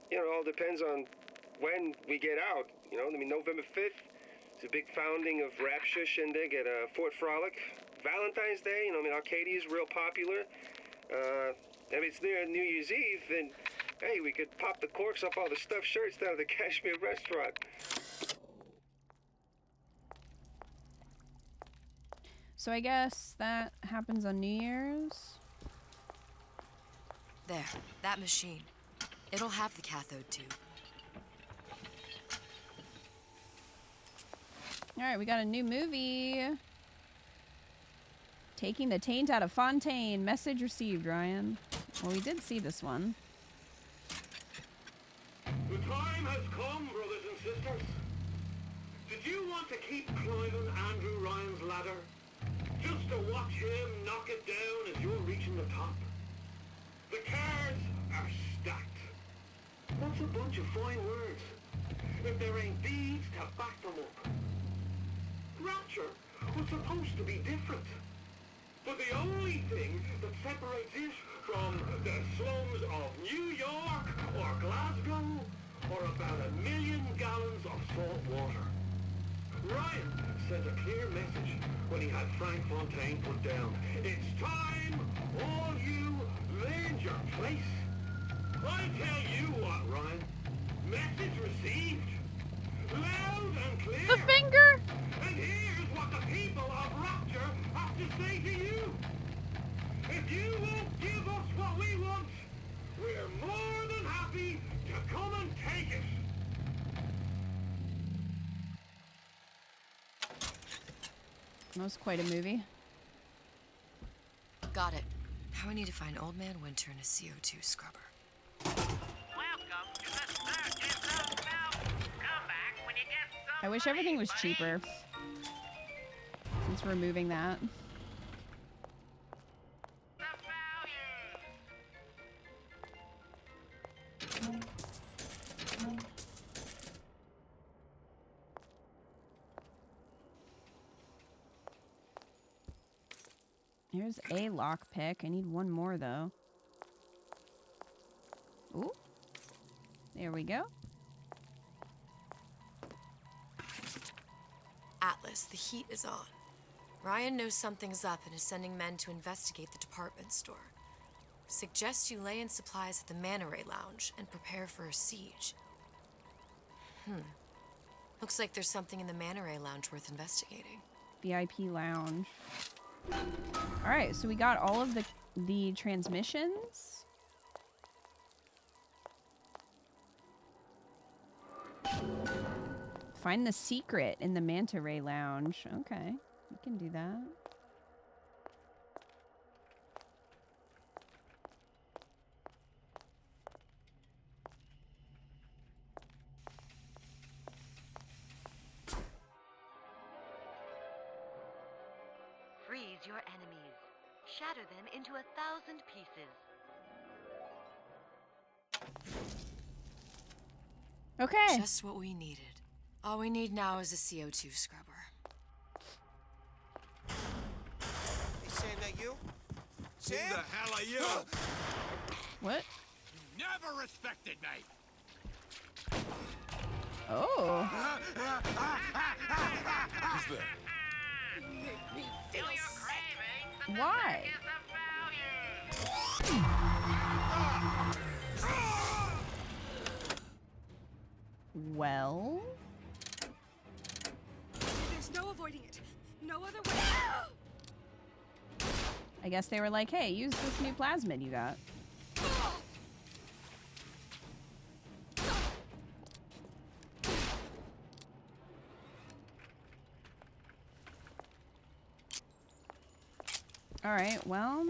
Speaker 13: you know, it all depends on when we get out, you know? I mean, November 5th is a big founding of Rapture shindig at Fort Frolic. Valentine's Day, you know, I mean, Arcadia is real popular. If it's near New Year's Eve, then, hey, we could pop the corks off all the stuffed shirts down at the Kashmir restaurant.
Speaker 1: So I guess that happens on New Year's.
Speaker 7: There, that machine. It'll have the cathode tube.
Speaker 1: Alright, we got a new movie. Taking the taint out of Fontaine. Message received, Ryan. Well, we did see this one.
Speaker 10: The time has come, brothers and sisters. Did you want to keep climbing Andrew Ryan's ladder? Just to watch him knock it down as you're reaching the top? The cards are stacked. That's a bunch of fine words, if there ain't deeds to back them up. Rapture was supposed to be different. But the only thing that separates it from the slums of New York or Glasgow or about 1 million gallons of salt water. Ryan sent a clear message when he had Frank Fontaine put down. It's time all you learned your place. I tell you what, Ryan. Message received. Loud and clear.
Speaker 1: The finger!
Speaker 10: And here's what the people of Rapture have to say to you. If you won't give us what we want, we're more than happy to come and take it.
Speaker 1: That was quite a movie.
Speaker 7: Got it. Now we need to find Old Man Winter in a CO2 scrubber.
Speaker 4: Welcome to the circus of milk. Come back when you get some.
Speaker 1: I wish everything was cheaper. Since we're moving that. Here's a lockpick. I need one more, though. Ooh. There we go.
Speaker 7: Atlas, the heat is on. Ryan knows something's up and is sending men to investigate the department store. Suggests you lay in supplies at the Manta Ray Lounge and prepare for a siege. Looks like there's something in the Manta Ray Lounge worth investigating.
Speaker 1: VIP lounge. Alright, so we got all of the transmissions. Find the secret in the Manta Ray Lounge. Okay, we can do that.
Speaker 20: freeze your enemies. Shatter them into 1,000 pieces.
Speaker 1: Okay.
Speaker 7: Just what we needed. All we need now is a CO2 scrubber.
Speaker 9: Hey, Sam, that you? Sam?
Speaker 10: Who the hell are you?
Speaker 1: What?
Speaker 19: You never respected me.
Speaker 1: Oh.
Speaker 18: Who's that?
Speaker 4: Feel your craving.
Speaker 1: Why? Well.
Speaker 21: There's no avoiding it. No other way.
Speaker 1: I guess they were like, hey, use this new plasmid you got. Alright, well.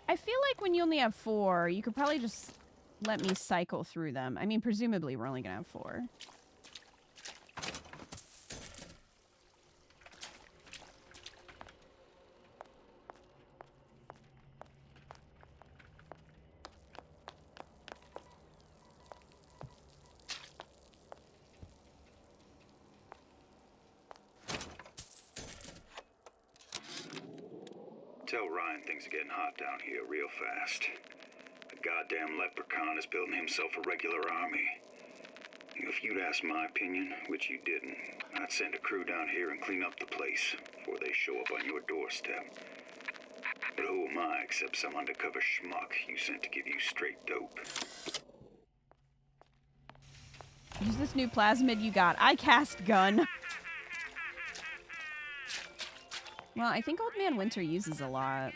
Speaker 1: I feel like when you only have 4, you could probably just let me cycle through them. I mean, presumably we're only gonna have 4.
Speaker 6: Tell Ryan things are getting hot down here real fast. The goddamn leprechaun is building himself a regular army. If you'd asked my opinion, which you didn't, I'd send a crew down here and clean up the place before they show up on your doorstep. But who am I except some undercover schmuck you sent to give you straight dope?
Speaker 1: Use this new plasmid you got. I cast gun. Well, I think Old Man Winter uses a lot.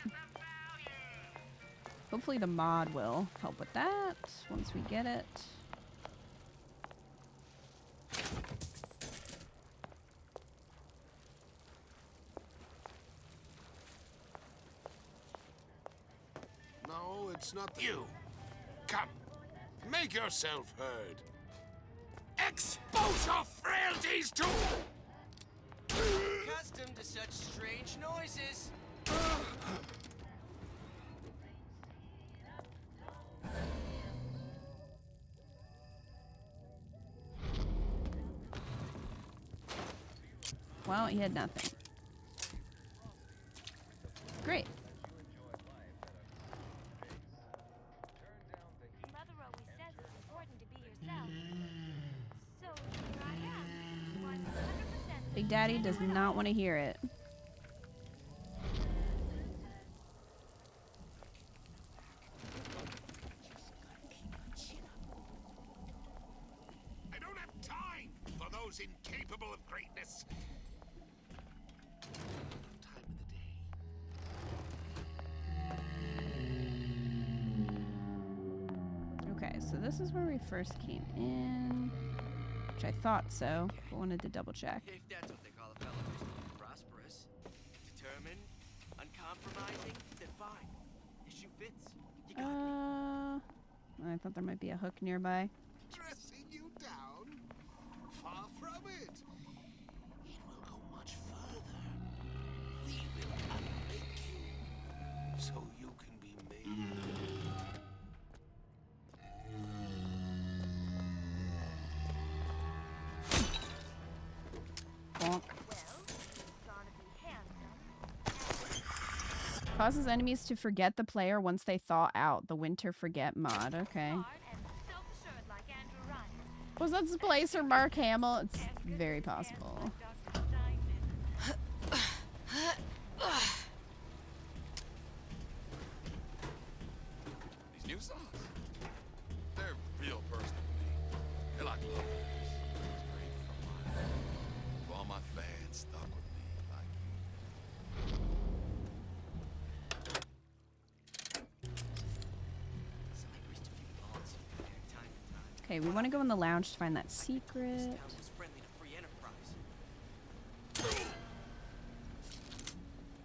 Speaker 1: Hopefully the mod will help with that once we get it.
Speaker 3: No, it's not you. Come, make yourself heard. Expose your frailties too!
Speaker 12: Accustomed to such strange noises.
Speaker 1: Well, he had nothing. Great.
Speaker 21: Mother always says it's important to be yourself. So here I am. 100%.
Speaker 1: Big Daddy does not want to hear it.
Speaker 3: I don't have time for those incapable of greatness. Time of the day.
Speaker 1: Okay, so this is where we first came in. Which I thought so, but wanted to double check.
Speaker 12: If that's what they call a fellow who's prosperous, determined, uncompromising, then fine. The shoe fits. You got
Speaker 1: I thought there might be a hook nearby.
Speaker 3: Dressing you down? Far from it. It will go much further. We will unmake you so you can be made.
Speaker 1: Bonk. Causes enemies to forget the player once they thaw out. The Winter Forget mod. Okay. Was that Splicer Mark Hamill? It's very possible.
Speaker 18: These new songs, they're real personal to me. They're like love letters, straight from my heart. To all my fans stuck with me like you.
Speaker 1: Okay, we want to go in the lounge to find that secret.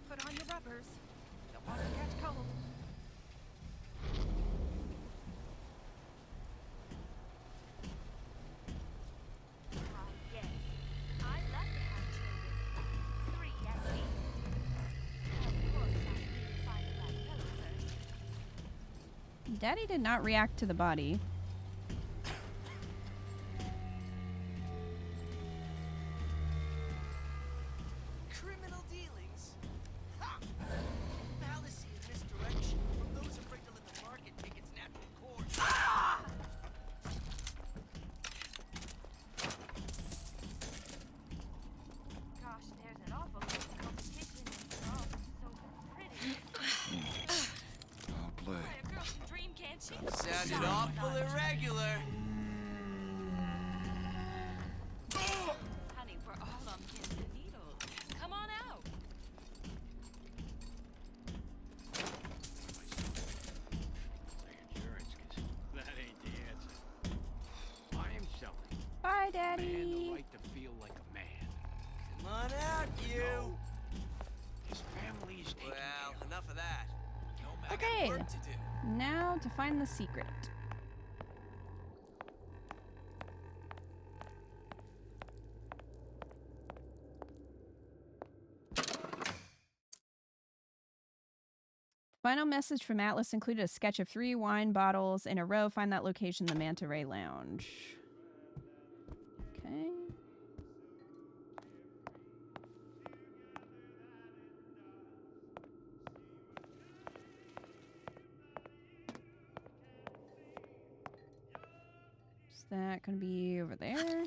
Speaker 21: Put on your rubbers. Don't want to catch cold.
Speaker 1: Daddy did not react to the body.
Speaker 12: Criminal dealings? Ha! Fallacy and misdirection from those afraid to let the market take its natural course. Ah!
Speaker 21: Gosh, there's an awful lot of competition and they're all so pretty.
Speaker 18: I'll play.
Speaker 21: Boy, a girl can dream, can't she?
Speaker 12: Sounded awful irregular.
Speaker 21: Honey, we're all on pins and needles. Come on out.
Speaker 19: Insurance, 'cause that ain't the answer. I am selling.
Speaker 1: Bye,
Speaker 19: Man, the
Speaker 1: Daddy.
Speaker 19: right to feel like a man.
Speaker 12: Come on out, you.
Speaker 19: His family is taken
Speaker 12: Well,
Speaker 19: care of.
Speaker 12: enough of that. I
Speaker 1: Okay.
Speaker 12: got work to do.
Speaker 1: Now to find the secret. Final message from Atlas included a sketch of 3 wine bottles in a row. Find that location, the Manta Ray Lounge. Okay. Is that going to be over there?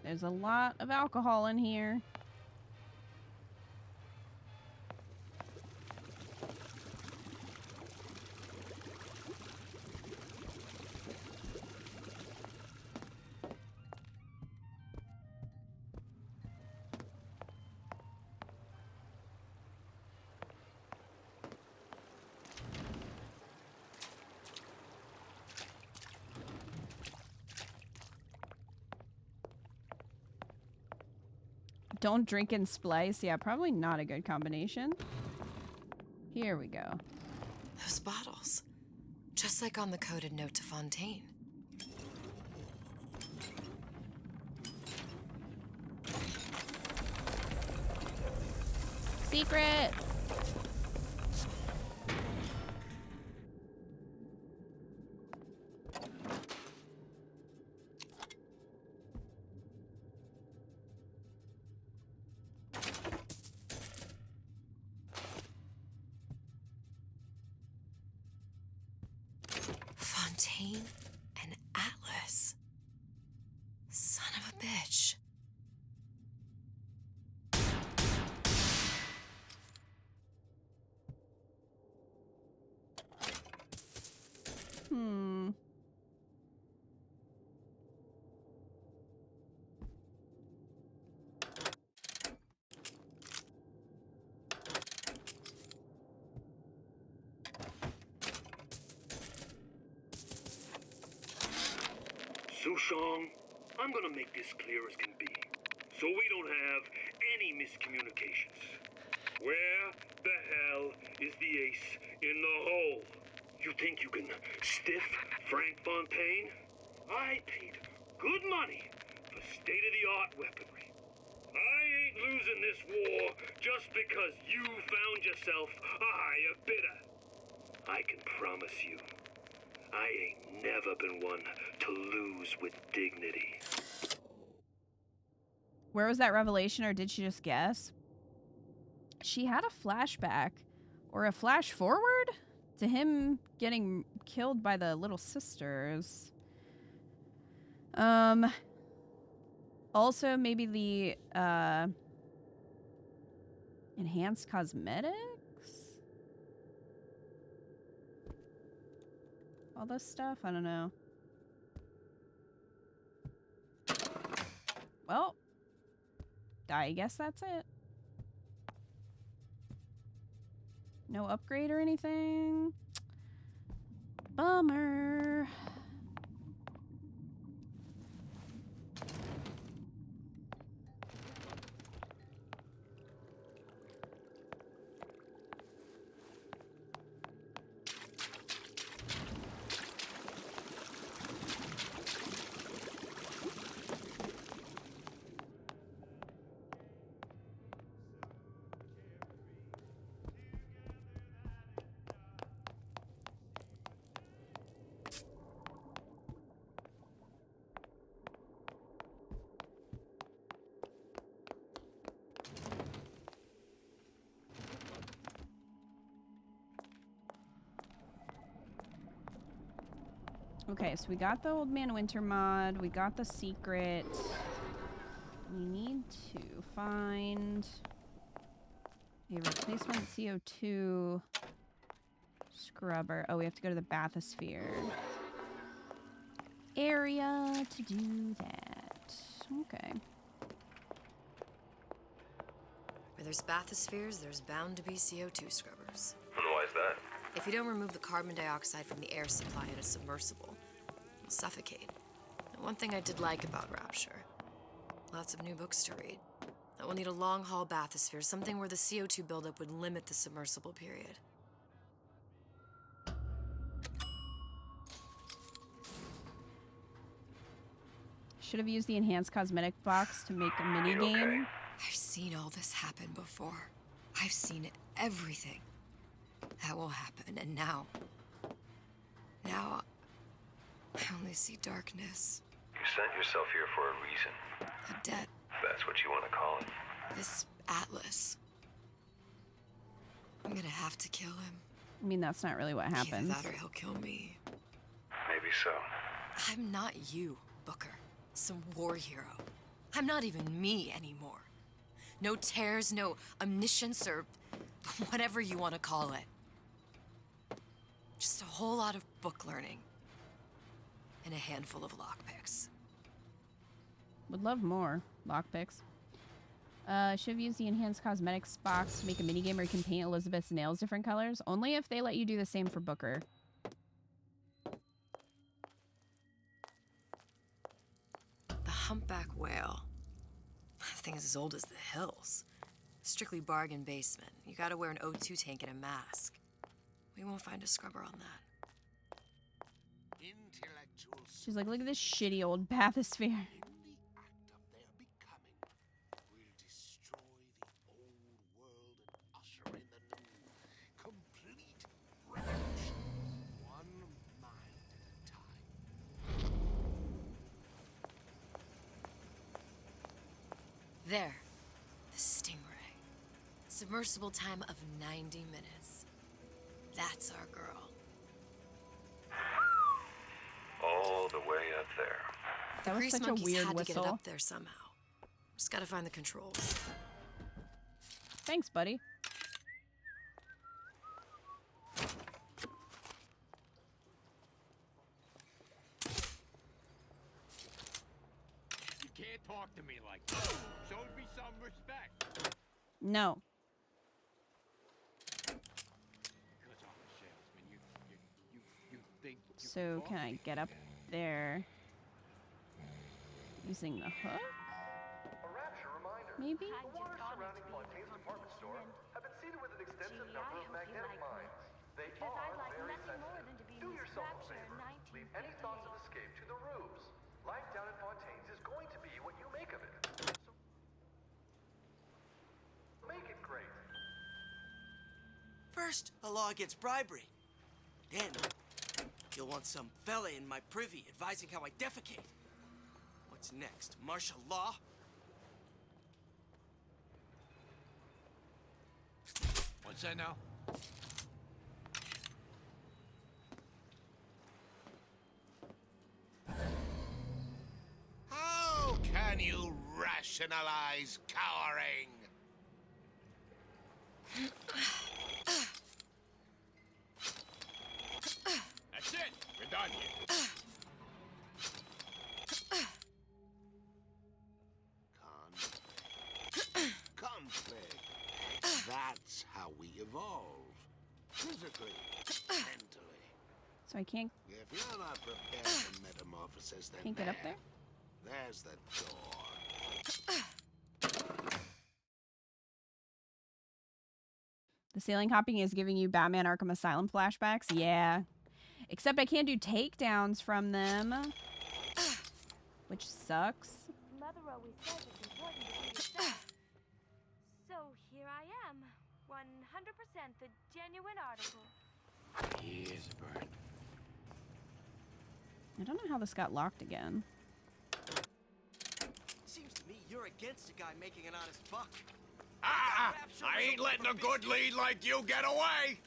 Speaker 1: There's a lot of alcohol in here. Don't drink and splice. Yeah, probably not a good combination. Here we go.
Speaker 7: Those bottles. Just like on the coded note to Fontaine.
Speaker 1: Secret!
Speaker 7: Fontaine and Atlas. Son of a bitch.
Speaker 1: Hmm.
Speaker 6: Sushong, I'm gonna make this clear as can be, so we don't have any miscommunications. Where the hell is the ace in the hole? You think you can stiff Frank Fontaine? I paid good money for state-of-the-art weaponry. I ain't losing this war just because you found yourself a higher bidder. I can promise you, I ain't never been one to lose with dignity.
Speaker 1: Where was that revelation, or did she just guess? She had a flashback or a flash forward to him getting killed by the little sisters. Also maybe the enhanced cosmetics? All this stuff? I don't know. Well, I guess that's it. No upgrade or anything? Bummer. Okay, so we got the Old Man Winter mod. We got the secret. We need to find a replacement CO2 scrubber. Oh, we have to go to the bathysphere area to do that. Okay.
Speaker 7: Where there's bathyspheres, there's bound to be CO2 scrubbers.
Speaker 15: And why is that?
Speaker 7: If you don't remove the carbon dioxide from the air supply in a submersible, you'll suffocate. And one thing I did like about Rapture, lots of new books to read. That will need a long-haul bathysphere, something where the CO2 buildup would limit the submersible period.
Speaker 1: Should have used the enhanced cosmetic box to make a mini game.
Speaker 7: I've seen all this happen before. I've seen it, everything. That will happen, and now I only see darkness.
Speaker 15: You sent yourself here for a reason.
Speaker 7: A debt.
Speaker 15: That's what you want to call it.
Speaker 7: This Atlas. I'm gonna have to kill him.
Speaker 1: I mean, that's not really what happens.
Speaker 7: Either that or he'll kill me.
Speaker 15: Maybe so.
Speaker 7: I'm not you, Booker. Some war hero. I'm not even me anymore. No tears, no omniscience, or whatever you want to call it. Just a whole lot of book learning. And a handful of lockpicks.
Speaker 1: Would love more lockpicks. Should have used the enhanced cosmetics box to make a minigame where you can paint Elizabeth's nails different colors. Only if they let you do the same for Booker.
Speaker 7: The humpback whale. That thing is as old as the hills. Strictly bargain basement. You gotta wear an O2 tank and a mask. We won't find a scrubber on that.
Speaker 1: She's like, look at this shitty old bathysphere.
Speaker 7: There. The Stingray. Submersible time of 90 minutes. That's our girl.
Speaker 15: All the way up there.
Speaker 1: That was
Speaker 7: Grease
Speaker 1: such a
Speaker 7: monkeys
Speaker 1: weird
Speaker 7: had to get it
Speaker 1: whistle.
Speaker 7: up there somehow. Just gotta find the controls.
Speaker 1: Thanks, buddy.
Speaker 19: You can't talk to me like that. Show me some respect.
Speaker 1: No.
Speaker 19: Because I'm a salesman, you think
Speaker 1: So can I get up there using the hook? Maybe?
Speaker 8: The waters surrounding Fontaine's department store have been seeded with an extensive number of magnetic mines. They are very sensitive. Do yourself a favor. Leave any thoughts of escape to the roofs. Life down in Fontaine's is going to be what you make of it. So make it great.
Speaker 12: First, a law against bribery. Then, you'll want some fella in my privy advising how I defecate. What's next? Martial law?
Speaker 19: What's that now?
Speaker 3: How can you rationalize cowering?
Speaker 19: That's it. We're done here.
Speaker 3: Conflict. That's how we evolve. Physically, mentally.
Speaker 1: So I can't
Speaker 3: If you're not prepared for metamorphosis, then
Speaker 1: get up there?
Speaker 3: There's the door.
Speaker 1: The ceiling hopping is giving you Batman Arkham Asylum flashbacks? Yeah. Except I can't do takedowns from them. Which sucks.
Speaker 11: Mother always says it's important to be yourself. So here I am, 100% the genuine article.
Speaker 19: Here's a burn.
Speaker 1: I don't know how this got locked again.
Speaker 12: Seems to me you're against a guy making an honest buck.
Speaker 19: I ain't letting a good lead like you get away!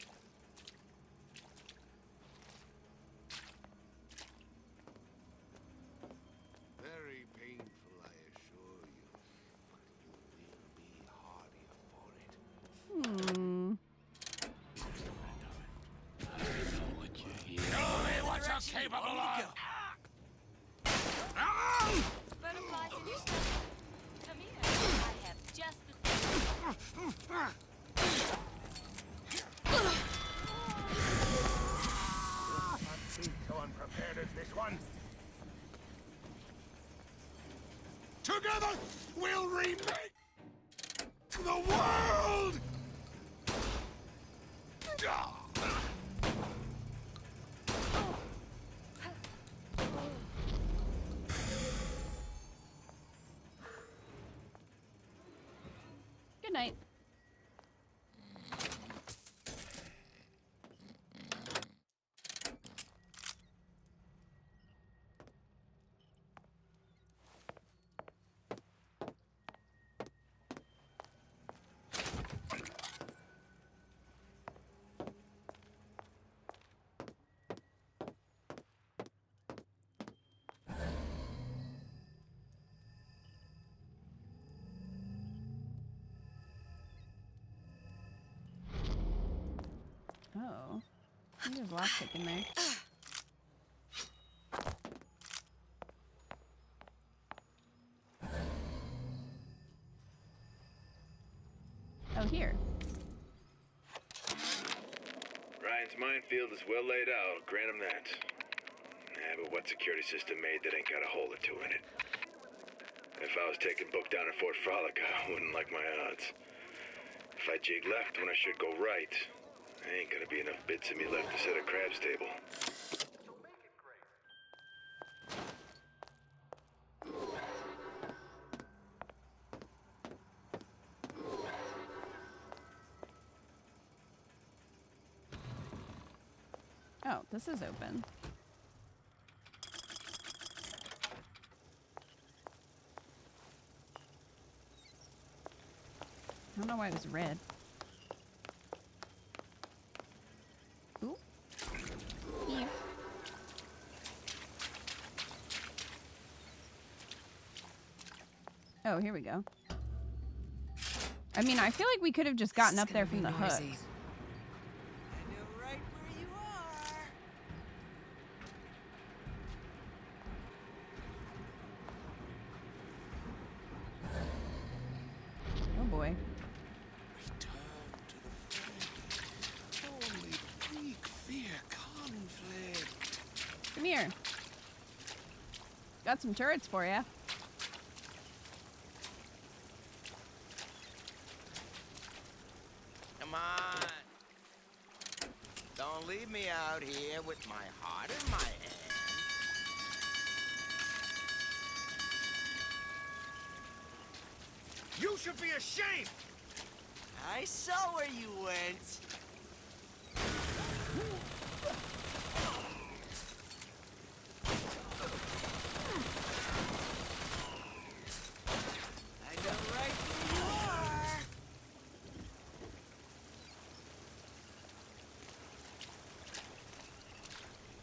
Speaker 3: Together, we'll remake the world!
Speaker 1: Good night. Oh, I think there's lockpick in there. Oh, here.
Speaker 6: Ryan's minefield is well laid out, grant him that. Yeah, but what security system made that ain't got a hole or two in it? If I was taking book down at Fort Frolic, I wouldn't like my odds. If I jig left when I should go right, there ain't gonna be enough bits in me left to set a crab's table.
Speaker 1: Oh, this is open. I don't know why it was red. Ooh. Here. Oh, here we go. I mean, I feel like we could have just gotten up there from the hooks. Oh boy.
Speaker 3: Only weak fear conflict.
Speaker 1: Come here. Got some turrets for ya.
Speaker 12: Come on. Don't leave me out here with my heart in my hand.
Speaker 3: You should be ashamed!
Speaker 12: I saw where you went. I know right where you are.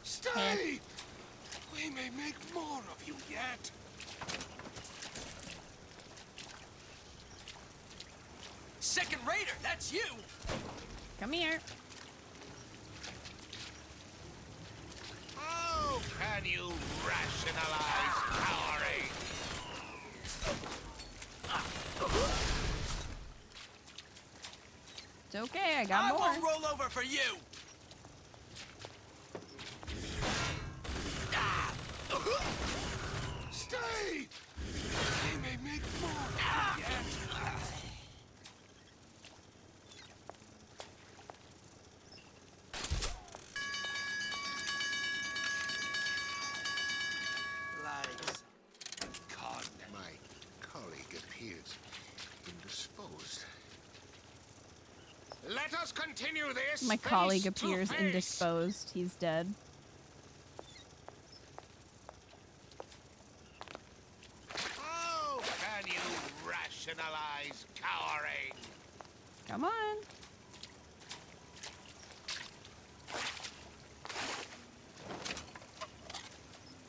Speaker 3: Stay! We may make more of you yet.
Speaker 12: Second Raider, that's you!
Speaker 1: Come here.
Speaker 3: How can you rationalize cowering?
Speaker 1: It's okay, I got more.
Speaker 12: I won't roll over for you!
Speaker 3: Stay! We may make more of you yet. My colleague appears indisposed. Let us continue this.
Speaker 1: My colleague appears indisposed. He's dead.
Speaker 3: How can you rationalize cowering?
Speaker 1: Come on.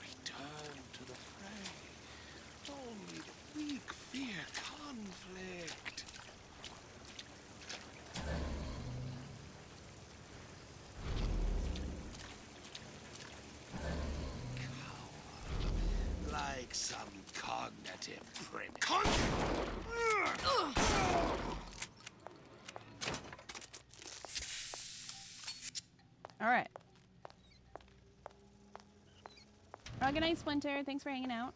Speaker 3: Return to the fray. Only the weak fear conflict. Like some cognitive primitive.
Speaker 1: All right. Oh, good night, Splinter. Thanks for hanging out.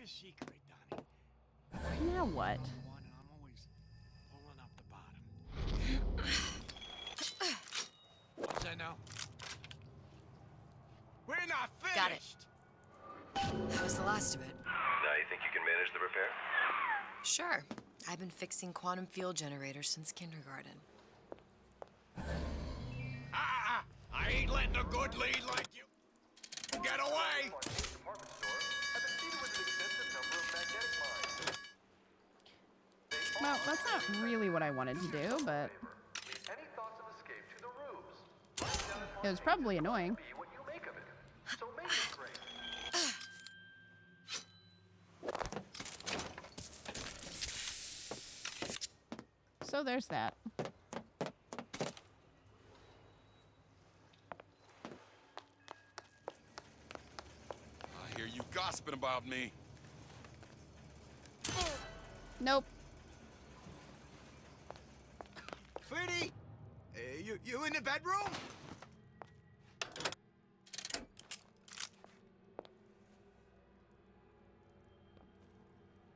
Speaker 19: a secret, Donnie.
Speaker 1: Now what?
Speaker 19: I'm always pulling up the bottom. What's that now? We're not finished!
Speaker 7: Got it. That was the last of it.
Speaker 15: Now you think you can manage the repair?
Speaker 7: Sure. I've been fixing quantum field generators since kindergarten.
Speaker 19: I ain't letting a good lead like you get away!
Speaker 1: Well, that's not really what I wanted to do, but it was probably annoying. So there's that.
Speaker 18: I hear you gossiping about me.
Speaker 1: Nope.
Speaker 19: Freddy! You in the bedroom?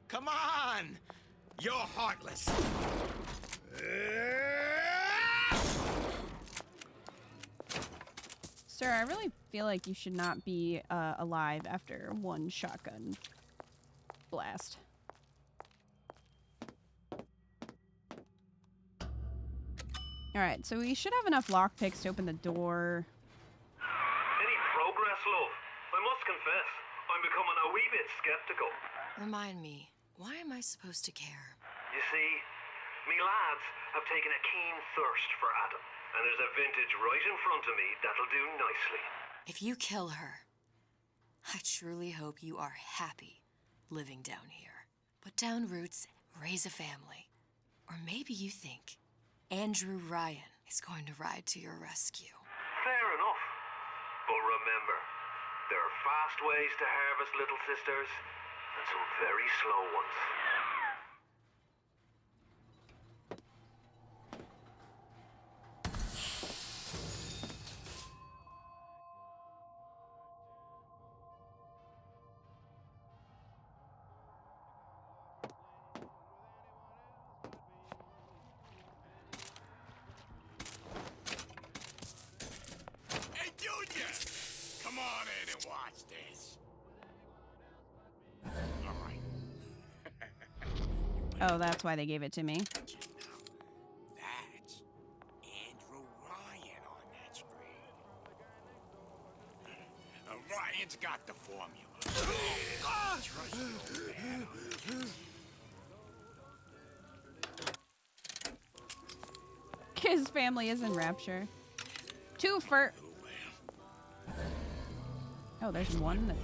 Speaker 19: Come on! You're heartless.
Speaker 1: Sir, I really feel like you should not be alive after one shotgun blast. Alright, so we should have enough lockpicks to open the door.
Speaker 10: Any progress, love? I must confess, I'm becoming a wee bit skeptical.
Speaker 7: Remind me, why am I supposed to care?
Speaker 10: You see, me lads have taken a keen thirst for Adam, and there's a vintage right in front of me that'll do nicely.
Speaker 7: If you kill her, I truly hope you are happy living down here. Put down roots, raise a family. Or maybe you think Andrew Ryan is going to ride to your rescue.
Speaker 10: Fair enough. But remember, there are fast ways to harvest little sisters, and some very slow ones.
Speaker 19: Hey, Junior! Come on in and watch this. All right.
Speaker 1: Oh, that's why they gave it to me.
Speaker 19: That's Andrew Ryan on that screen. Ryan's got the formula. Trust the old man on this.
Speaker 1: His family is in rapture. Two for... Oh, there's one that...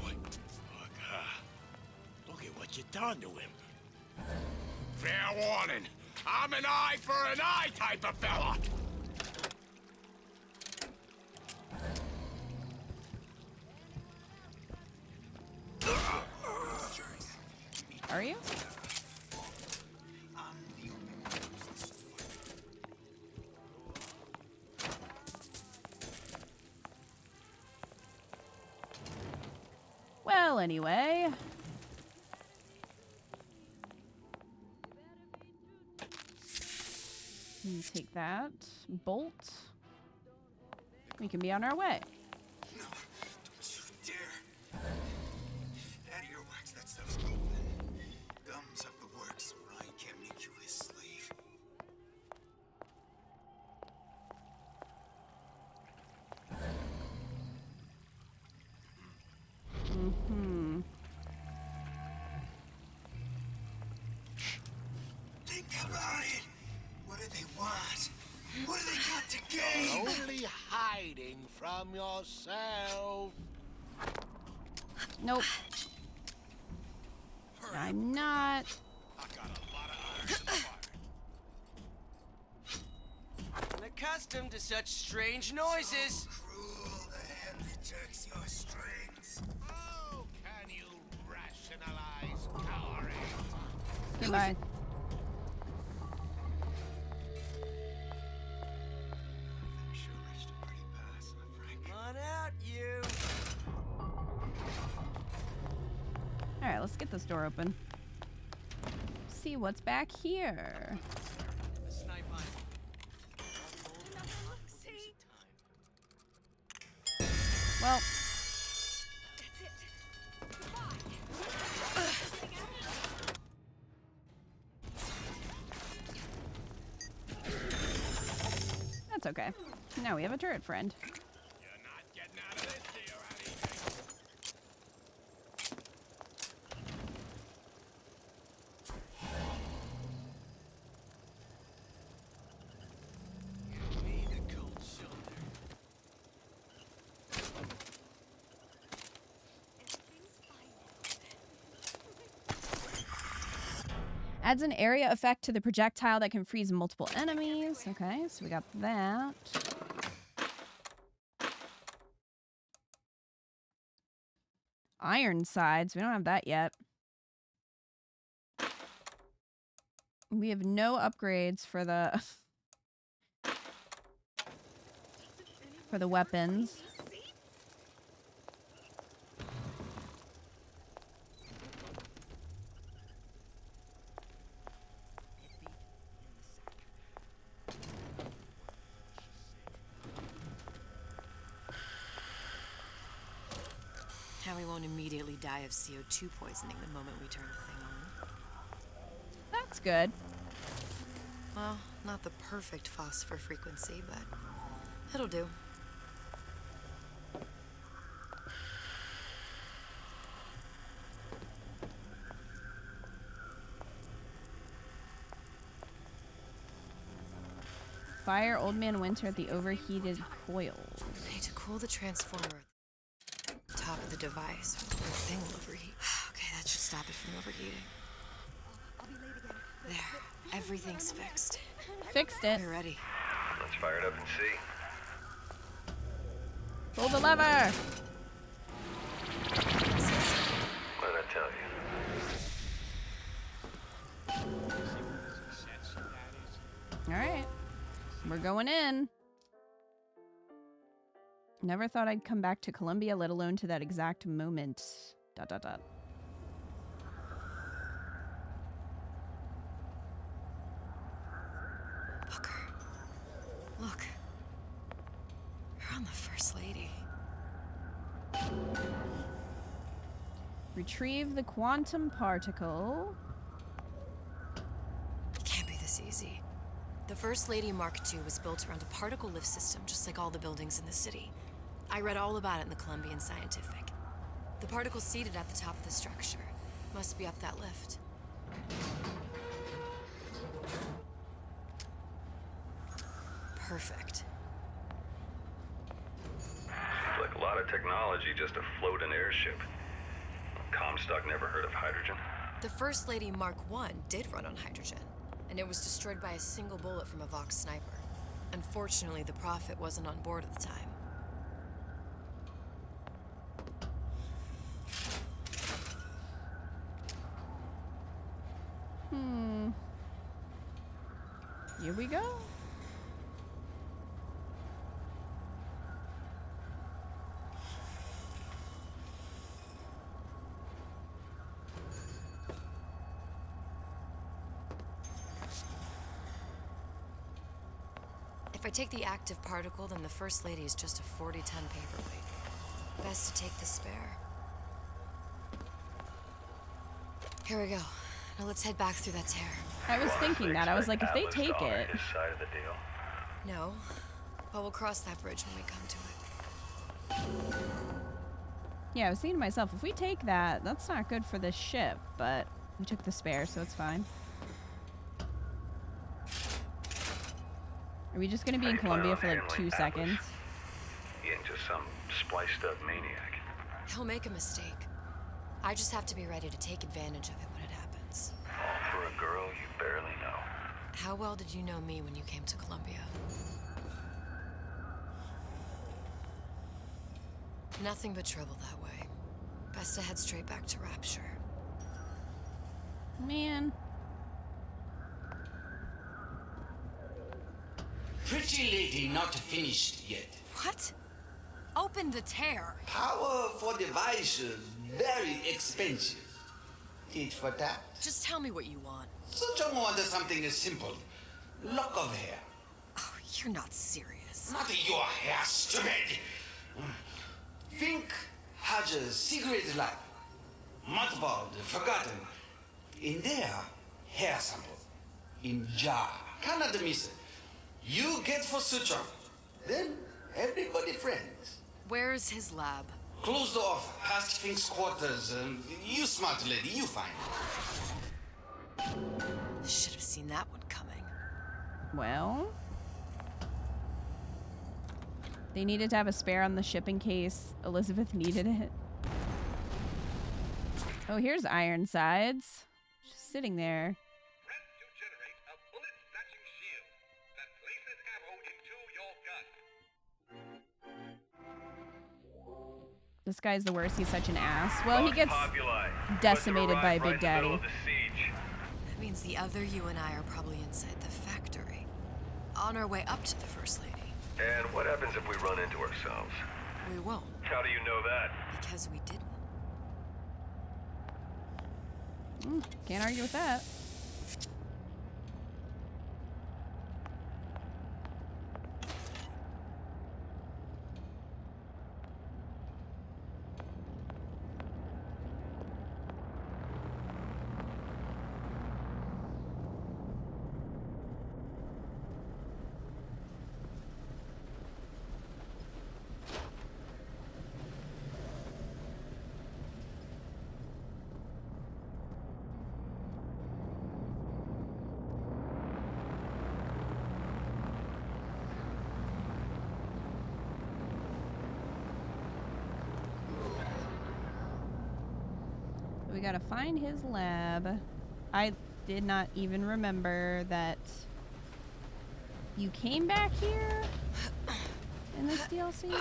Speaker 19: Look at what you done to him. Fair warning. I'm an eye for an eye type of fella.
Speaker 1: Are you? Well, anyway. You take that. Bolt. We can be on our way.
Speaker 6: No, don't you dare. Out of your wax, that stuff's golden. Gums up the works so Ryan can't make you his slave.
Speaker 1: Mm-hmm.
Speaker 6: Think about it. What do they want? What do they got to gain?
Speaker 3: Only hiding from yourself.
Speaker 1: Nope. I'm not.
Speaker 12: Unaccustomed to such strange noises.
Speaker 6: Cruel the hand that jerks your strings.
Speaker 3: How can you rationalize cowering?
Speaker 1: Goodbye.
Speaker 12: Come on out, you.
Speaker 1: Alright, let's get get this door open. See what's back here. Well. That's okay. Now we have a turret friend. Adds an area effect to the projectile that can freeze multiple enemies. Okay, so we got that. Iron sides. We don't have that yet. We have no upgrades for the for the weapons.
Speaker 7: Now we won't immediately die of CO2 poisoning the moment we turn the thing on.
Speaker 1: That's good.
Speaker 7: Well, not the perfect phosphor frequency, but it'll do.
Speaker 1: Fire Old Man Winter at the overheated coils.
Speaker 7: I need to cool the transformer at the top of the device, or the whole thing will overheat. Okay, that should stop it from overheating. There, everything's fixed.
Speaker 1: Fixed it.
Speaker 7: We're ready.
Speaker 15: Let's fire it up and see.
Speaker 1: Pull the lever!
Speaker 15: What did I tell you?
Speaker 1: Alright. We're going in. Never thought I'd come back to Columbia, let alone to that exact moment. ...
Speaker 7: Booker. Look. You're on the First Lady.
Speaker 1: Retrieve the quantum particle.
Speaker 7: It can't be this easy. The First Lady Mark II was built around a particle lift system, just like all the buildings in the city. I read all about it in the Columbian Scientific. The particle's seated at the top of the structure. Must be up that lift. Perfect.
Speaker 15: Seems like a lot of technology just to float an airship. Comstock never heard of hydrogen.
Speaker 7: The First Lady Mark I did run on hydrogen, and it was destroyed by a single bullet from a Vox sniper. Unfortunately, the Prophet wasn't on board at the time.
Speaker 1: Here we go.
Speaker 7: If I take the active particle, then the First Lady is just a 40-ton paperweight. Best to take the spare. Here we go. Now let's head back through that tear.
Speaker 1: I was thinking that. I was like, if they take it...
Speaker 15: His side of the deal.
Speaker 7: No, but we'll cross that bridge when we come to it.
Speaker 1: Yeah, I was thinking to myself, if we take that, that's not good for this ship, but we took the spare, so it's fine. Are we just gonna be in Columbia for like 2 seconds?
Speaker 15: He ain't just some spliced up maniac.
Speaker 7: He'll make a mistake. I just have to be ready to take advantage of it when it happens.
Speaker 15: All for a girl you barely know.
Speaker 7: How well did you know me when you came to Columbia? Nothing but trouble that way. Best to head straight back to Rapture.
Speaker 1: Man.
Speaker 14: Pretty lady not finished yet.
Speaker 7: What? Open the tear.
Speaker 14: Power for device very expensive. Tit for tat.
Speaker 7: Just tell me what you want.
Speaker 14: Suchong wants something as simple. Lock of hair.
Speaker 7: Oh, you're not serious.
Speaker 14: Not your hair, stupid! Fink has a secret lab. Mothballed, forgotten. In there, hair sample. In jar. Cannot miss it. You get for Suchong. Then everybody friends.
Speaker 7: Where's his lab?
Speaker 14: Closed off, past Fink's quarters. You smart lady, you find.
Speaker 7: Should have seen that one coming.
Speaker 1: Well, they needed to have a spare on the ship in case Elizabeth needed it. Oh, here's Ironsides. Just sitting there. This guy's the worst. He's such an ass. Well, he gets decimated by Big Daddy.
Speaker 7: That means the other you and I are probably inside the factory. On our way up to the First Lady.
Speaker 15: And what happens if we run into ourselves?
Speaker 7: We won't.
Speaker 15: How do you know that?
Speaker 7: Because we didn't.
Speaker 1: Can't argue with that. We gotta find his lab. I did not even remember that you came back here in this DLC.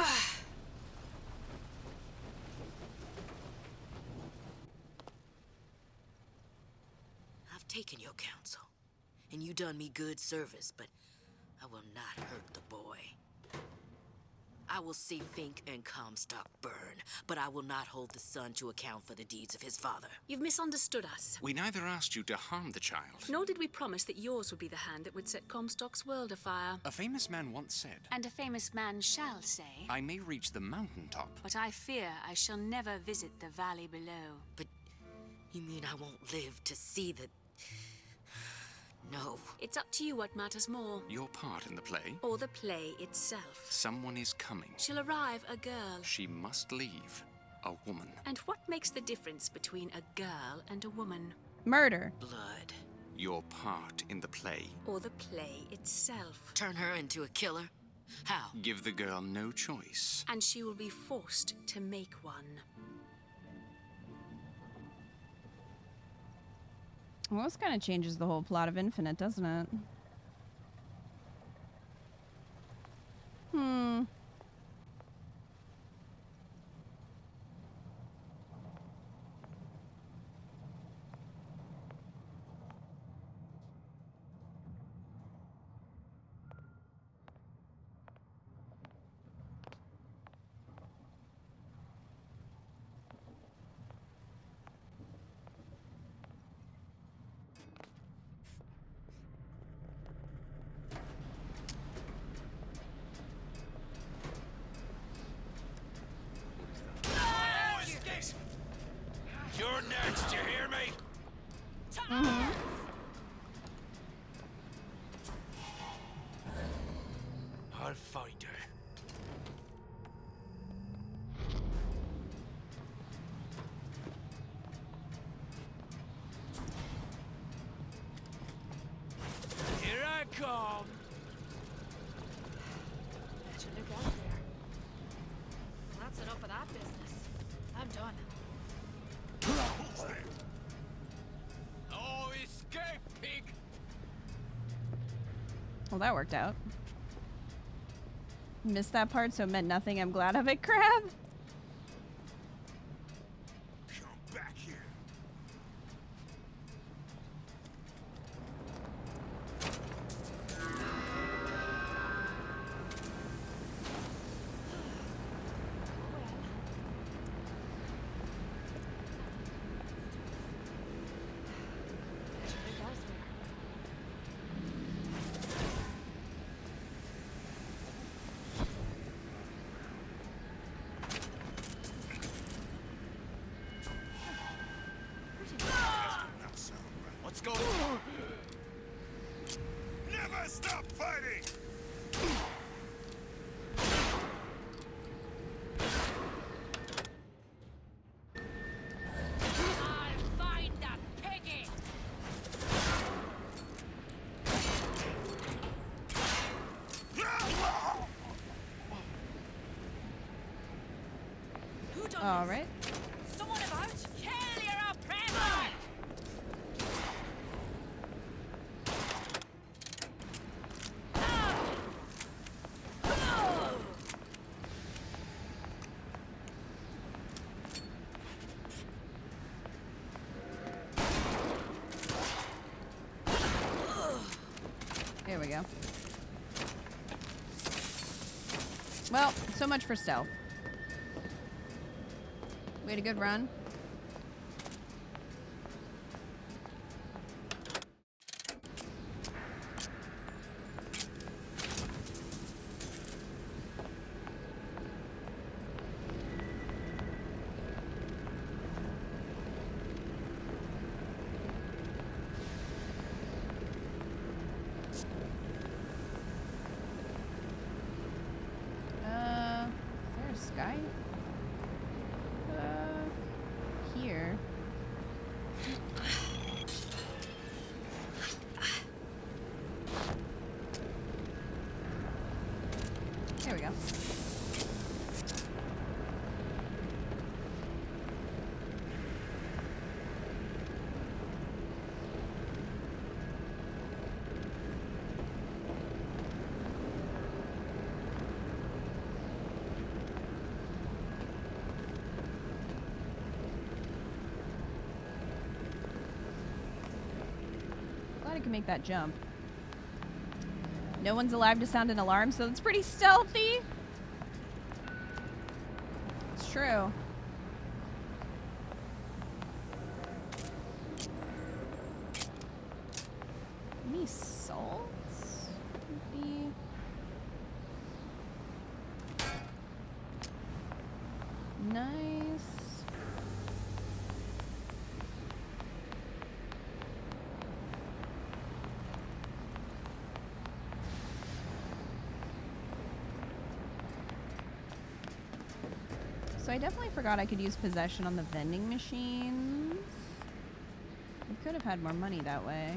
Speaker 2: I've taken your counsel, and you done me good service, but I will not hurt the boy. I will see Fink and Comstock burn, but I will not hold the son to account for the deeds of his father.
Speaker 22: You've misunderstood us.
Speaker 23: We neither asked you to harm the child.
Speaker 22: Nor did we promise that yours would be the hand that would set Comstock's world afire.
Speaker 23: A famous man once said,
Speaker 22: And a famous man shall say,
Speaker 23: I may reach the mountaintop,
Speaker 22: but I fear I shall never visit the valley below.
Speaker 2: But you mean I won't live to see the... No.
Speaker 22: It's up to you what matters more.
Speaker 23: your part in the play.
Speaker 22: Or the play itself.
Speaker 23: Someone is coming.
Speaker 22: She'll arrive a girl.
Speaker 23: She must leave. A woman.
Speaker 22: And what makes the difference between a girl and a woman?
Speaker 1: Murder.
Speaker 2: Blood.
Speaker 23: Your part in the play.
Speaker 22: Or the play itself.
Speaker 2: Turn her into a killer? How?
Speaker 23: Give the girl no choice.
Speaker 22: And she will be forced to make one.
Speaker 1: Well, this kind of changes the whole plot of Infinite, doesn't it?
Speaker 3: You're next, you hear me? I'll find her. Here I come.
Speaker 24: Better look out there. Well, that's enough of that business. I'm done.
Speaker 3: Oh, escape, pig!
Speaker 1: Well, that worked out. Missed that part, so it meant nothing. I'm glad of it, Crab.
Speaker 3: Come back here.
Speaker 18: going on. Never stop fighting!
Speaker 21: I'll find that piggy! Who done
Speaker 1: All
Speaker 21: this?
Speaker 1: right.
Speaker 21: Someone about? Kill your oppressor!
Speaker 1: Here we go. Well, so much for stealth. We had a good run. Is there a sky? Here. There we go. Glad I can make that jump. No one's alive to sound an alarm, so it's pretty stealthy. It's true. Any salts? Maybe. Nice. So I definitely forgot I could use possession on the vending machines. I could have had more money that way.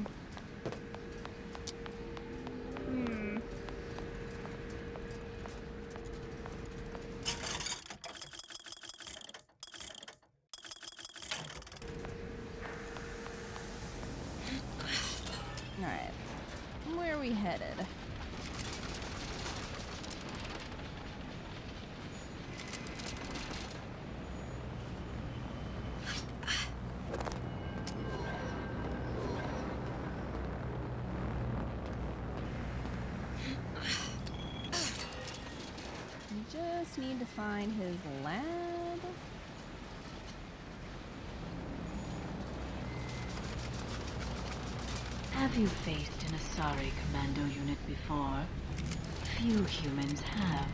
Speaker 1: Alright. Where are we headed? Just need to find his lab.
Speaker 5: Have you faced an Asari commando unit before? Few humans have.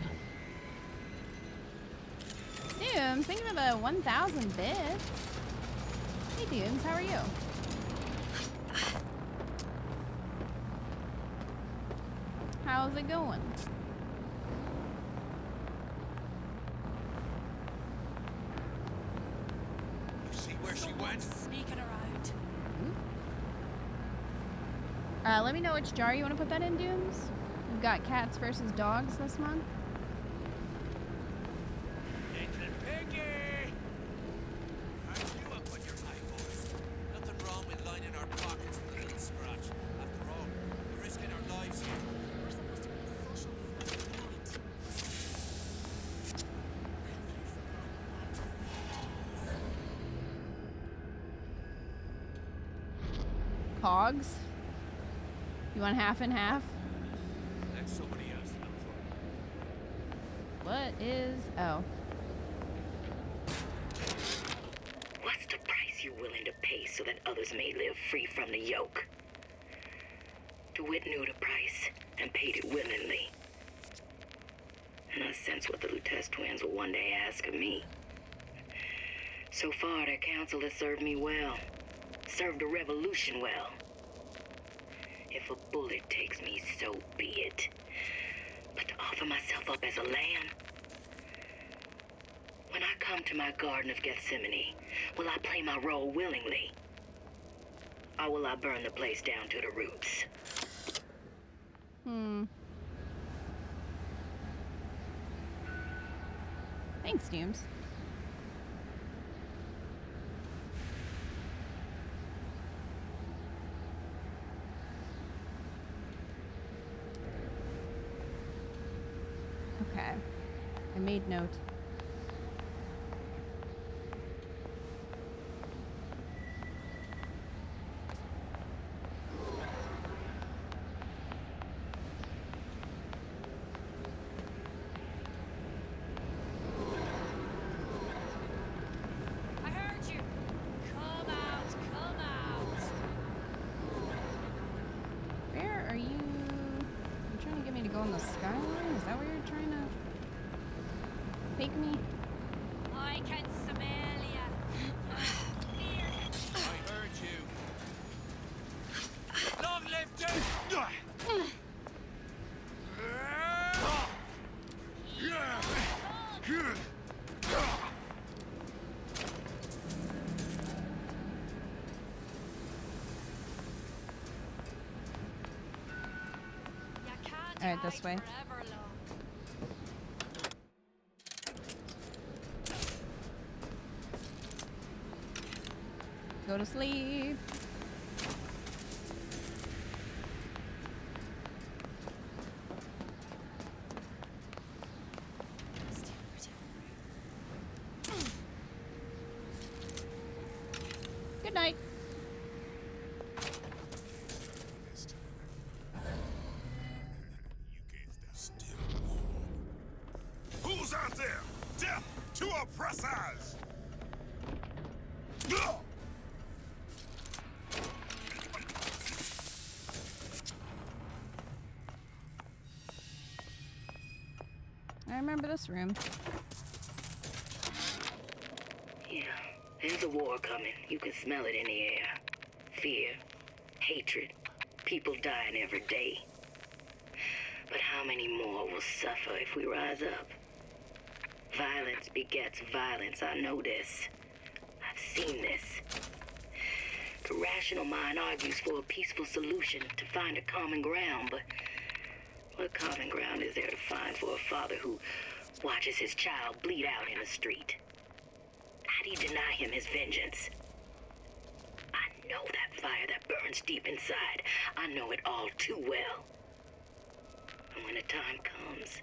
Speaker 1: Dooms, thinking of a 1,000 bits. Hey Dooms, how are you? How's it going?
Speaker 21: Sneaking around.
Speaker 1: Let me know which jar you want to put that in, Dooms. We've got cats versus dogs this month.
Speaker 12: Nothing wrong with lining our pockets with a little scratch. After all, we're risking our lives here.
Speaker 21: We're supposed to be a social movement tonight.
Speaker 1: Pogs? You want half and half?
Speaker 12: Let somebody else know.
Speaker 1: What is... Oh.
Speaker 2: What's the price you're willing to pay so that others may live free from the yoke? DeWitt knew the price and paid it willingly. And I sense what the Lutece twins will one day ask of me. So far, their counsel has served me well. Served the revolution well. If a bullet takes me, so be it. But to offer myself up as a lamb? When I come to my Garden of Gethsemane, will I play my role willingly? Or will I burn the place down to the roots?
Speaker 1: Thanks, Dooms. Okay. I made note.
Speaker 21: I heard you. Come out, come out.
Speaker 1: Where are you? You're trying to get me to go in the skyline? Is that where you're trying to take me?
Speaker 21: I can smell ya.
Speaker 19: I heard you. Long live Duke!
Speaker 1: All right, this way. Go to sleep. Good night.
Speaker 13: Who's out there? Death to oppressors!
Speaker 1: I remember this room.
Speaker 2: Yeah, there's a war coming. You can smell it in the air. Fear, hatred, people dying every day. But how many more will suffer if we rise up? Violence begets violence, I know this. I've seen this. The rational mind argues for a peaceful solution to find a common ground, but what common ground is there to find for a father who watches his child bleed out in the street? How do you deny him his vengeance? I know that fire that burns deep inside. I know it all too well. And when the time comes,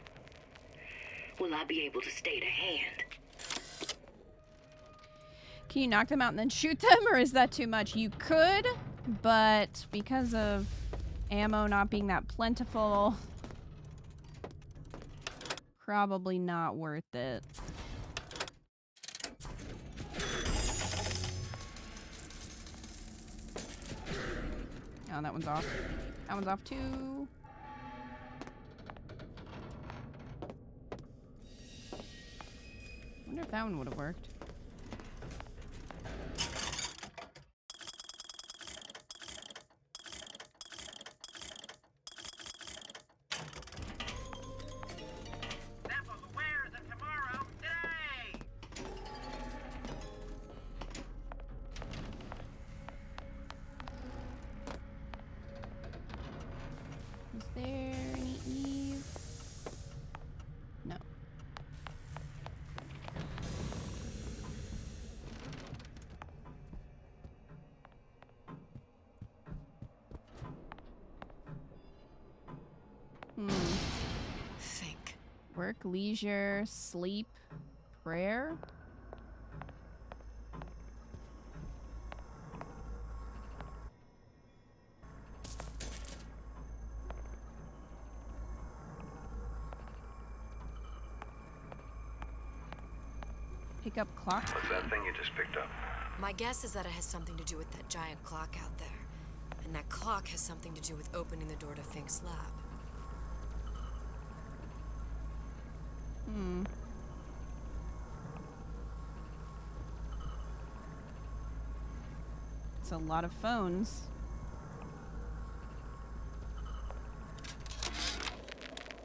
Speaker 2: will I be able to stay to hand?
Speaker 1: Can you knock them out and then shoot them, or is that too much? You could, but because of ammo not being that plentiful, probably not worth it. Oh, that one's off. That one's off too. Wonder if that one would have worked. Is there any Eve? No.
Speaker 7: Think.
Speaker 1: Work, leisure, sleep, prayer. Pick up clock.
Speaker 15: What's that thing you just picked up?
Speaker 7: My guess is that it has something to do with that giant clock out there. And that clock has something to do with opening the door to Fink's lab.
Speaker 1: That's a lot of phones.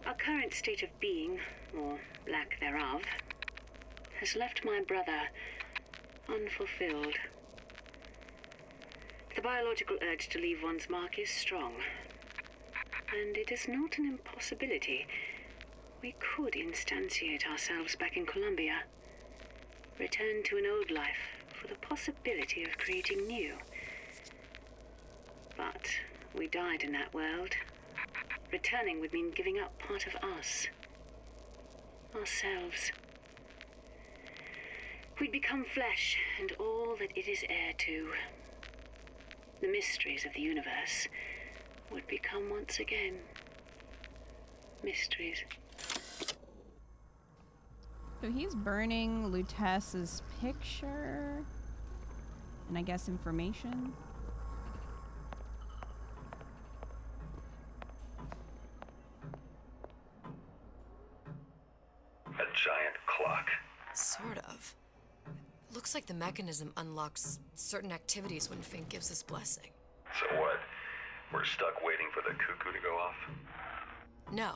Speaker 9: Our current state of being, or lack thereof, has left my brother unfulfilled. The biological urge to leave one's mark is strong, and it is not an impossibility. We could instantiate ourselves back in Columbia, return to an old life for the possibility of creating new. But we died in that world. Returning would mean giving up part of us, ourselves. We'd become flesh and all that it is heir to. The mysteries of the universe would become once again mysteries.
Speaker 1: So he's burning Lutece's picture and I guess information.
Speaker 15: A giant clock.
Speaker 7: Sort of. Looks like the mechanism unlocks certain activities when Fink gives his blessing.
Speaker 15: So what? We're stuck waiting for the cuckoo to go off?
Speaker 7: No.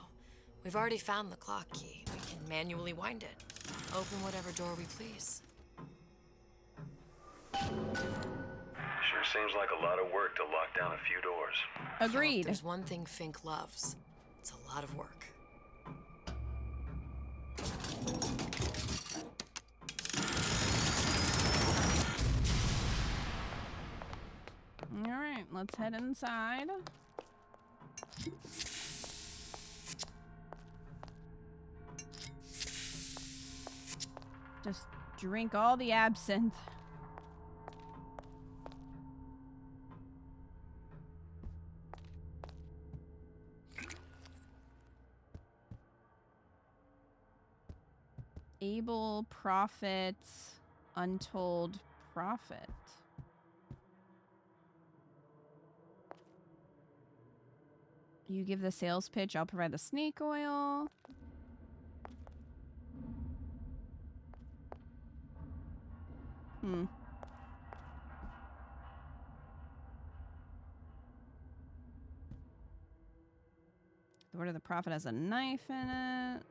Speaker 7: We've already found the clock key. We can manually wind it. Open whatever door we please.
Speaker 15: Sure seems like a lot of work to lock down a few doors.
Speaker 1: Agreed.
Speaker 7: If there's one thing Fink loves, it's a lot of work.
Speaker 1: Alright, let's head inside. Just drink all the absinthe. Able profit, untold profit. You give the sales pitch, I'll provide the snake oil. The word of the prophet has a knife in it.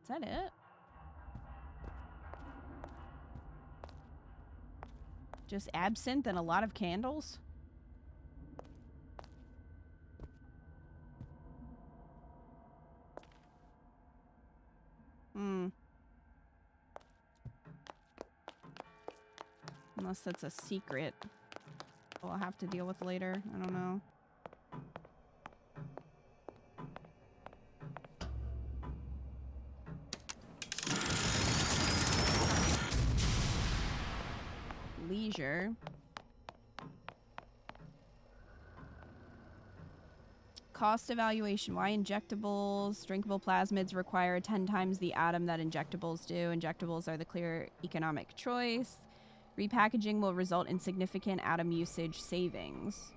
Speaker 1: Is that it? Just absinthe and a lot of candles? Unless that's a secret we'll have to deal with later. I don't know. Leisure. Cost evaluation. Why injectables, drinkable plasmids require 10 times the atom that injectables do. Injectables are the clear economic choice. Repackaging will result in significant atom usage savings.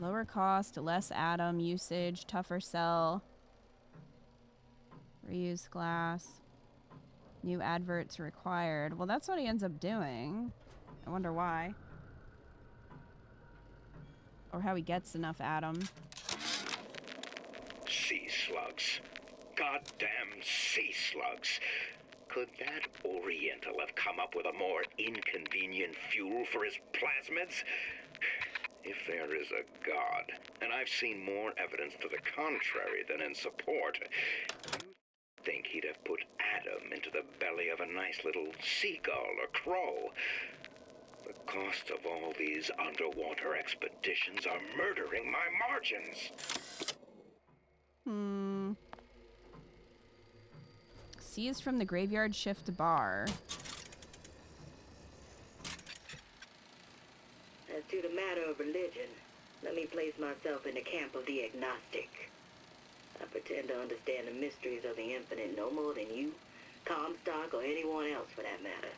Speaker 1: Lower cost, less atom usage, tougher cell. Reuse glass. New adverts required. Well, that's what he ends up doing. I wonder why. Or how he gets enough atom.
Speaker 6: Sea slugs. Goddamn sea slugs. Could that Oriental have come up with a more inconvenient fuel for his plasmids? If there is a God, and I've seen more evidence to the contrary than in support, you'd think he'd have put Adam into the belly of a nice little seagull or crow. The cost of all these underwater expeditions are murdering my margins.
Speaker 1: Seized from the graveyard shift bar.
Speaker 4: To the matter of religion, let me place myself in the camp of the agnostic. I pretend to understand the mysteries of the infinite no more than you, Comstock, or anyone else for that matter.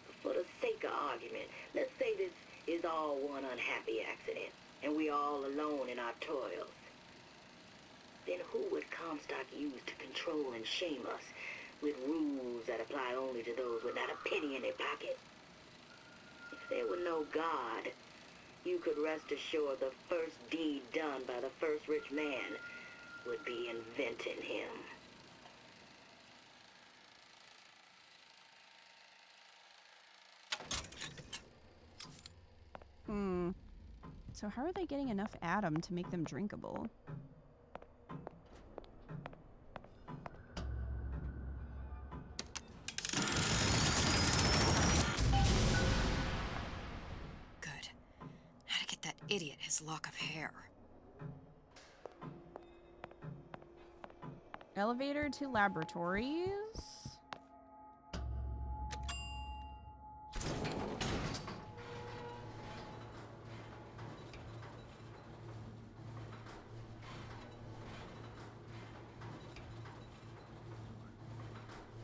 Speaker 4: But for the sake of argument, let's say this is all one unhappy accident, and we're all alone in our toils. Then who would Comstock use to control and shame us with rules that apply only to those with not a penny in their pocket? If there were no God, you could rest assured the first deed done by the first rich man would be inventing him.
Speaker 1: So how are they getting enough Adam to make them drinkable?
Speaker 7: Good. How to get that idiot his lock of hair.
Speaker 1: Elevator to laboratories.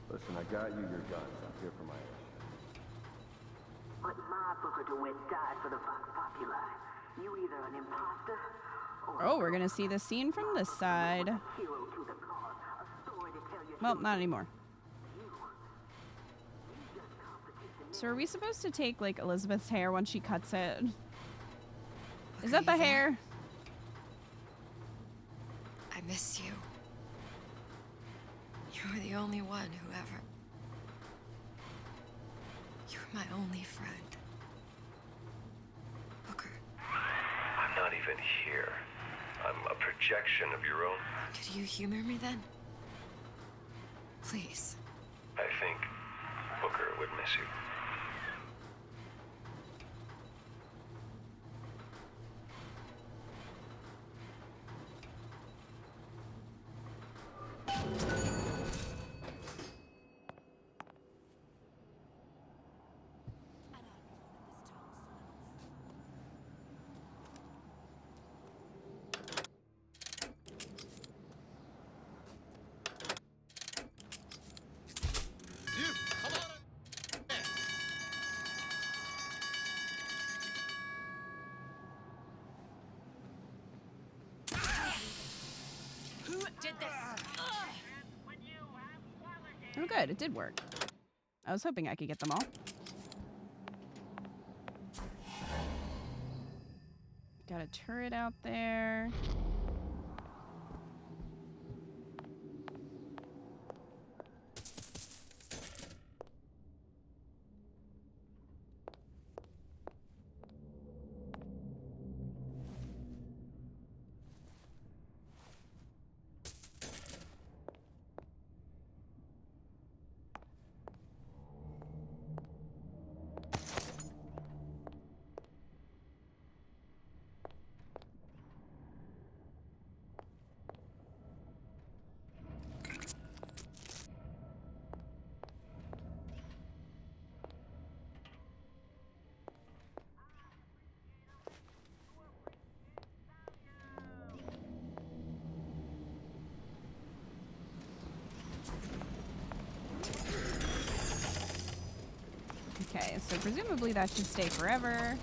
Speaker 8: Listen, I got you your guns. I'm here for my action.
Speaker 4: But my Booker DeWitt died for the Vox Populi. You either an imposter or
Speaker 1: Oh, we're gonna see the scene from this side.
Speaker 4: hero to the cause, a story to tell your
Speaker 1: Well, not anymore. So are we supposed to take, like, Elizabeth's hair when she cuts it? Is that the hair?
Speaker 7: I miss you. You were the only one who ever... You were my only friend. Booker.
Speaker 15: I'm not even here. I'm a projection of your own.
Speaker 7: Could you humor me then? Please.
Speaker 15: I think Booker would miss you.
Speaker 7: Who did this?
Speaker 1: Oh, good. It did work. I was hoping I could get them all. Got a turret out there. Okay, so presumably that should stay forever.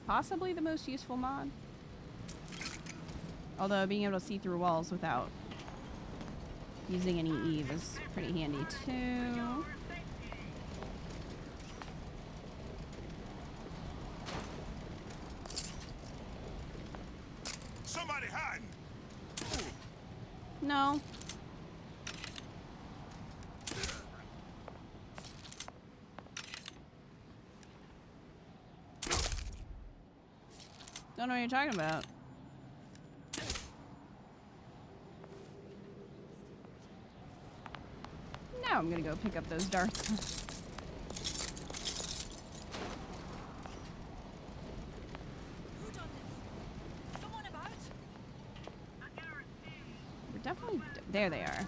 Speaker 1: Possibly the most useful mod. Although being able to see through walls without using any Eve is pretty handy too.
Speaker 13: Somebody hiding!
Speaker 1: No. Don't know what you're talking about. Now I'm gonna go pick up those darts. We're definitely... There they are.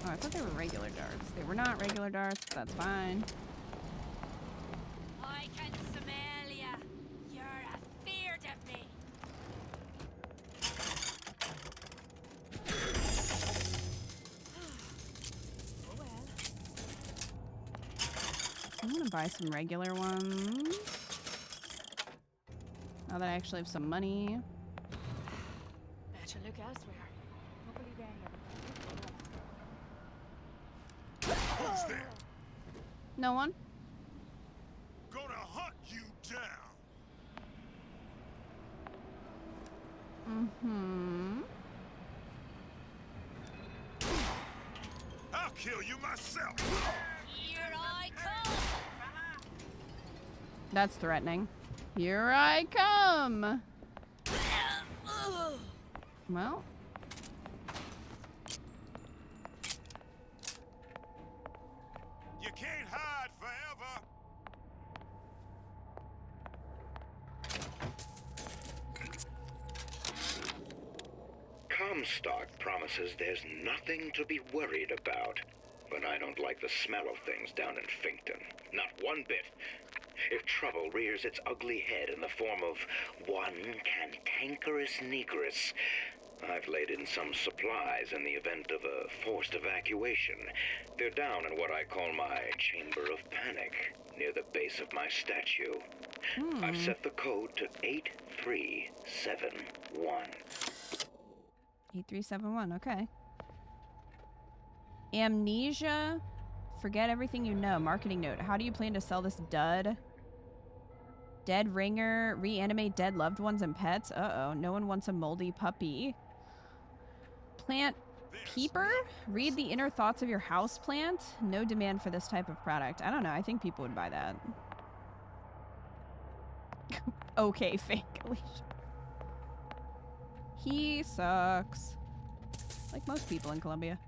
Speaker 1: Oh, I thought they were regular darts. They were not regular darts, but that's fine.
Speaker 21: I can smell ya. You're afeard of me. Oh well.
Speaker 1: I'm gonna buy some regular ones. Now that I actually have some money.
Speaker 22: Better look elsewhere. Hopefully they
Speaker 13: Who's there?
Speaker 1: No one?
Speaker 13: Gonna hunt you down.
Speaker 1: Mm-hmm.
Speaker 13: I'll kill you myself.
Speaker 21: Here I come.
Speaker 1: That's threatening. Here I come! Well.
Speaker 13: You can't hide forever.
Speaker 6: Comstock promises there's nothing to be worried about. But I don't like the smell of things down in Finkton. Not one bit. If trouble rears its ugly head in the form of one cantankerous negress, I've laid in some supplies in the event of a forced evacuation. They're down in what I call my chamber of panic, near the base of my statue. I've set the code to 8371.
Speaker 1: 8371, okay. Amnesia. Forget everything you know. Marketing note. How do you plan to sell this dud? Dead ringer. Reanimate dead loved ones and pets. Uh-oh. No one wants a moldy puppy. Plant peeper? Read the inner thoughts of your house plant? No demand for this type of product. I don't know. I think people would buy that. Okay, fake. He sucks. Like most people in Colombia.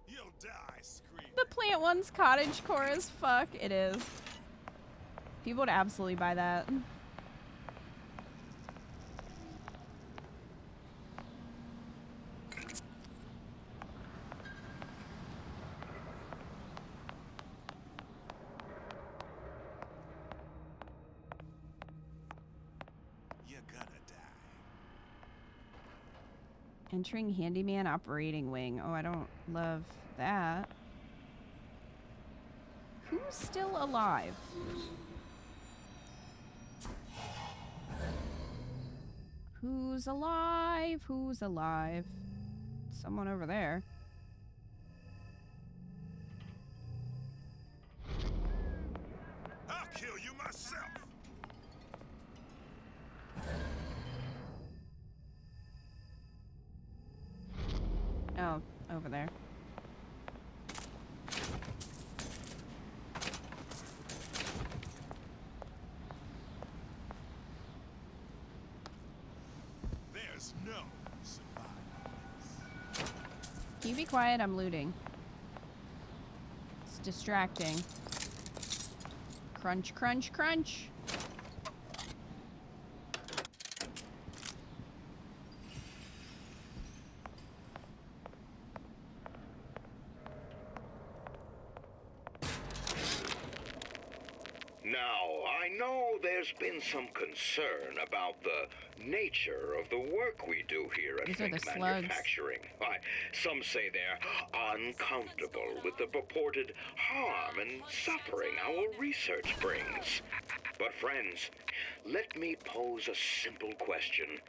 Speaker 13: You'll die screaming.
Speaker 1: The plant one's cottagecore as fuck. It is. People would absolutely buy that.
Speaker 13: You're gonna die.
Speaker 1: Entering handyman operating wing. Oh, I don't love that. Who's still alive? Who's alive? Who's alive? Someone over there.
Speaker 13: I'll kill you myself.
Speaker 1: Oh, over there.
Speaker 13: There's no survivors.
Speaker 1: Can you be quiet? I'm looting. It's distracting. Crunch, crunch, crunch.
Speaker 6: Now, I know there's been some concern about the nature of the work we do here at
Speaker 1: These are the
Speaker 6: Think
Speaker 1: slugs.
Speaker 6: Manufacturing. Why, some say they're uncomfortable with the purported harm and suffering our research brings. But friends, let me pose a simple question.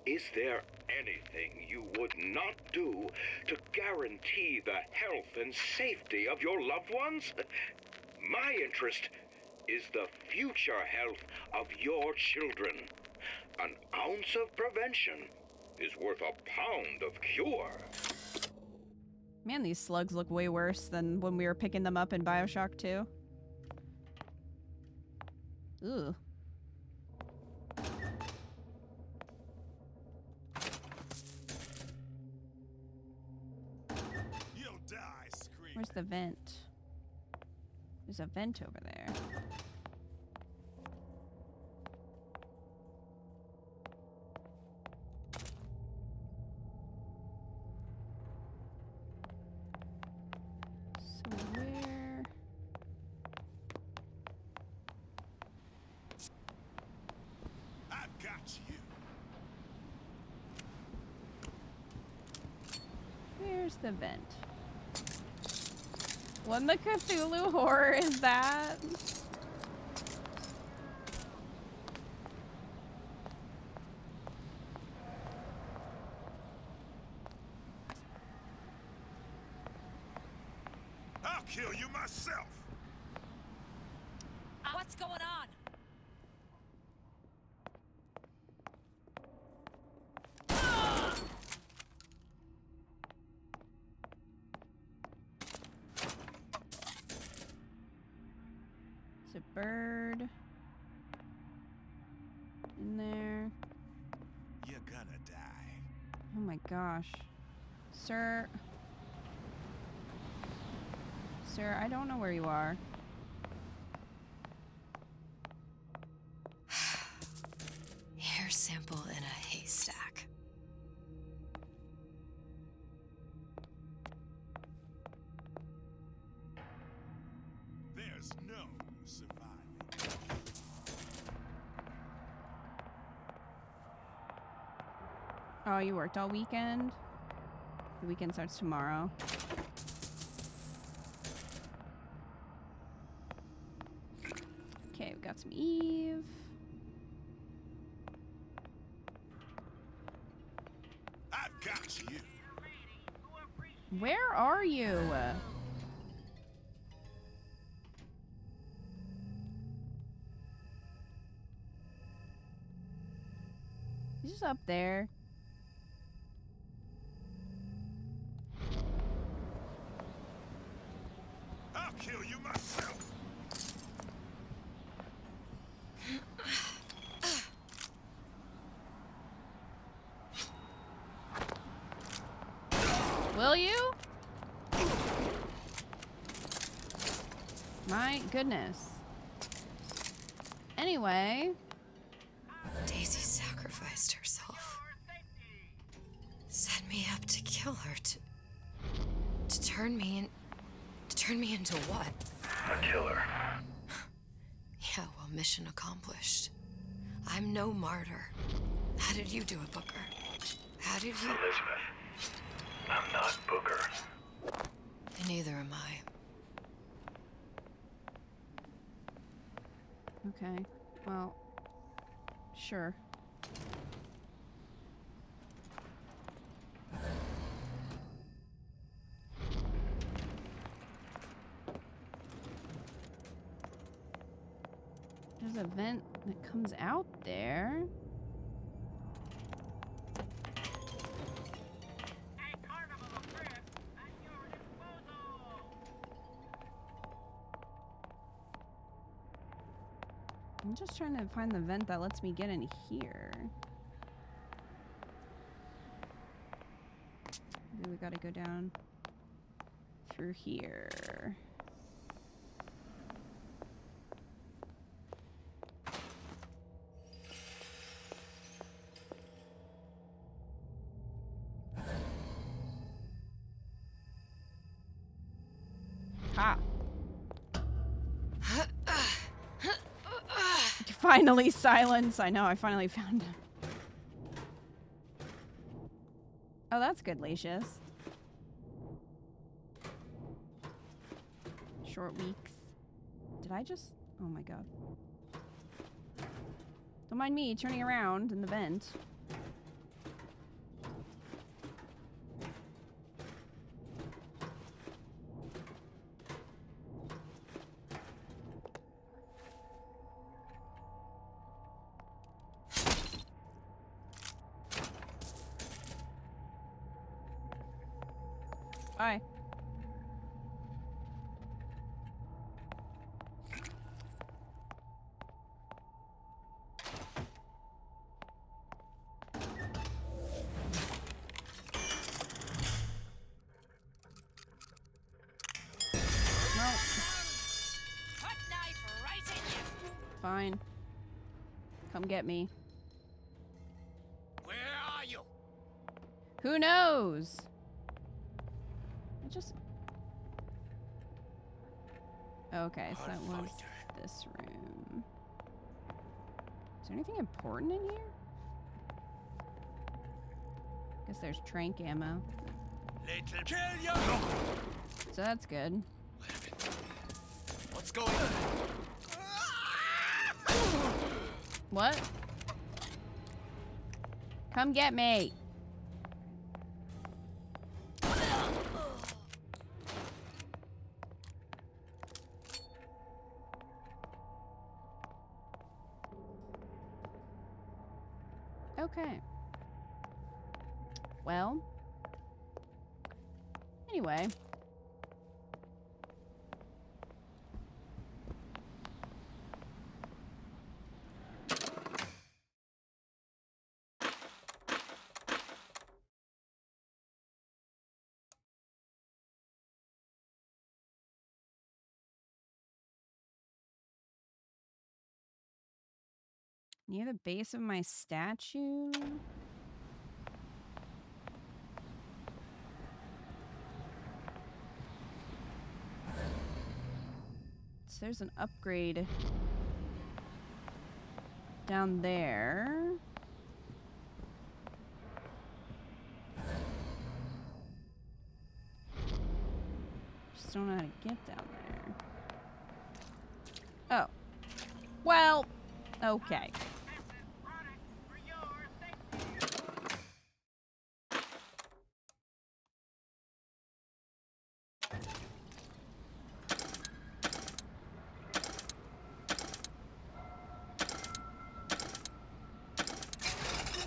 Speaker 6: Is there anything you would not do to guarantee the health and safety of your loved ones? My interest is the future health of your children. An ounce of prevention is worth a pound of cure.
Speaker 1: Man, these slugs look way worse than when we were picking them up in Bioshock 2. Ooh.
Speaker 13: You'll die, scream.
Speaker 1: Where's the vent? There's a vent over there. So where?
Speaker 13: I've got you.
Speaker 1: Where's the vent? What in the Cthulhu horror is that?
Speaker 13: I'll kill you myself.
Speaker 21: What's going on?
Speaker 1: It's a bird in there.
Speaker 13: You're gonna die.
Speaker 1: Oh my gosh. Sir. Sir, I don't know where you are.
Speaker 7: Hair sample in a haystack.
Speaker 13: There's no surviving.
Speaker 1: Oh, you worked all weekend? The weekend starts tomorrow. Okay, we got some Eve.
Speaker 13: I've got you.
Speaker 1: Where are you? He's just up there.
Speaker 13: I'll kill you myself.
Speaker 1: Will you? My goodness. Anyway.
Speaker 7: Daisy sacrificed herself. Set me up to kill her, to turn me into what?
Speaker 15: A killer.
Speaker 7: Yeah, well, mission accomplished. I'm no martyr. How did you do it, Booker? How did you...
Speaker 15: Elizabeth, I'm not Booker.
Speaker 7: And neither am I.
Speaker 1: Okay. Well, sure. There's a vent that comes out there. I'm just trying to find the vent that lets me get in here. Maybe we gotta go down through here. Ha! Finally, silence. I know, I finally found him. Oh, that's good, Lacius. Short weeks. Did I just... Oh my god. Don't mind me turning around in the vent. Bye. fine. Come get me.
Speaker 3: Where are you?
Speaker 1: Who knows? I just... Okay, so that was this room. Is there anything important in here? Guess there's trank ammo.
Speaker 3: Little kill you!
Speaker 1: So that's good.
Speaker 3: What's going on?
Speaker 1: What? Come get me. Okay. Well. Anyway. Near the base of my statue? So there's an upgrade down there. Just don't know how to get down there. Oh. Well, okay.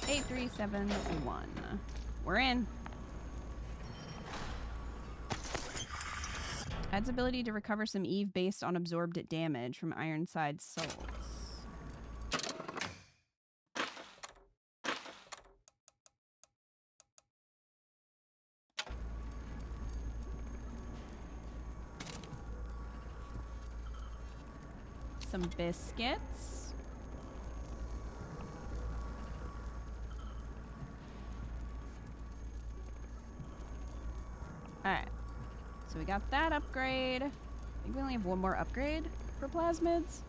Speaker 1: Eight, 3, 7, 1. We're in. Adds ability to recover some Eve based on absorbed damage from Ironside Souls. Some biscuits. Alright. So we got that upgrade. I think we only have one more upgrade for plasmids.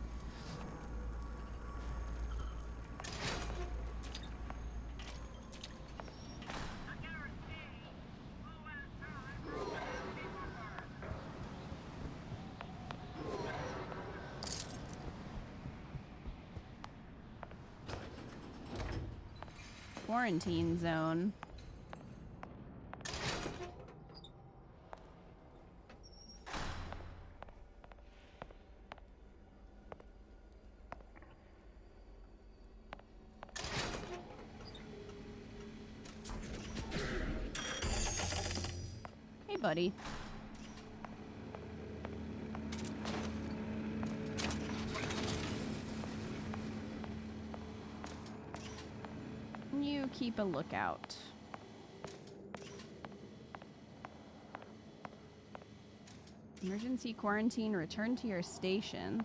Speaker 1: Quarantine zone. Hey, buddy. You keep a lookout. Emergency quarantine, return to your station.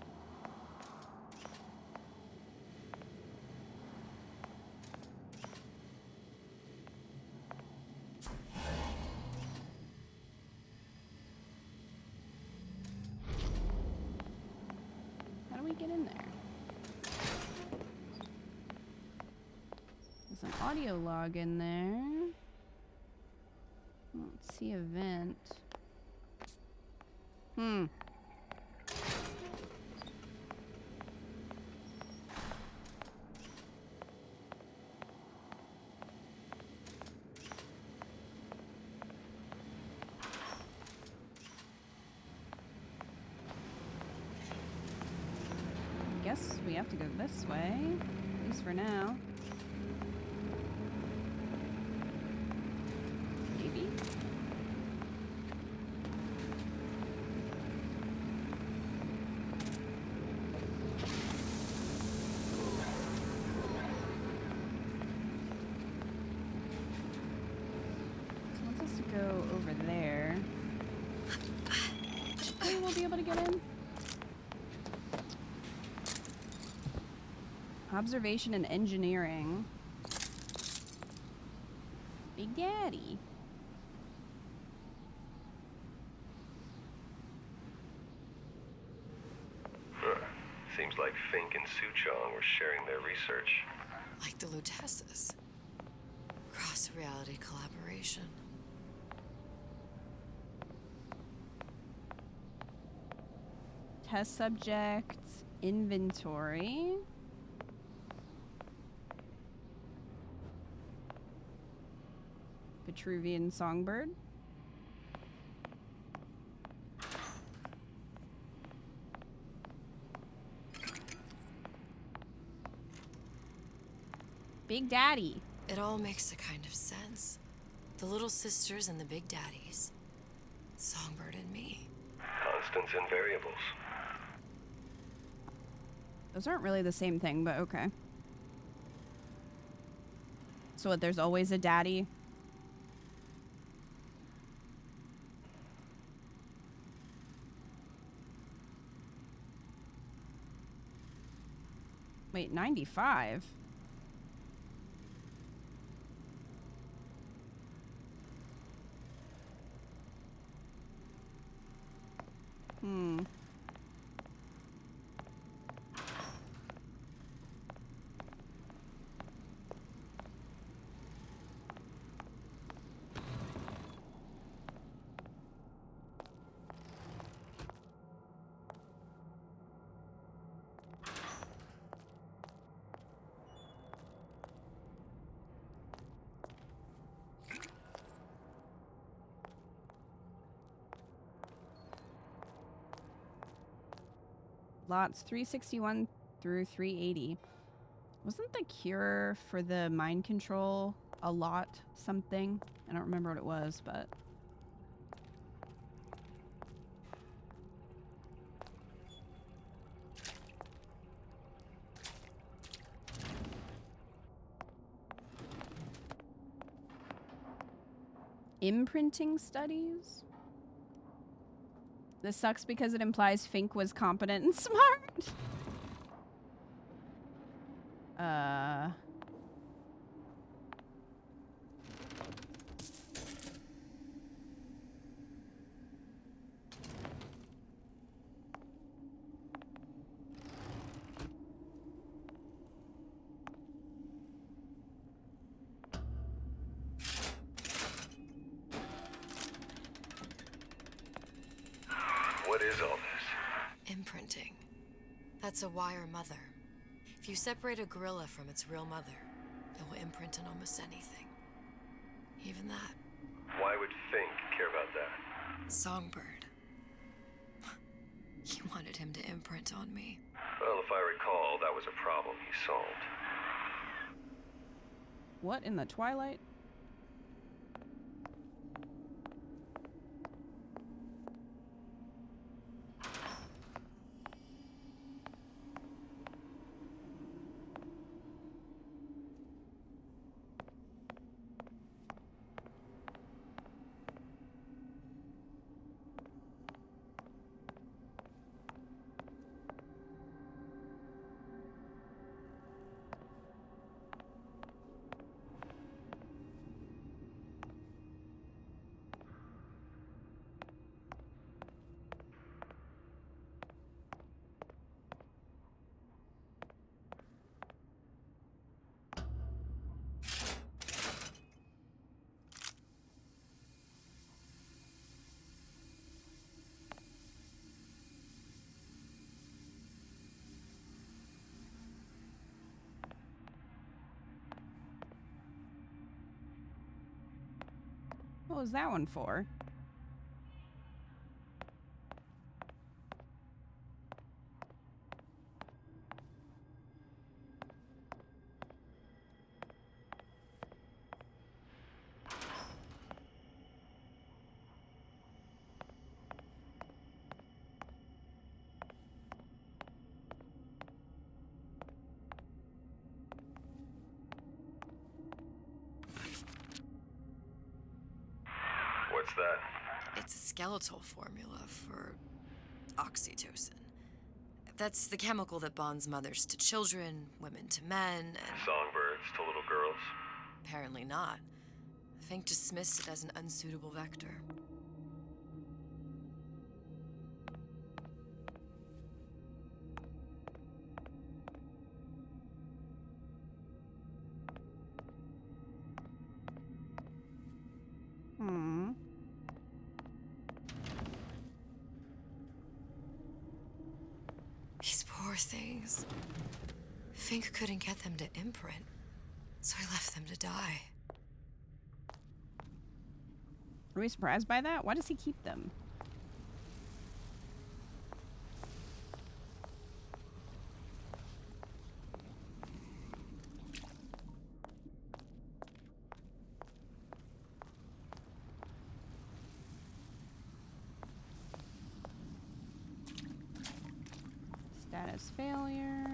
Speaker 1: How do we get in there? There's an audio log in there. I don't see a vent. Guess we have to go this way, at least for now. Maybe. So wants us to go over there. Maybe we'll be able to get in. Observation and engineering. Big Daddy.
Speaker 15: Seems like Fink and Suchong were sharing their research.
Speaker 7: Like the Lutesses. Cross-reality collaboration.
Speaker 1: Test subject inventory. Vitruvian songbird. Big Daddy.
Speaker 7: It all makes a kind of sense. The little sisters and the big daddies. Songbird and me.
Speaker 15: Constants and variables.
Speaker 1: Those aren't really the same thing, but okay. So what, there's always a daddy? Wait, 95? Lots 361 through 380. Wasn't the cure for the mind control a lot something? I don't remember what it was, but... Imprinting studies? This sucks because it implies Fink was competent and smart.
Speaker 15: What is all this?
Speaker 7: Imprinting. That's a wire mother. If you separate a gorilla from its real mother, it will imprint on almost anything. Even that.
Speaker 15: Why would Fink care about that?
Speaker 7: Songbird. He wanted him to imprint on me.
Speaker 15: Well, if I recall, that was a problem he solved.
Speaker 1: What in the Twilight? What was that one for?
Speaker 15: What's that?
Speaker 7: It's a skeletal formula for oxytocin. That's the chemical that bonds mothers to children, women to men, and...
Speaker 15: Songbirds to little girls.
Speaker 7: Apparently not. Fink dismissed it as an unsuitable vector. These poor things. Fink couldn't get them to imprint, so I left them to die.
Speaker 1: Are we surprised by that? Why does he keep them? Status failure.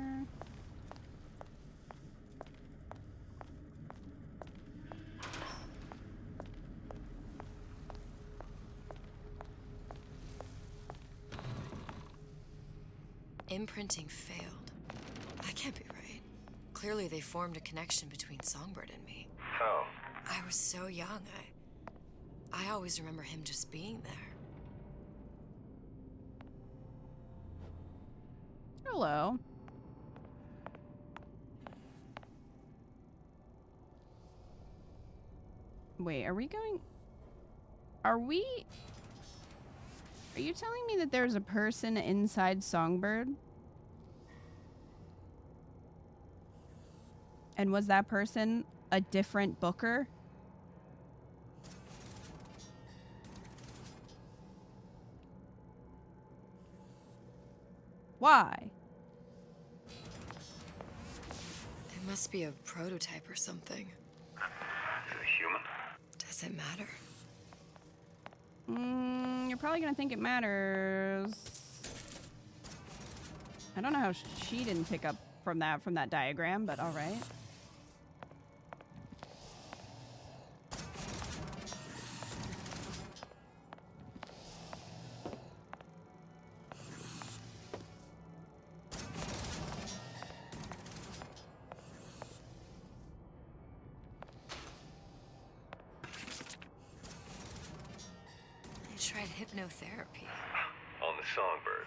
Speaker 7: Imprinting failed. That can't be right. Clearly they formed a connection between Songbird and me.
Speaker 15: How?
Speaker 7: I was so young, I always remember him just being there.
Speaker 1: Hello. Wait, are we going... Are you telling me that there's a person inside Songbird? And was that person a different Booker? Why?
Speaker 7: It must be a prototype or something.
Speaker 15: Is it human?
Speaker 7: Does it matter?
Speaker 1: You're probably gonna think it matters. I don't know how she didn't pick up from that diagram, but all right.
Speaker 7: Tried hypnotherapy.
Speaker 15: On the Songbird.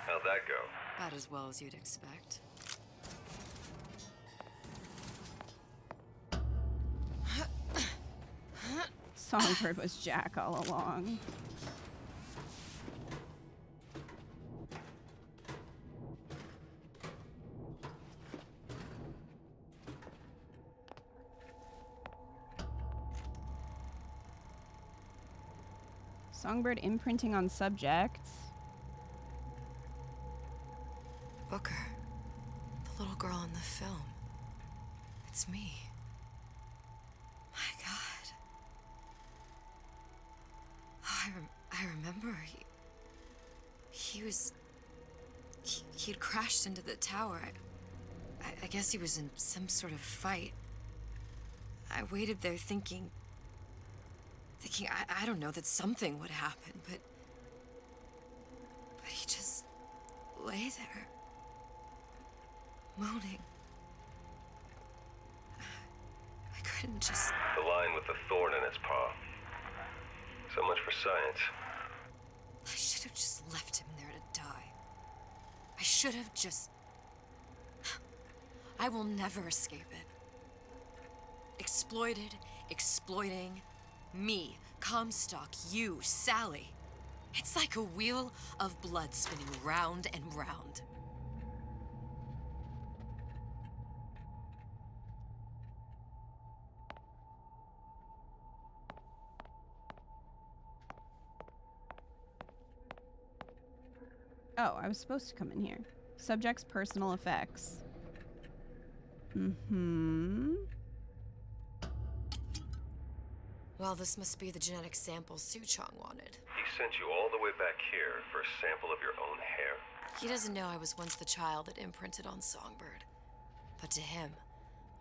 Speaker 15: How'd that go?
Speaker 7: About as well as you'd expect.
Speaker 1: Songbird was Jack all along. Songbird imprinting on subjects.
Speaker 7: Booker. The little girl in the film. It's me. My God. Oh, I remember he'd crashed into the tower. I guess he was in some sort of fight. I waited there thinking I don't know, that something would happen, but he just lay there, moaning. I couldn't just...
Speaker 15: The lion with the thorn in its paw. So much for science.
Speaker 7: I should have just left him there to die. I should have just... I will never escape it. Exploited, exploiting... Me, Comstock, you, Sally. It's like a wheel of blood spinning round and round.
Speaker 1: Oh, I was supposed to come in here. Subject's personal effects.
Speaker 7: Well, this must be the genetic sample Suchong wanted.
Speaker 15: He sent you all the way back here for a sample of your own hair?
Speaker 7: He doesn't know I was once the child that imprinted on Songbird. But to him,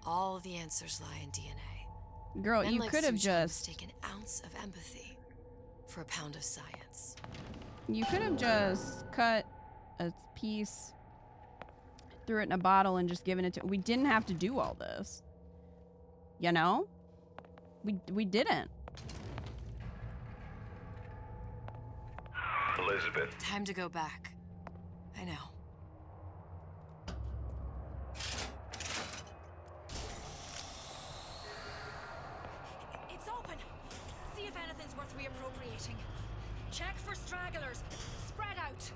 Speaker 7: all the answers lie in DNA.
Speaker 1: Girl,
Speaker 7: Men
Speaker 1: you
Speaker 7: like
Speaker 1: could have
Speaker 7: Suchong
Speaker 1: just...
Speaker 7: take an ounce of empathy for a pound of science.
Speaker 1: You could have just cut a piece threw it in a bottle and just given it to... We didn't have to do all this. You know? We didn't.
Speaker 15: Elizabeth.
Speaker 7: Time to go back. I know.
Speaker 22: It's open. See if anything's worth reappropriating. Check for stragglers. Spread out.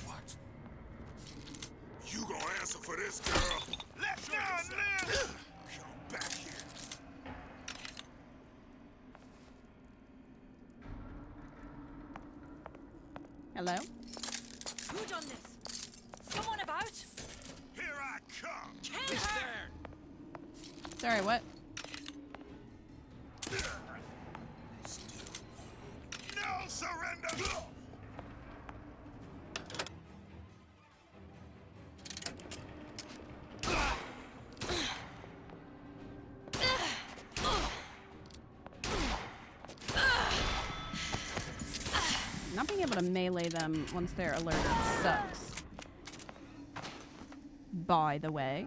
Speaker 13: What? You gonna answer for this, girl? Let's not live! Come back here.
Speaker 1: Hello?
Speaker 22: Who done this? Someone about?
Speaker 13: Here I come.
Speaker 22: Kill her!
Speaker 1: Sorry, what?
Speaker 13: No surrender!
Speaker 1: Not being able to melee them once they're alerted sucks. By the way.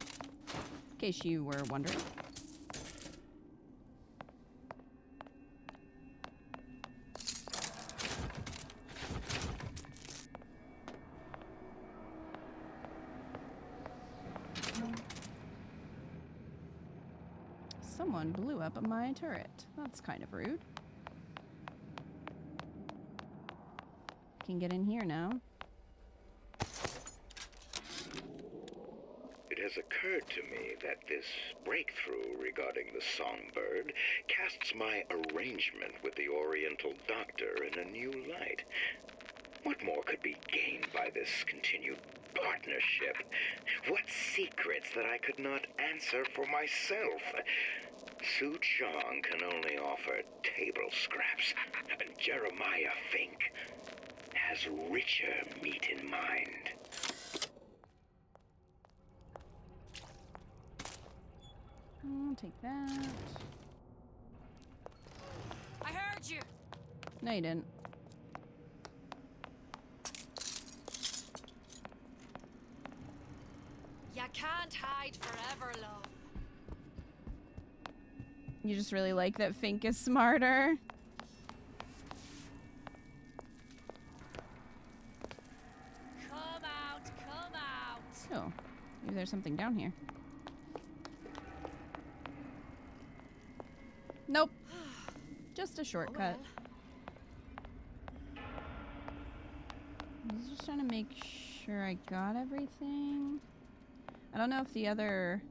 Speaker 1: In case you were wondering. Someone blew up my turret. That's kind of rude. Can get in here now.
Speaker 6: It has occurred to me that this breakthrough regarding the songbird casts my arrangement with the Oriental Doctor in a new light. What more could be gained by this continued partnership? What secrets that I could not answer for myself? Su Chong can only offer table scraps, and Jeremiah Fink has richer meat in mind.
Speaker 1: I'll take that.
Speaker 22: I heard you.
Speaker 1: No, you didn't.
Speaker 22: You can't hide forever, love.
Speaker 1: You just really like that Fink is smarter.
Speaker 22: Come out, come out.
Speaker 1: Oh, maybe there's something down here. Nope. Just a shortcut. I was just trying to make sure I got everything. I don't know if the other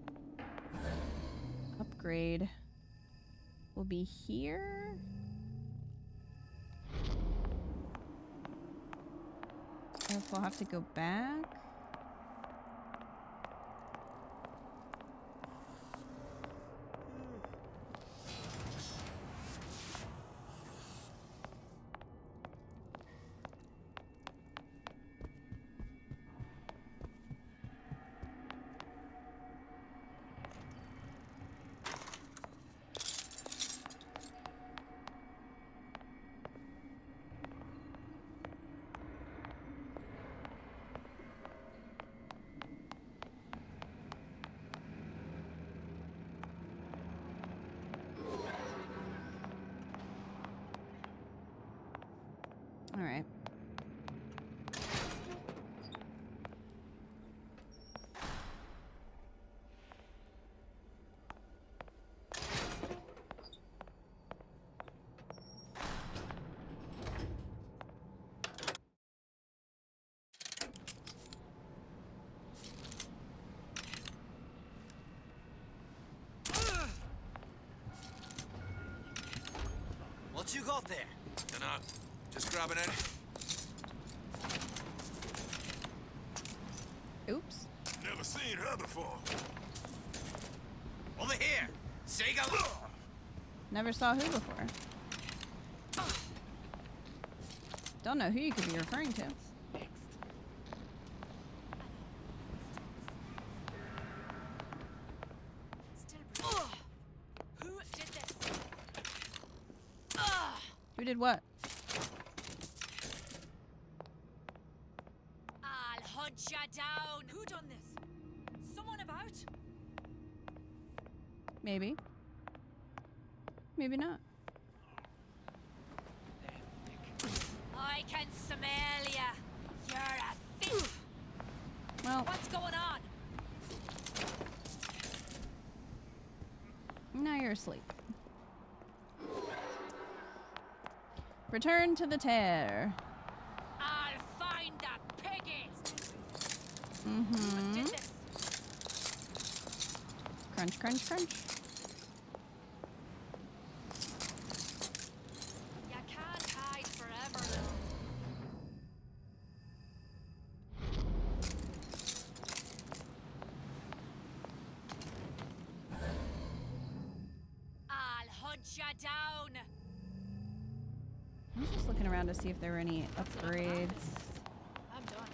Speaker 1: upgrade will be here. Or if we'll have to go back.
Speaker 12: What you got there?
Speaker 3: Dunno. Just grabbing it.
Speaker 1: Oops.
Speaker 3: Never seen her before.
Speaker 12: Over here! Seagull!
Speaker 1: Never saw who before. Don't know who you could be referring to.
Speaker 22: Who did this?
Speaker 1: Who did what?
Speaker 22: I'll hunt ya down. Who done this? Someone about?
Speaker 1: Maybe. Maybe not.
Speaker 22: I can smell ya. You're a thief.
Speaker 1: Well,
Speaker 22: What's going on?
Speaker 1: now you're asleep. Return to the tear.
Speaker 22: I'll find the piggies.
Speaker 1: Mm-hmm. Crunch, crunch, crunch.
Speaker 22: You can't hide forever. I'll hunt ya down.
Speaker 1: I was just looking around to see if there were any upgrades.
Speaker 22: I'm done.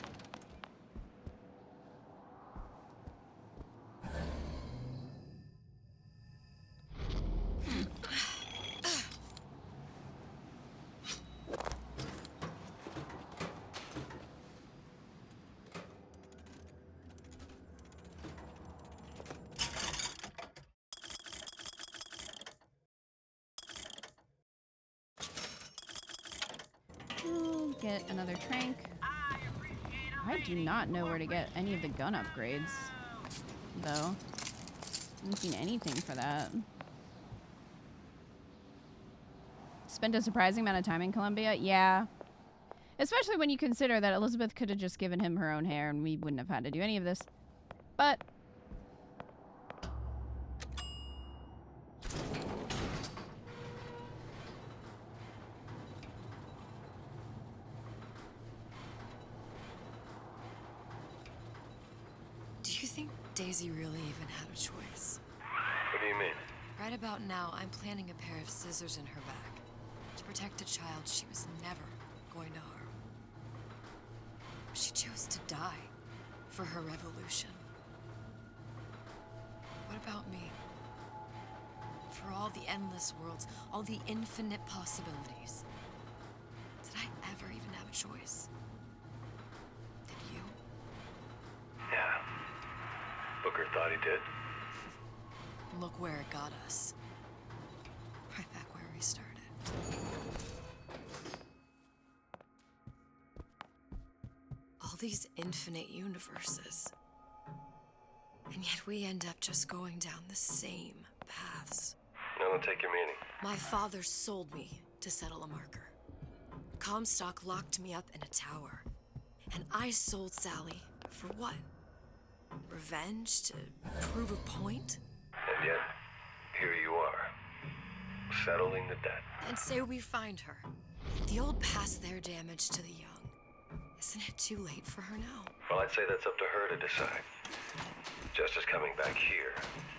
Speaker 1: We'll get another trank. I do not know where to get any of the gun upgrades, though. Haven't seen anything for that. Spent a surprising amount of time in Colombia? Yeah. Especially when you consider that Elizabeth could have just given him her own hair and we wouldn't have had to do any of this. But
Speaker 7: Do you think Daisy really even had a choice?
Speaker 15: What do you mean?
Speaker 7: Right about now, I'm planting a pair of scissors in her back to protect a child she was never going to harm. She chose to die for her revolution. What about me? For all the endless worlds, all the infinite possibilities. Did I ever even have a choice? Did you?
Speaker 15: Yeah. Booker thought he did.
Speaker 7: Look where it got us. Right back where we started. All these infinite universes. And yet we end up just going down the same paths.
Speaker 15: I don't take your meaning.
Speaker 7: My father sold me to settle a marker. Comstock locked me up in a tower. And I sold Sally for what? Revenge? To prove a point?
Speaker 15: And yet, here you are, settling the debt.
Speaker 7: And say we find her. The old past their damage to the young. Isn't it too late for her now?
Speaker 15: Well, I'd say that's up to her to decide. Justice coming back here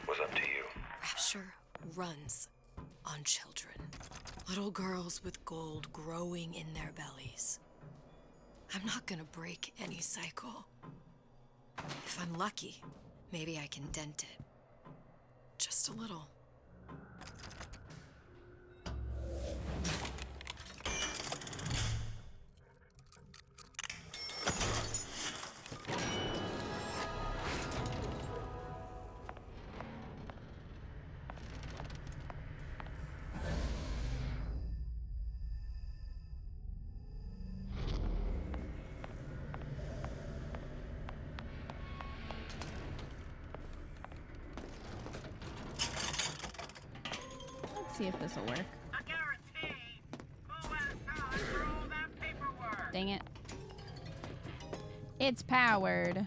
Speaker 15: was up to you.
Speaker 7: Rapture runs on children. Little girls with gold growing in their bellies. I'm not gonna break any cycle. If I'm lucky, maybe I can dent it. Just a little.
Speaker 1: See if this will work. Dang it. It's powered.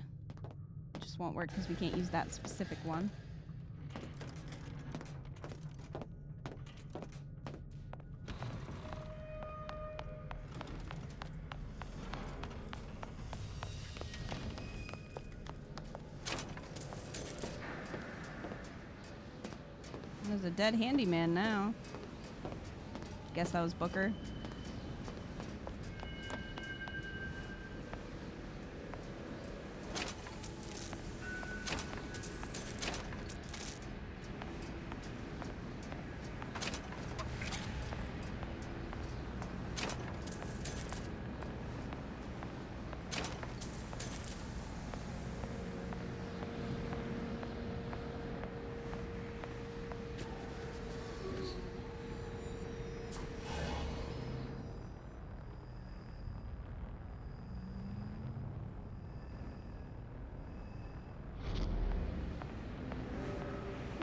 Speaker 1: Just won't work because we can't use that specific one. There's a dead handyman now. Guess that was Booker.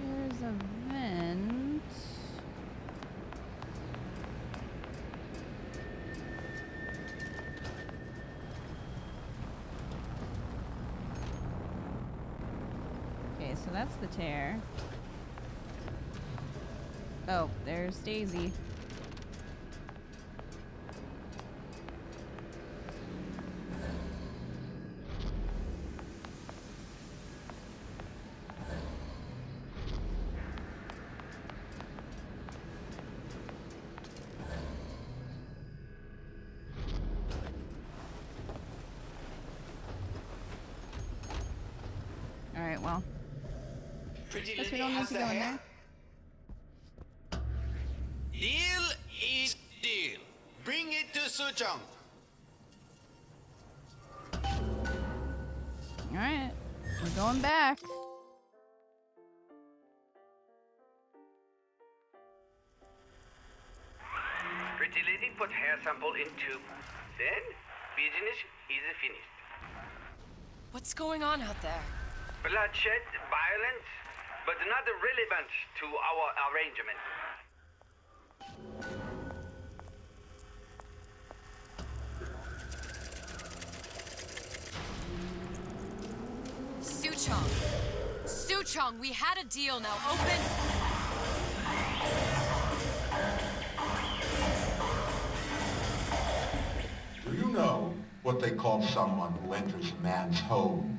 Speaker 1: Here's a vent. Okay, so that's the tear. Oh, there's Daisy. Alright, well. Guess we don't need to go in there.
Speaker 14: Deal is deal. Bring it to Suchong.
Speaker 1: Alright, we're going back.
Speaker 11: Pretty lady put hair sample in tube. Then, business is finished.
Speaker 7: What's going on out there?
Speaker 11: Bloodshed, violence, but not relevant to our arrangement.
Speaker 7: Suchong. Suchong, we had a deal. Now open.
Speaker 13: Do you know what they call someone who enters a man's home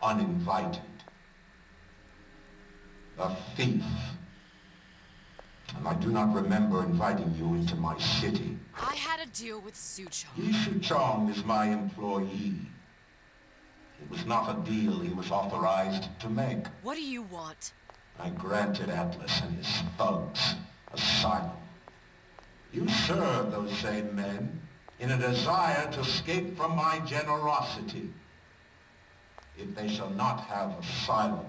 Speaker 13: uninvited? A thief. And I do not remember inviting you into my city.
Speaker 7: I had a deal with Suchong.
Speaker 13: Yi Chong is my employee. It was not a deal he was authorized to make.
Speaker 7: What do you want?
Speaker 13: I granted Atlas and his thugs asylum. You serve those same men in a desire to escape from my generosity. If they shall not have asylum,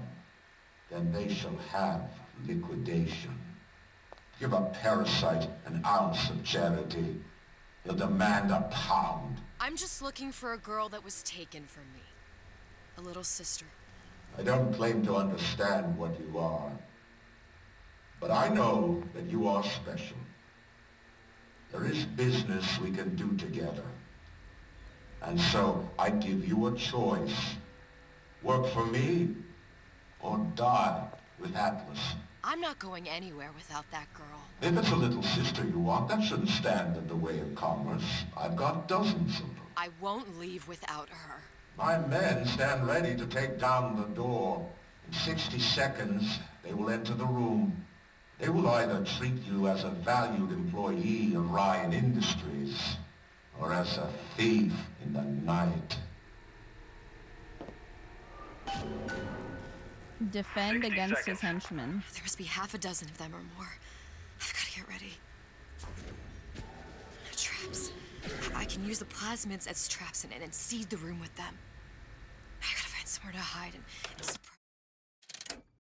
Speaker 13: then they shall have liquidation. Give a parasite an ounce of charity. He'll demand a pound.
Speaker 7: I'm just looking for a girl that was taken from me. A little sister.
Speaker 13: I don't claim to understand what you are, but I know that you are special. There is business we can do together. And so I give you a choice. Work for me, or die with Atlas.
Speaker 7: I'm not going anywhere without that girl.
Speaker 13: If it's a little sister you want, that shouldn't stand in the way of commerce. I've got dozens of them.
Speaker 7: I won't leave without her.
Speaker 13: My men stand ready to take down the door. In 60 seconds, they will enter the room. They will either treat you as a valued employee of Ryan Industries, or as a thief in the night.
Speaker 1: Defend against his henchmen.
Speaker 7: There must be half a dozen of them or more. I've got to get ready. Traps. I can use the plasmids as traps and seed the room with them. I gotta find somewhere to hide and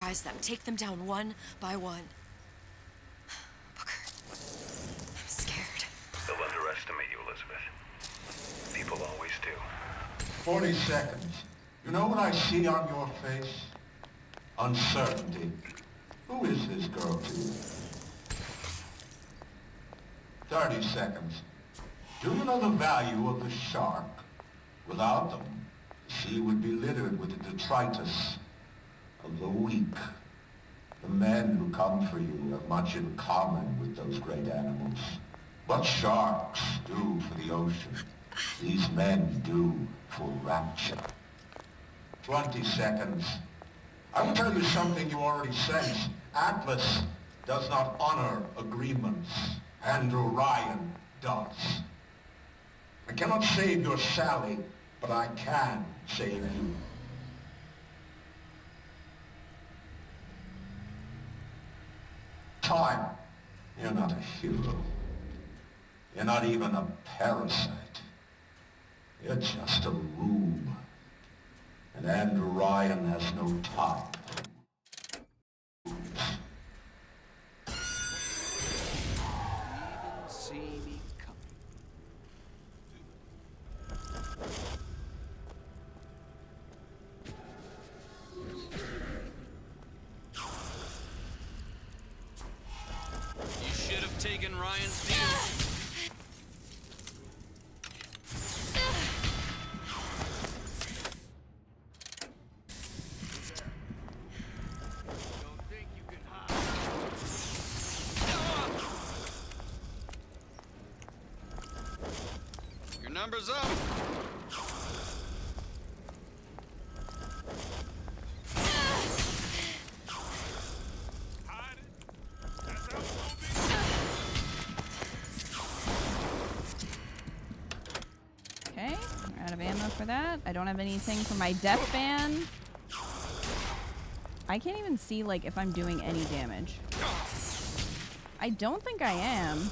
Speaker 7: surprise them. Take them down one by one. Booker, I'm scared.
Speaker 15: They'll underestimate you, Elizabeth. People always do.
Speaker 13: 40 seconds. You know what I see on your face? Uncertainty. Who is this girl to you? 30 seconds. Do you know the value of the shark? Without them, the sea would be littered with the detritus of the weak. The men who come for you have much in common with those great animals. What sharks do for the ocean, these men do for rapture. 20 seconds. I will tell you something you already sense. Atlas does not honor agreements. Andrew Ryan does. I cannot save your Sally, but I can save you. Time, you're not a hero. You're not even a parasite. You're just a room. And Andrew Ryan has no time.
Speaker 12: Even see me coming.
Speaker 10: You should have taken Ryan's deal. Your number's up.
Speaker 1: Okay, we're out of ammo for that. I don't have anything for my death ban. I can't even see, like, if I'm doing any damage. I don't think I am.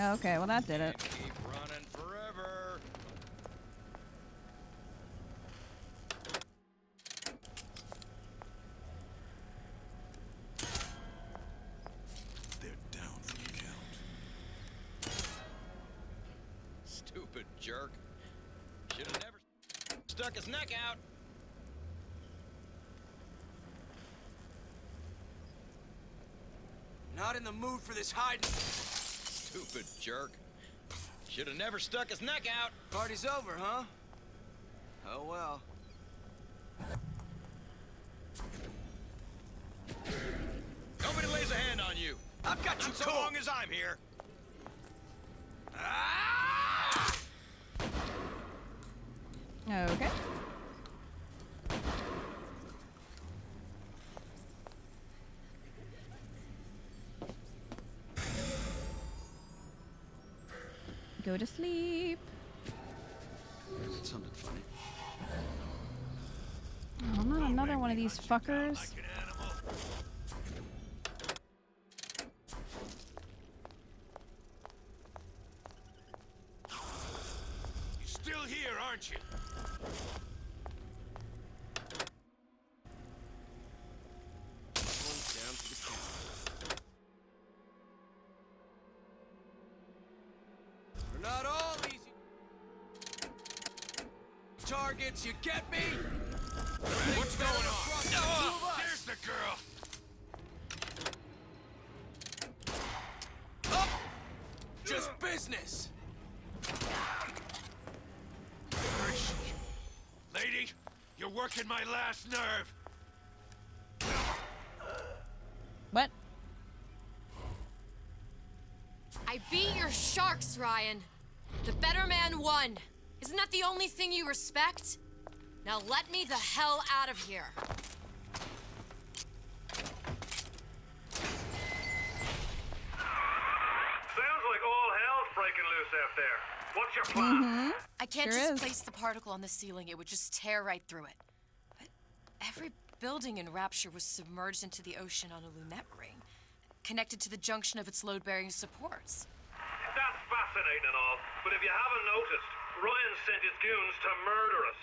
Speaker 1: Okay, well that did it.
Speaker 10: Keep running forever.
Speaker 18: They're down for the count.
Speaker 10: Stupid jerk. Should have never stuck his neck out.
Speaker 12: Not in the mood for this hiding.
Speaker 10: Stupid jerk. Should have never stuck his neck out.
Speaker 12: Party's over, huh? Oh well.
Speaker 10: Nobody lays a hand on you.
Speaker 12: I've got you
Speaker 10: Not so long as I'm here.
Speaker 1: Okay. Go to sleep.
Speaker 10: Something funny.
Speaker 1: Oh, not another one of these fuckers.
Speaker 18: You're still here, aren't you?
Speaker 12: One's down to the count. We're not all easy targets, you get me?
Speaker 18: What's going on? There's the girl.
Speaker 12: Up! Just business.
Speaker 18: Where is she? Lady, you're working my last nerve.
Speaker 1: What?
Speaker 7: I beat your sharks, Ryan. The better man won. Isn't that the only thing you respect? Now let me the hell out of here.
Speaker 8: Sounds like all hell's breaking loose out there. What's your plan?
Speaker 7: I can't
Speaker 1: Sure
Speaker 7: just
Speaker 1: is.
Speaker 7: place the particle on the ceiling. It would just tear right through it. But every building in Rapture was submerged into the ocean on a lunette ring, connected to the junction of its load-bearing supports.
Speaker 8: That's fascinating and all, but if you haven't noticed, Ryan sent his goons to murder us.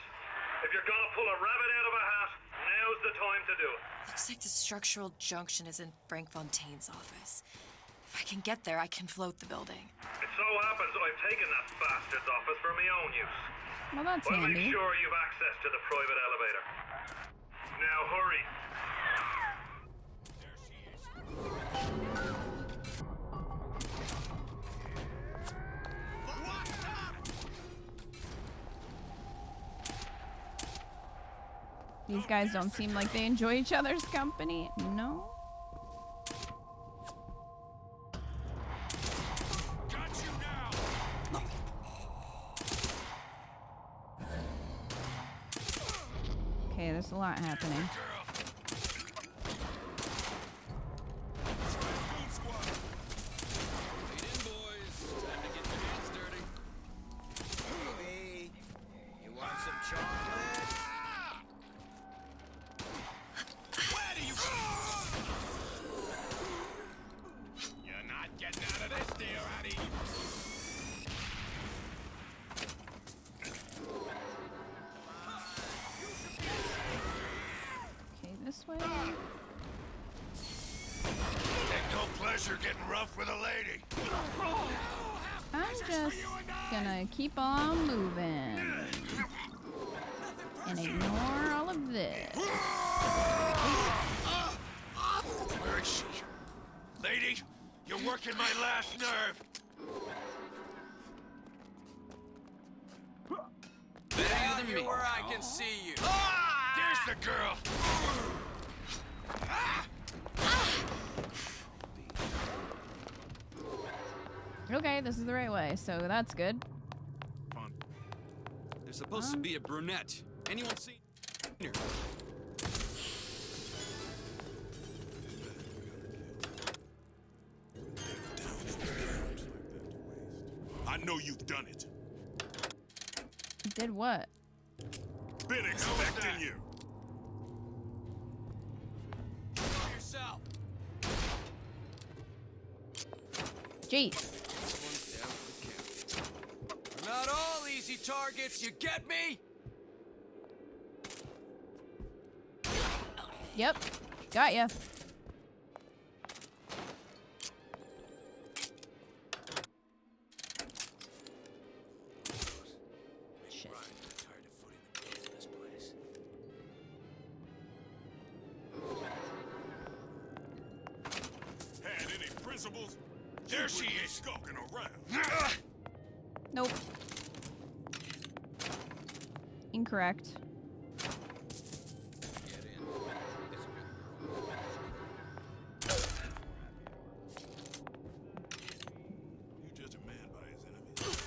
Speaker 8: If you're gonna pull a rabbit out of a hat, now's the time to do it.
Speaker 7: Looks like the structural junction is in Frank Fontaine's office. If I can get there, I can float the building.
Speaker 8: It so happens I've taken that bastard's office for my own use.
Speaker 1: Well, that's
Speaker 8: I'll
Speaker 1: handy.
Speaker 8: make sure you've access to the private elevator. Now hurry.
Speaker 1: These guys don't seem like they enjoy each other's company. No? Okay, there's a lot happening. This way.
Speaker 3: Ain't no pleasure getting rough with a lady.
Speaker 1: I'm just gonna keep on moving and ignore all of this.
Speaker 3: Where is she? Lady, you're working my last nerve.
Speaker 12: Better than me. Where I can see you.
Speaker 3: There's the girl.
Speaker 1: Okay, this is the right way, so that's good.
Speaker 16: There's supposed to be a brunette. Anyone seen her?
Speaker 3: I know you've done it.
Speaker 1: Did what?
Speaker 3: Been expecting you.
Speaker 12: Yourself.
Speaker 1: Jeez.
Speaker 12: Not all easy targets, you get me?
Speaker 1: Yep. Got ya. Shit.
Speaker 3: Had any principles? There she is, skulking around.
Speaker 1: Nope. Incorrect.
Speaker 3: You judge a man by his enemies.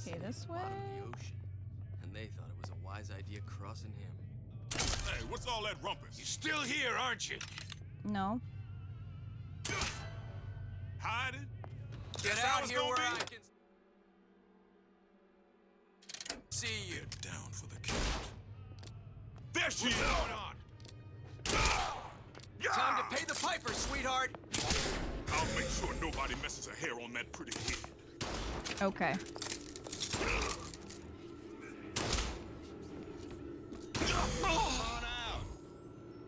Speaker 1: Okay, this way.
Speaker 12: And they thought it was a wise idea crossing him.
Speaker 3: Hey, what's all that rumpus? You're still here, aren't you?
Speaker 1: No.
Speaker 3: Hiding?
Speaker 12: Get out here where I can see you.
Speaker 3: Get down for the count. There she is!
Speaker 12: Time to pay the piper, sweetheart.
Speaker 3: I'll make sure nobody messes a hair on that pretty head.
Speaker 1: Okay.
Speaker 10: Come on out.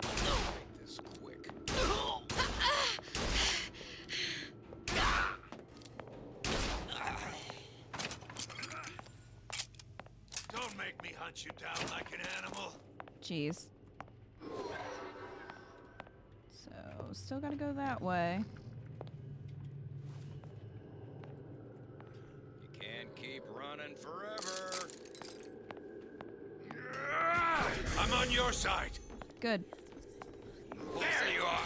Speaker 10: Make this quick.
Speaker 3: Don't make me hunt you down like an animal.
Speaker 1: Jeez. So, still gotta go that way.
Speaker 10: You can't keep running forever.
Speaker 3: I'm on your side.
Speaker 1: Good.
Speaker 3: There you are.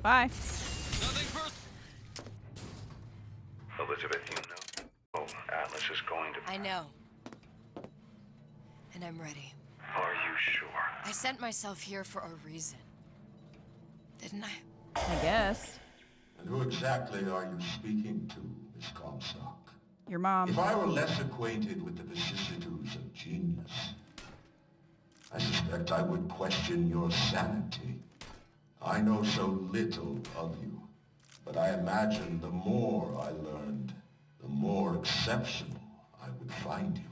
Speaker 1: Bye.
Speaker 10: Nothing first.
Speaker 15: Elizabeth, you know. Oh, Atlas is going to...
Speaker 7: I know. And I'm ready.
Speaker 15: Are you sure?
Speaker 7: I sent myself here for a reason. Didn't I?
Speaker 1: I guess.
Speaker 13: And who exactly are you speaking to, Miss Comstock?
Speaker 1: Your mom.
Speaker 13: If I were less acquainted with the vicissitudes of genius, I suspect I would question your sanity. I know so little of you, but I imagine the more I learned, the more exceptional I would find you.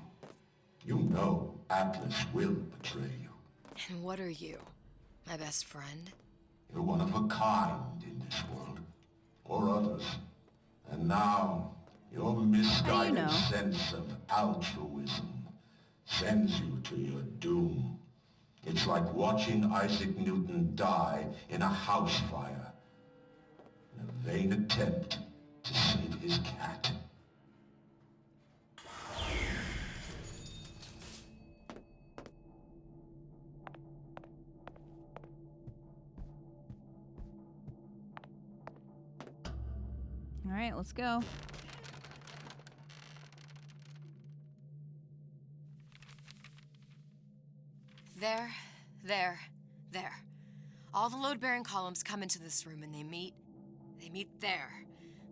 Speaker 13: You know Atlas will betray you.
Speaker 7: And what are you? My best friend?
Speaker 13: You're one of a kind in this world, or others. And now, your misguided sense of altruism sends you to your doom. It's like watching Isaac Newton die in a house fire, in a vain attempt to save his cat.
Speaker 1: All right, let's go.
Speaker 7: There. All the load-bearing columns come into this room and they meet there.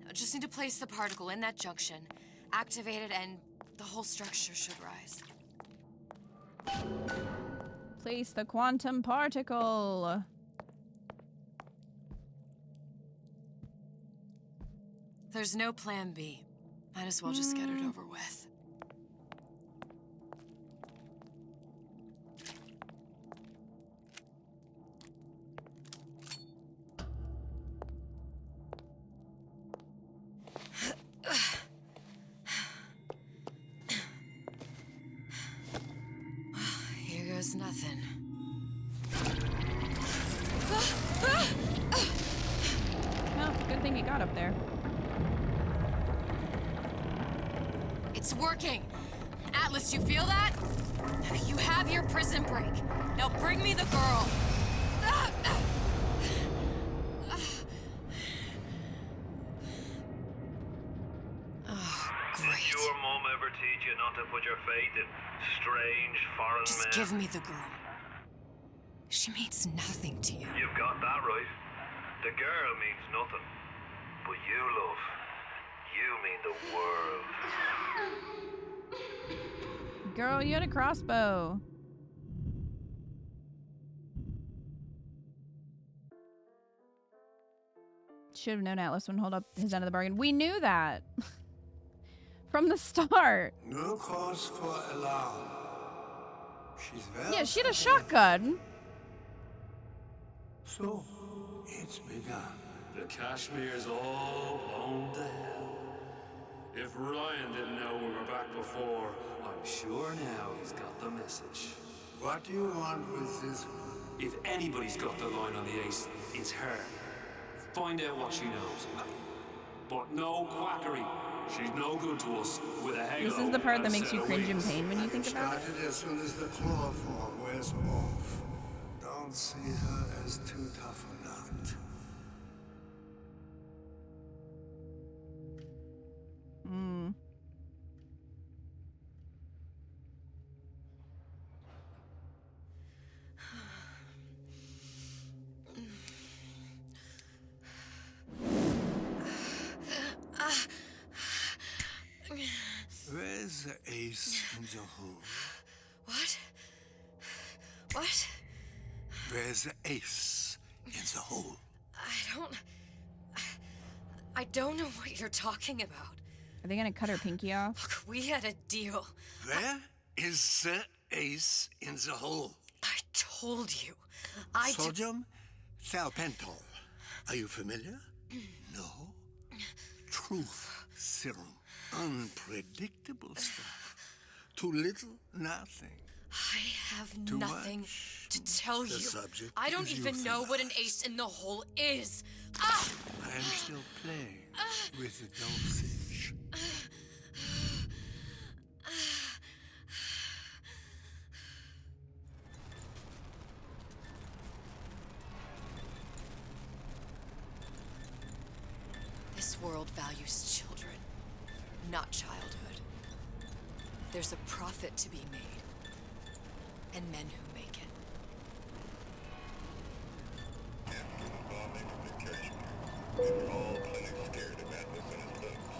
Speaker 7: I just need to place the particle in that junction, activate it, and the whole structure should rise.
Speaker 1: Place the quantum particle.
Speaker 7: There's no plan B. Might as well just get it over with. Here goes nothing.
Speaker 1: Well, good thing you got up there.
Speaker 7: It's working! Atlas, you feel that? You have your prison break. Now bring me the girl. Oh, great.
Speaker 11: Did your mom ever teach you not to put your faith in strange foreign men?
Speaker 7: Just give me the girl. She means nothing to you.
Speaker 11: You've got that right. The girl means nothing. But you, love, you mean the world.
Speaker 1: Girl, you had a crossbow. Should have known Atlas wouldn't hold up his end of the bargain. We knew that. From the start.
Speaker 3: No cause for alarm. She's well.
Speaker 1: Yeah, she had a shotgun.
Speaker 3: So, it's begun.
Speaker 17: The Kashmir's all blown to hell. If Ryan didn't know we were back before, I'm sure now he's got the message.
Speaker 3: What do you want with this one?
Speaker 17: If anybody's got the line on the ace, it's her. Find out what she knows. But no quackery. She's no good to us with a halo.
Speaker 1: This is the part that makes you cringe in pain when you think about it.
Speaker 3: Started as soon as the chloroform wears off. Don't see her as too tough a nut.
Speaker 1: Hmm.
Speaker 3: Where's the ace in the hole?
Speaker 7: What? What?
Speaker 3: Where's the ace in the hole?
Speaker 7: I don't know what you're talking about.
Speaker 1: Are they gonna cut her pinky off?
Speaker 7: Look, we had a deal.
Speaker 3: Where is the ace in the hole?
Speaker 7: I told you.
Speaker 3: Sodium thiopental. Are you familiar? No. Truth serum. Unpredictable stuff. Too little, nothing.
Speaker 7: I have
Speaker 3: Too
Speaker 7: nothing
Speaker 3: much.
Speaker 7: to tell
Speaker 3: The
Speaker 7: you.
Speaker 3: subject
Speaker 7: I don't
Speaker 3: is
Speaker 7: even know what an ace in the hole is.
Speaker 3: I am still playing with the dosage.
Speaker 7: This world values children, not childhood. There's a profit to be made, and men who make it.
Speaker 20: After the bombing of the Kashmir, we were all plenty scared of Atlas and his thugs.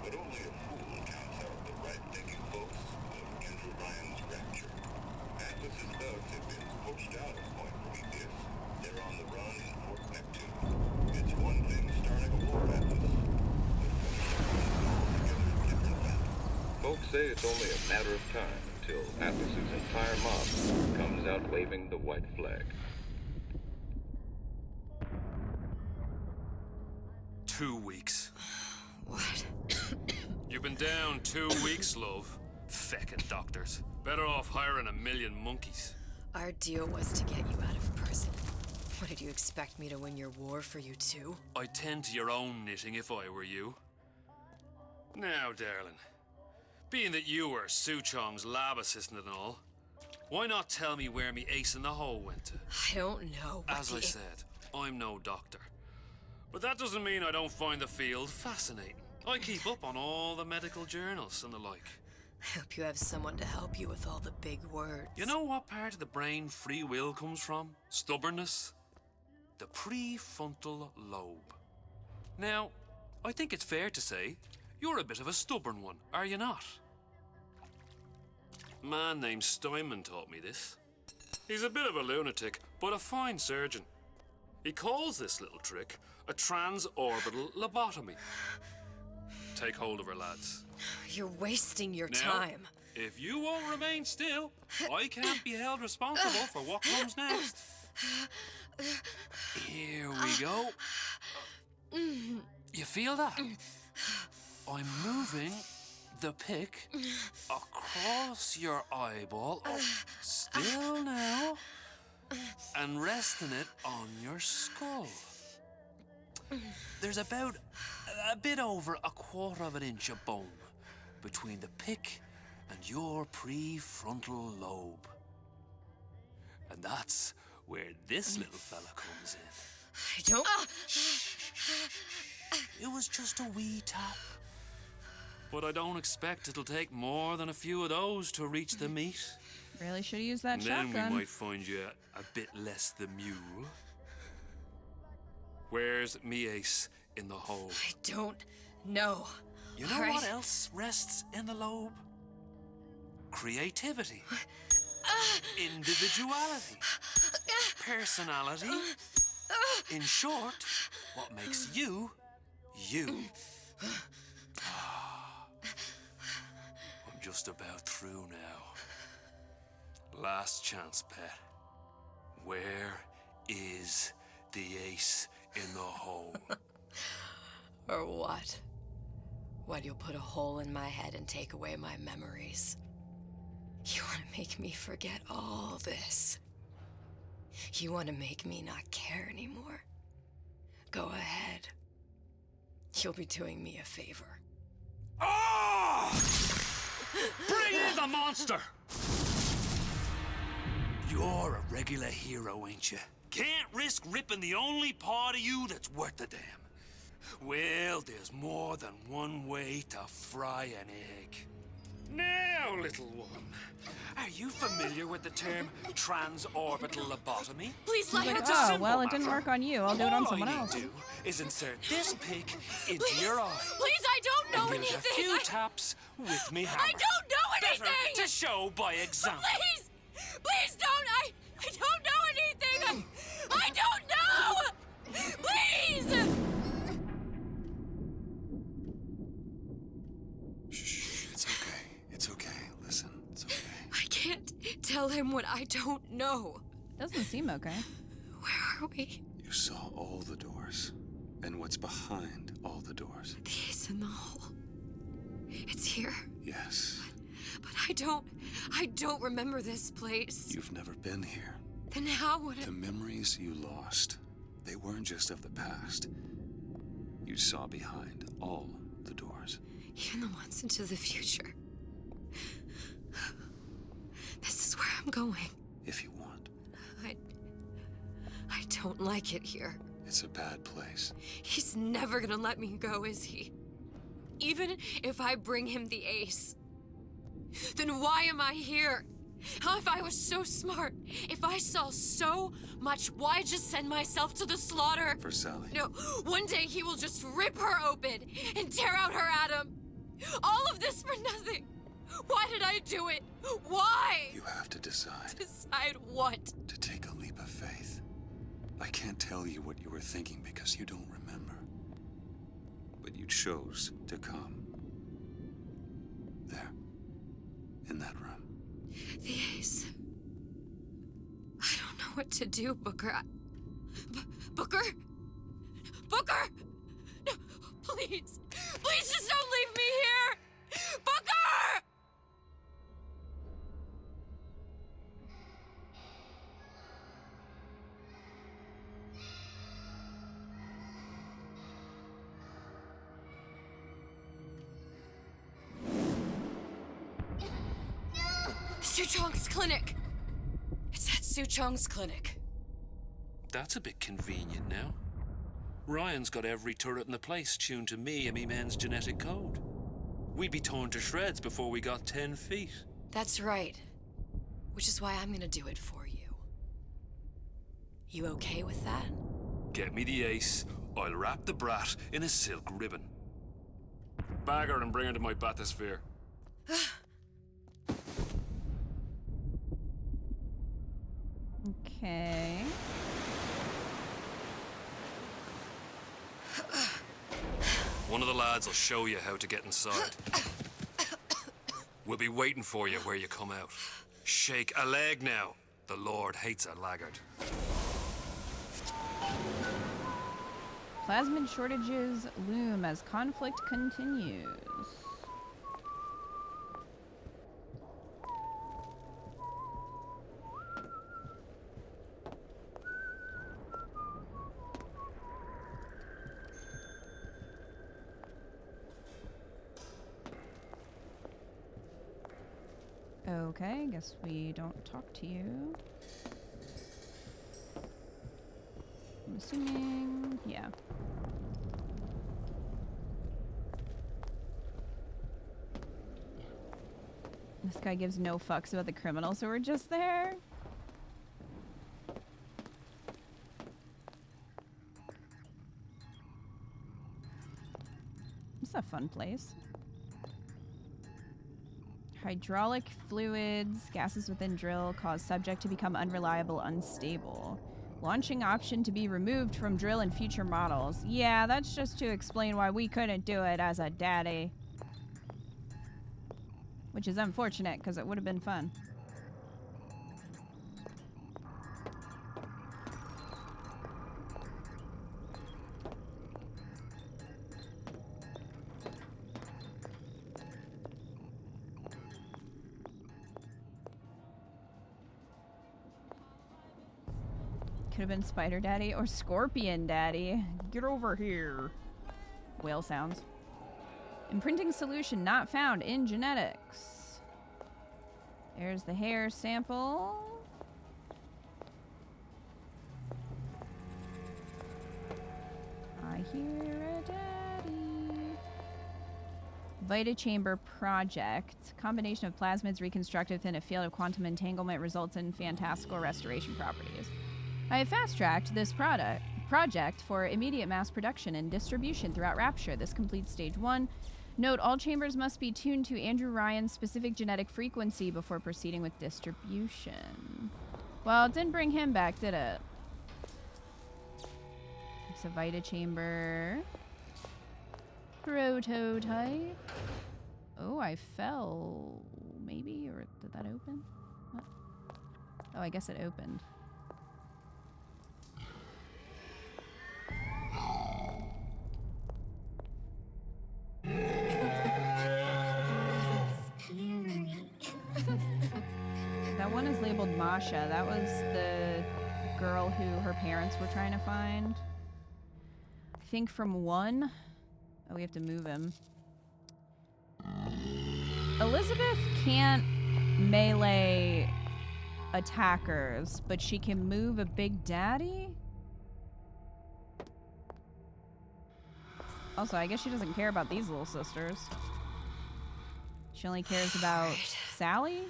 Speaker 20: But only a fool counts out the right-thinking folks of Andrew Ryan's rapture. Atlas's thugs have been poached out of Point Prometheus. They're on the run in Fort Neptune. It's one thing starting a war, Atlas.
Speaker 23: Folks say it's only a matter of time until Atlas's entire mob comes out waving the white flag.
Speaker 17: 2 weeks.
Speaker 7: What?
Speaker 17: You've been down 2 weeks, love. Feckin' doctors. Better off hiring 1,000,000 monkeys.
Speaker 7: Our deal was to get you out of prison. What, did you expect me to win your war for you too?
Speaker 17: I'd tend to your own knitting if I were you. Now, darling, being that you were Suchong's lab assistant and all, why not tell me where me ace in the hole went to?
Speaker 7: I don't know.
Speaker 17: As I said, I'm no doctor. But that doesn't mean I don't find the field fascinating. I keep up on all the medical journals and the like.
Speaker 7: I hope you have someone to help you with all the big words.
Speaker 17: You know what part of the brain free will comes from? Stubbornness? The prefrontal lobe. Now, I think it's fair to say you're a bit of a stubborn one, are you not? A man named Steinman taught me this. He's a bit of a lunatic, but a fine surgeon. He calls this little trick a transorbital lobotomy. Take hold of her, lads.
Speaker 7: You're wasting your
Speaker 17: Now,
Speaker 7: time.
Speaker 17: If you won't remain still, I can't be held responsible for what comes next. Here we go. You feel that? I'm moving the pick across your eyeball, still now, and resting it on your skull. There's about a bit over 1/4 inch of bone between the pick and your prefrontal lobe. And that's where this little fella comes in.
Speaker 7: I don't...
Speaker 17: It was just a wee tap. But I don't expect it'll take more than a few of those to reach the meat.
Speaker 1: Really should have used that
Speaker 17: And
Speaker 1: shotgun.
Speaker 17: then we might find you a bit less the mule. Where's me ace in the hole?
Speaker 7: I don't know.
Speaker 17: You know what else rests in the lobe? Creativity. Individuality. Personality. In short, what makes you, you. I'm just about through now. Last chance, pet. Where is the ace in the hole?
Speaker 7: Or what? What, you'll put a hole in my head and take away my memories? You want to make me forget all this? You want to make me not care anymore? Go ahead. You'll be doing me a favor.
Speaker 17: Ah! Bring in the monster! You're a regular hero, ain't you? Can't risk ripping the only part of you that's worth a damn. Well, there's more than one way to fry an egg. Now, little one, are you familiar with the term transorbital lobotomy?
Speaker 7: Please let
Speaker 1: He's
Speaker 7: her
Speaker 1: like,
Speaker 7: just...
Speaker 1: oh, well, it didn't work on you. I'll do it on someone else.
Speaker 17: All I need to do is insert this pick into your eye.
Speaker 7: Please, I don't know
Speaker 17: and give it
Speaker 7: anything.
Speaker 17: a few taps with me hammer.
Speaker 7: I don't know anything.
Speaker 17: Better to show by example.
Speaker 7: Please, please don't. I don't know anything. I don't know. Please.
Speaker 15: Shh, it's okay. It's okay. Listen, it's okay.
Speaker 7: I can't tell him what I don't know.
Speaker 1: Doesn't seem okay.
Speaker 7: Where are we?
Speaker 15: You saw all the doors, and what's behind all the doors.
Speaker 7: The ace in the hole. It's here.
Speaker 15: Yes.
Speaker 7: But I don't remember this place.
Speaker 15: You've never been here.
Speaker 7: Then how would it...
Speaker 15: The memories you lost, they weren't just of the past. You saw behind all the doors.
Speaker 7: Even the ones into the future. This is where I'm going.
Speaker 15: If you want.
Speaker 7: I don't like it here.
Speaker 15: It's a bad place.
Speaker 7: He's never gonna let me go, is he? Even if I bring him the ace. Then why am I here? How if I was so smart? If I saw so much, why just send myself to the slaughter?
Speaker 15: For Sally.
Speaker 7: No, one day he will just rip her open and tear out her atom. All of this for nothing. Why did I do it? Why?
Speaker 15: You have to decide.
Speaker 7: Decide what?
Speaker 15: To take a leap of faith. I can't tell you what you were thinking because you don't remember. But you chose to come. There. In that room.
Speaker 7: The ace. I don't know what to do, Booker. Booker? Booker! No, please. Please just don't leave me here! Booker! Suchong's clinic. It's at Suchong's clinic.
Speaker 17: That's a bit convenient now. Ryan's got every turret in the place tuned to me and me men's genetic code. We'd be torn to shreds before we got 10 feet.
Speaker 7: That's right. Which is why I'm gonna do it for you. You okay with that?
Speaker 17: Get me the ace, I'll wrap the brat in a silk ribbon. Bag her and bring her to my bathysphere.
Speaker 1: Okay.
Speaker 17: One of the lads will show you how to get inside. We'll be waiting for you where you come out. Shake a leg now. The Lord hates a laggard.
Speaker 1: Plasmid shortages loom as conflict continues. Okay, guess we don't talk to you. I'm assuming, yeah. This guy gives no fucks about the criminals who were just there. It's a fun place. Hydraulic fluids, gases within drill cause subject to become unreliable, unstable. Launching option to be removed from drill in future models. Yeah, that's just to explain why we couldn't do it as a daddy. Which is unfortunate, because it would have been fun. Could have been Spider Daddy or Scorpion Daddy. Get over here. Whale sounds. Imprinting solution not found in genetics. There's the hair sample. I hear a daddy. Vitachamber project. Combination of plasmids reconstructed within a field of quantum entanglement results in fantastical restoration properties. I have fast-tracked this project for immediate mass production and distribution throughout Rapture. This completes stage 1. Note, all chambers must be tuned to Andrew Ryan's specific genetic frequency before proceeding with distribution. Well, it didn't bring him back, did it? It's a Vitachamber. Prototype. Oh, I fell. Maybe? Or did that open? What? Oh, I guess it opened. That one is labeled Masha. That was the girl who her parents were trying to find. I think from 1. Oh, we have to move him. Elizabeth can't melee attackers, but she can move a Big Daddy? Also, I guess she doesn't care about these little sisters. She only cares about Sally?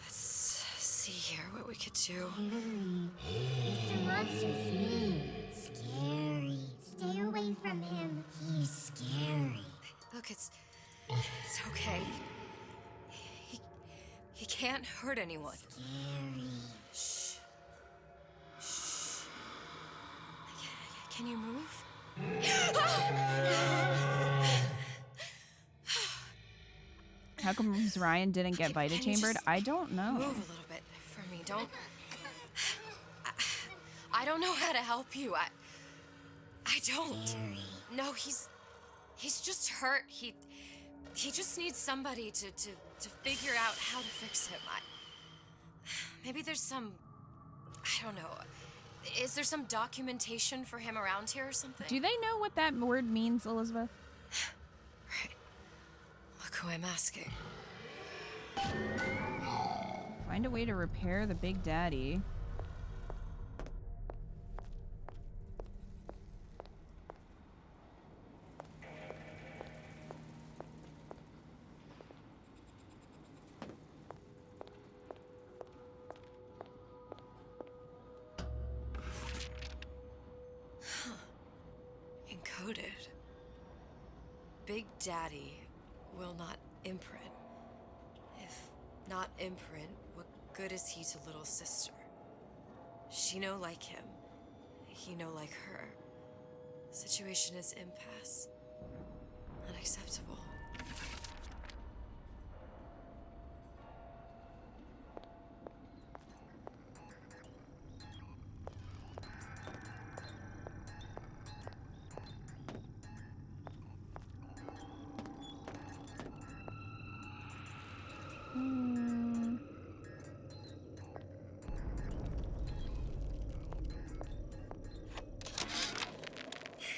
Speaker 7: Let's see here what we could do.
Speaker 2: Mr. Monster's mean. Scary. Stay away from him. He's scary.
Speaker 7: Look, it's okay. He can't hurt anyone.
Speaker 2: Scary.
Speaker 7: Shh. Shh. Can you move?
Speaker 1: How come Ryan didn't get Vitachambered? I don't know.
Speaker 7: Move a little bit for me. Don't. I don't know how to help you. I don't. No, he's just hurt. He just needs somebody to figure out how to fix him. Maybe there's some, I don't know. Is there some documentation for him around here or something?
Speaker 1: Do they know what that word means, Elizabeth?
Speaker 7: Right. Look who I'm asking.
Speaker 1: Find a way to repair the Big Daddy.
Speaker 7: Big Daddy will not imprint. If not imprint, what good is he to little sister? She no like him. He no like her. Situation is impasse. Unacceptable.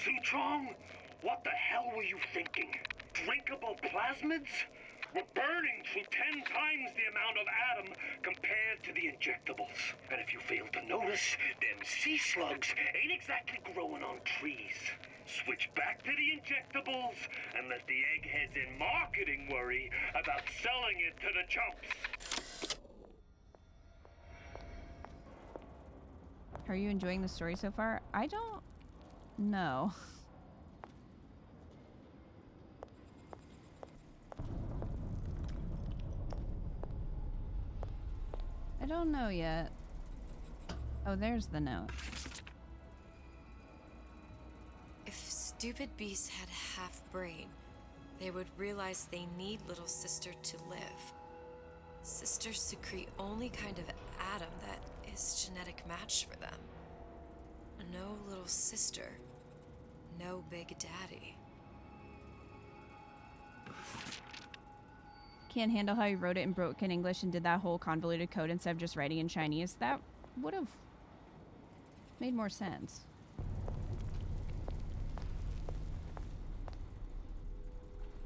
Speaker 6: Suchong, what the hell were you thinking? Drinkable plasmids? We're burning through 10 times the amount of atom compared to the injectables. And if you fail to notice, them sea slugs ain't exactly growing on trees. Switch back to the injectables and let the eggheads in marketing worry about selling it to the chumps.
Speaker 1: Are you enjoying the story so far? I don't know. I don't know yet. Oh, there's the note.
Speaker 7: If stupid beasts had half brain, they would realize they need little sister to live. Sisters secrete only kind of atom that is genetic match for them. No little sister, no big daddy.
Speaker 1: Can't handle how you wrote it in broken English and did that whole convoluted code instead of just writing in Chinese. That would have made more sense.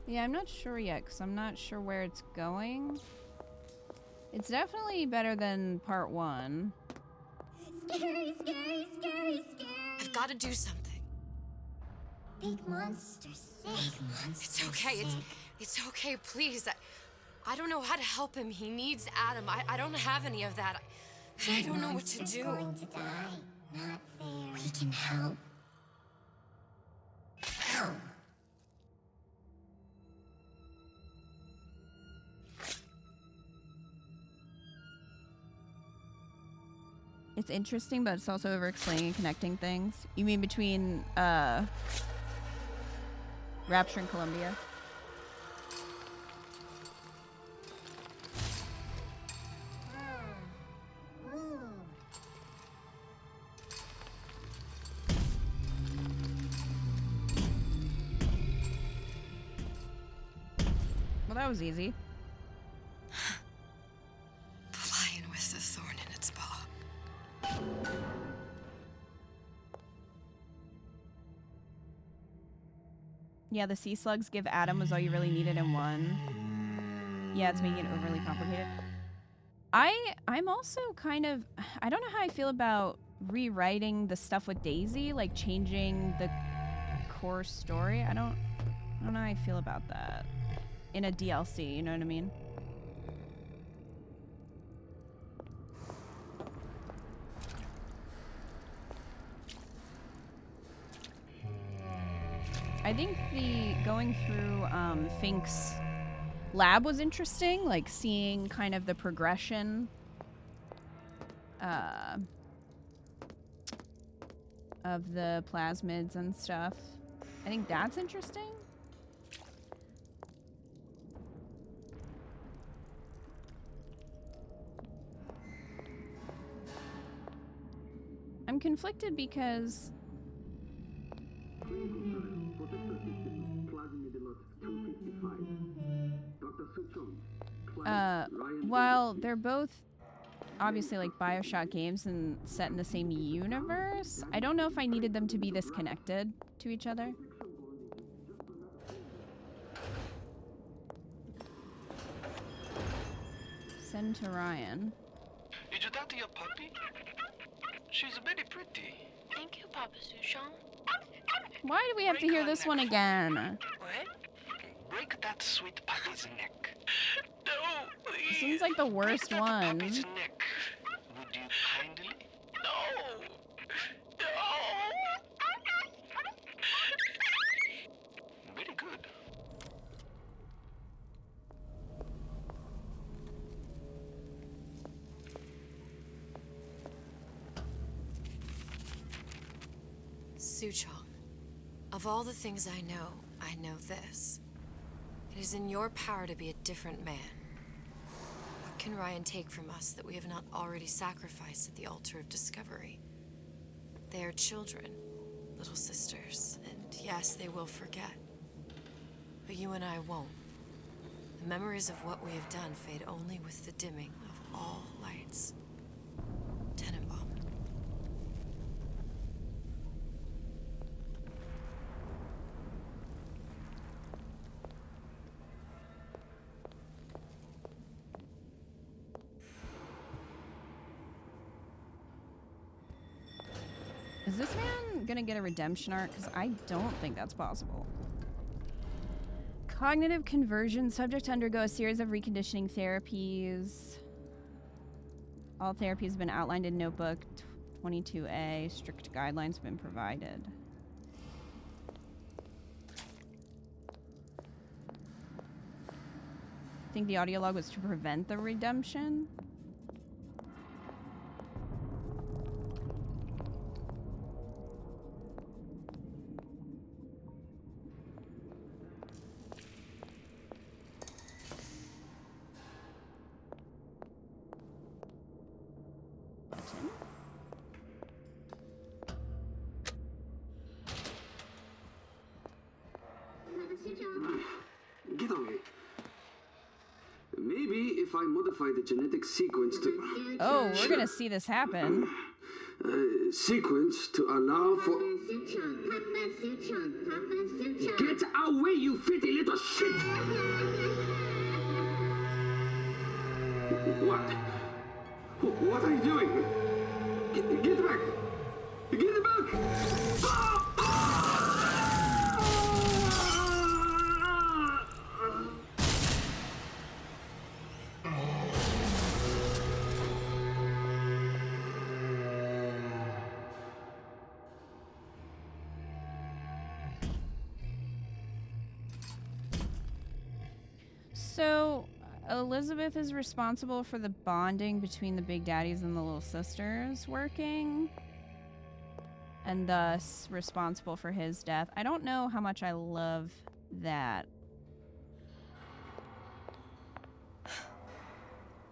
Speaker 1: Yeah, I'm not sure yet because I'm not sure where it's going. It's definitely better than part 1.
Speaker 2: Scary, scary, scary, scary.
Speaker 7: I've got to do something.
Speaker 2: Big monster sick. Big monster
Speaker 7: It's okay.
Speaker 2: sick.
Speaker 7: It's okay, please. I don't know how to help him. He needs Adam. I don't have any of that. I don't know what to
Speaker 2: Monster's
Speaker 7: do.
Speaker 2: going to die. Not fair. We can help. Help.
Speaker 1: It's interesting, but it's also over-explaining and connecting things. You mean between Rapture and Columbia? Well, that was easy.
Speaker 7: The lion with the thorn in its paw.
Speaker 1: Yeah, the sea slugs give Adam was all you really needed in one. Yeah, it's making it overly complicated. I'm also kind of, I don't know how I feel about rewriting the stuff with Daisy, like changing the core story. I don't know how I feel about that in a DLC, you know what I mean? I think the going through Fink's lab was interesting, like seeing kind of the progression of the plasmids and stuff. I think that's interesting. I'm conflicted because while they're both obviously like Bioshock games and set in the same universe, I don't know if I needed them to be this connected to each other. Send to Ryan.
Speaker 5: Did you talk to your puppy? She's very pretty.
Speaker 9: Thank you, Papa Sushon.
Speaker 1: Why do we have to hear this one again?
Speaker 5: What? Break that sweet puppy's neck. No, please.
Speaker 1: This one's like the worst one.
Speaker 5: Puppy's neck. Would you kindly? No. No. Very good.
Speaker 7: Suchong, of all the things I know this. It is in your power to be a different man. What can Ryan take from us that we have not already sacrificed at the altar of discovery? They are children, little sisters, and yes, they will forget. But you and I won't. The memories of what we have done fade only with the dimming of all lights. Tenenbaum.
Speaker 1: Is this man gonna get a redemption arc? Because I don't think that's possible. Cognitive conversion. Subject to undergo a series of reconditioning therapies. All therapies have been outlined in Notebook 22A. Strict guidelines have been provided. I think the audio log was to prevent the redemption.
Speaker 4: Get away. Maybe if I modify the genetic sequence to...
Speaker 1: Oh, we're gonna see this happen.
Speaker 4: Sequence to allow for... Get away, you filthy little shit! What? What are you doing? Get back! Get back!
Speaker 1: So, Elizabeth is responsible for the bonding between the big daddies and the little sisters working, and thus responsible for his death. I don't know how much I love that.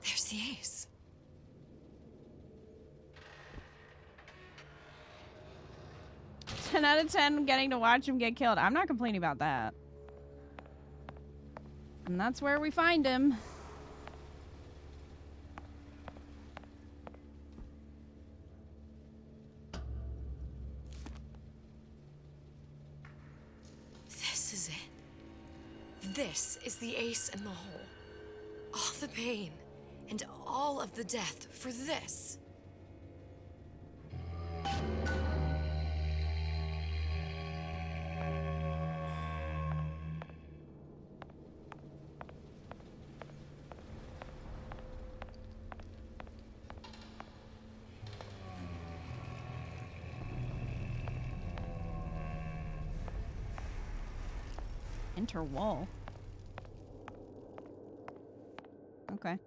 Speaker 7: There's the ace.
Speaker 1: Ten out of 10 getting to watch him get killed. I'm not complaining about that. And that's where we find him.
Speaker 7: This is it. This is the ace in the hole. All the pain and all of the death for this.
Speaker 1: Enter wall. Okay.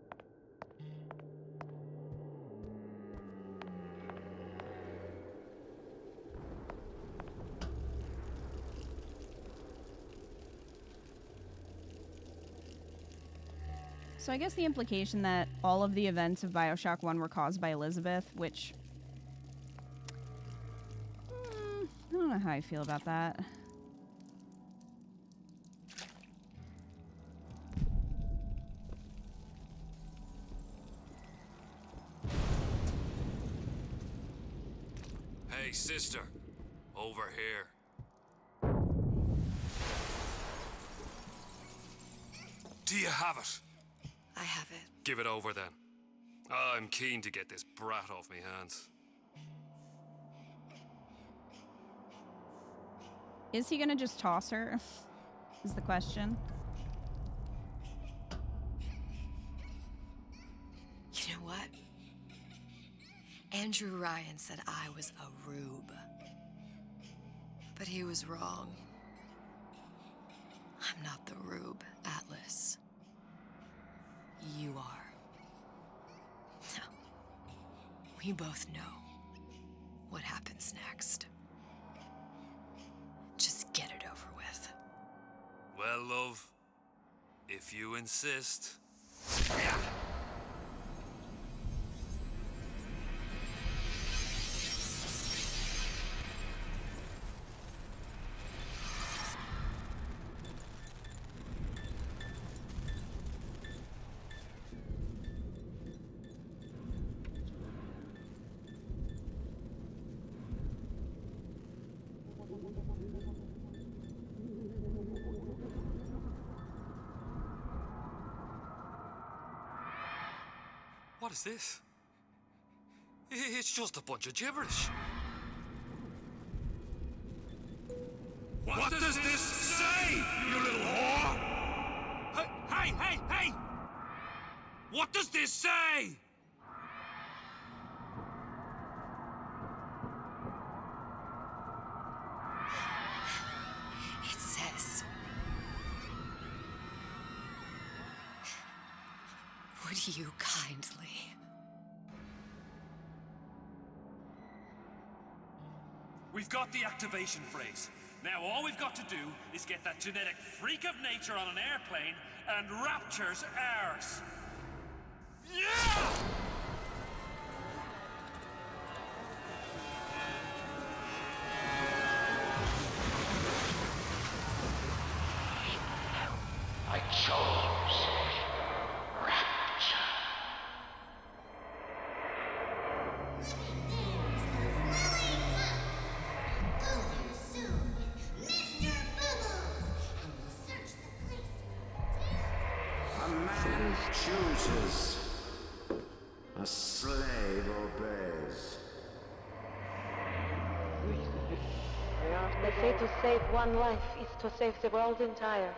Speaker 1: So I guess the implication that all of the events of Bioshock 1 were caused by Elizabeth, which... I don't know how I feel about that.
Speaker 17: Hey, sister. Over here. Do you have it?
Speaker 7: I have it.
Speaker 17: Give it over then. I'm keen to get this brat off me hands.
Speaker 1: Is he gonna just toss her? Is the question.
Speaker 7: You know what? Andrew Ryan said I was a rube. But he was wrong. I'm not the rube, Atlas. You are. No. We both know what happens next.
Speaker 17: Well, love, if you insist. What is this? It's just a bunch of gibberish. What does this say, you little whore? Hey! What does this say?
Speaker 7: It says, would you kindly?
Speaker 19: We've got the activation phrase. Now all we've got to do is get that genetic freak of nature on an airplane, and Rapture's ours. Yeah!
Speaker 3: I chose Rapture.
Speaker 21: A man chooses. A slave obeys.
Speaker 22: They say to save one life is to save the world entire.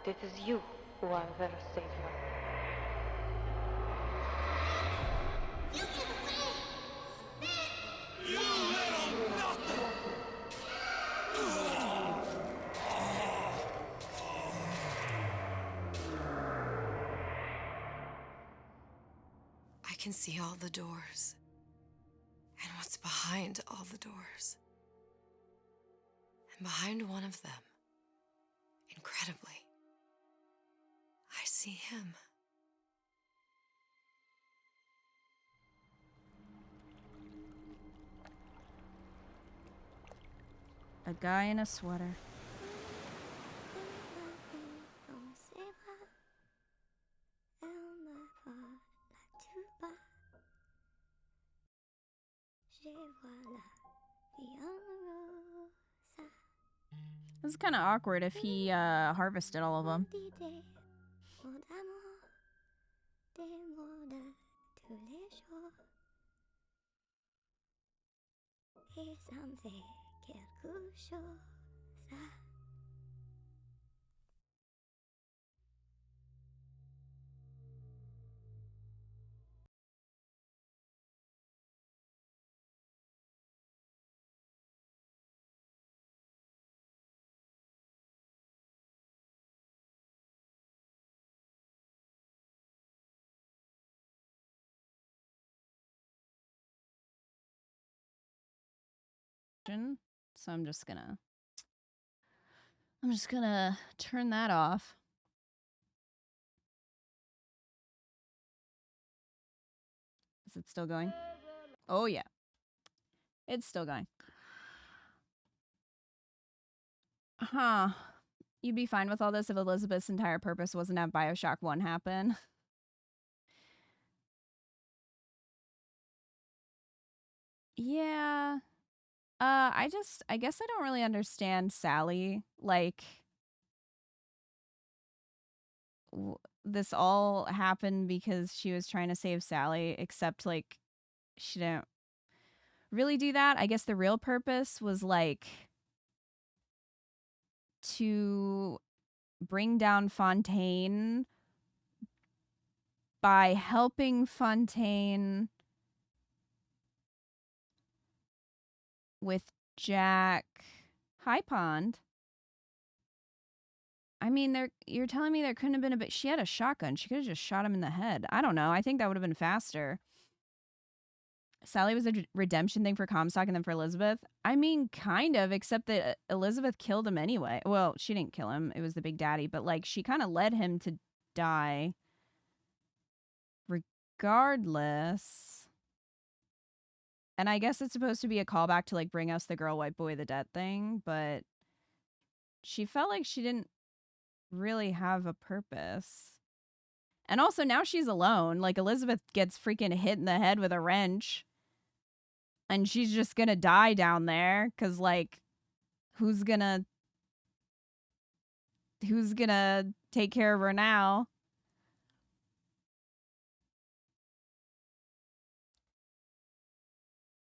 Speaker 22: It is you who are their savior.
Speaker 3: You little nothing!
Speaker 7: I can see all the doors. And what's behind all the doors. And behind one of them, incredibly, I see him.
Speaker 1: A guy in a sweater. This is kind of awkward if he harvested all of them. So I'm just gonna turn that off. Is it still going? Oh yeah. It's still going. Huh. You'd be fine with all this if Elizabeth's entire purpose wasn't to have Bioshock 1 happen. Yeah. I guess I don't really understand Sally. Like, this all happened because she was trying to save Sally, except, like, she didn't really do that. I guess the real purpose was, like, to bring down Fontaine by helping Fontaine with Jack. Hi, Pond. I mean, you're telling me there couldn't have been a bit. She had a shotgun. She could have just shot him in the head. I don't know. I think that would have been faster. Sally was a redemption thing for Comstock and then for Elizabeth. I mean, kind of, except that Elizabeth killed him anyway. Well, she didn't kill him. It was the Big Daddy. But, like, she kind of led him to die regardless. And I guess it's supposed to be a callback to, like, bring us the girl, white boy, the dead thing. But she felt like she didn't really have a purpose. And also, now she's alone. Like, Elizabeth gets freaking hit in the head with a wrench. And she's just gonna die down there. Because, like, who's gonna take care of her now?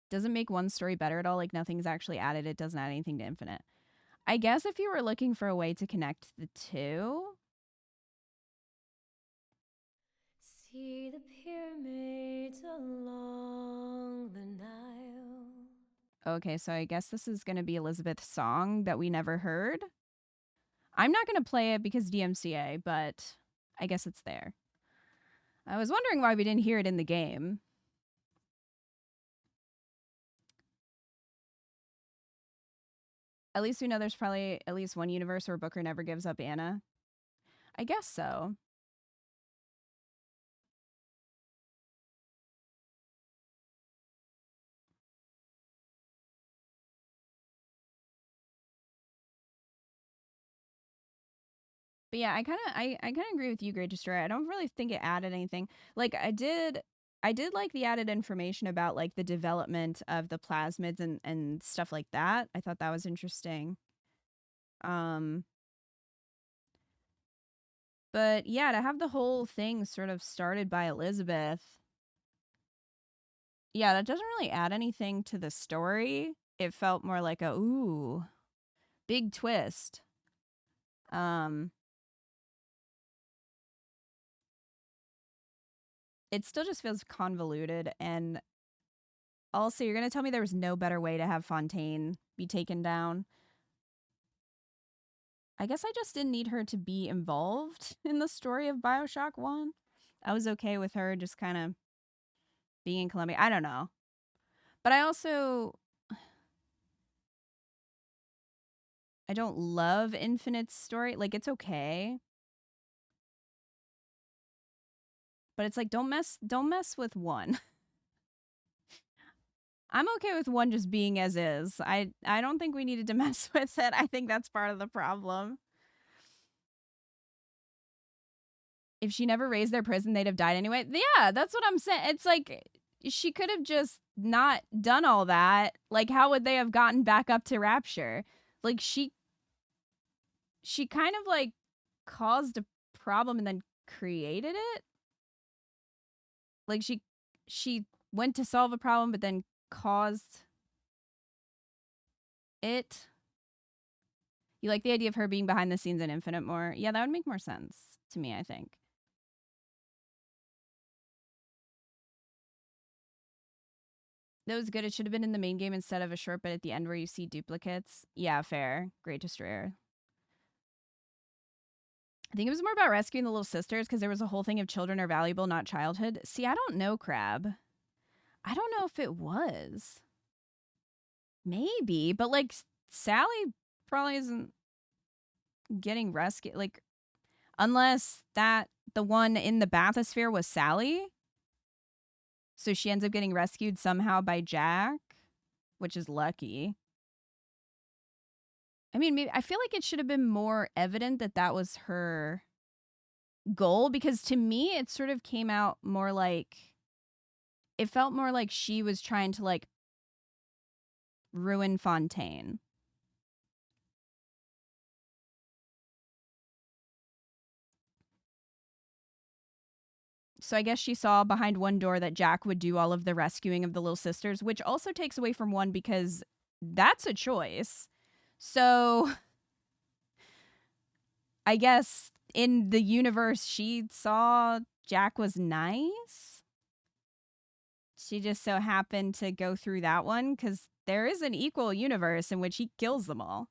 Speaker 1: Doesn't make one story better at all. Like, nothing's actually added. It doesn't add anything to Infinite. I guess if you were looking for a way to connect the two...
Speaker 8: See the pyramids along the Nile.
Speaker 1: Okay, so I guess this is going to be Elizabeth's song that we never heard. I'm not going to play it because DMCA, but I guess it's there. I was wondering why we didn't hear it in the game. At least we know there's probably at least one universe where Booker never gives up Anna. I guess so. But yeah, I kind of agree with you, Great Destroyer. I don't really think it added anything. Like, I did like the added information about, like, the development of the plasmids and stuff like that. I thought that was interesting. But yeah, to have the whole thing sort of started by Elizabeth. Yeah, that doesn't really add anything to the story. It felt more like a, ooh, big twist. It still just feels convoluted. And also, you're going to tell me there was no better way to have Fontaine be taken down? I guess I just didn't need her to be involved in the story of Bioshock 1. I was okay with her just kind of being in Columbia. I don't know. But I also... I don't love Infinite's story. Like, it's okay. But it's like, don't mess with 1. I'm okay with 1 just being as is. I don't think we needed to mess with it. I think that's part of the problem. If she never raised their prison, they'd have died anyway. Yeah, that's what I'm saying. It's like, she could have just not done all that. Like, how would they have gotten back up to Rapture? Like, she kind of, like, caused a problem and then created it. Like, she went to solve a problem, but then caused it. You like the idea of her being behind the scenes in Infinite more? Yeah, that would make more sense to me, I think. That was good. It should have been in the main game instead of a short bit at the end where you see duplicates. Yeah, fair. Great Destroyer. I think it was more about rescuing the little sisters because there was a whole thing of children are valuable, not childhood. See, I don't know, Crab. I don't know if it was. Maybe, but, like, Sally probably isn't getting rescued. Like, unless the one in the bathysphere was Sally. So she ends up getting rescued somehow by Jack, which is lucky. I mean, maybe I feel like it should have been more evident that that was her goal, because to me, it sort of came out more like, it felt more like she was trying to, like, ruin Fontaine. So I guess she saw behind one door that Jack would do all of the rescuing of the little sisters, which also takes away from 1 because that's a choice. So I guess in the universe she saw Jack was nice. She just so happened to go through that one because there is an equal universe in which he kills them all.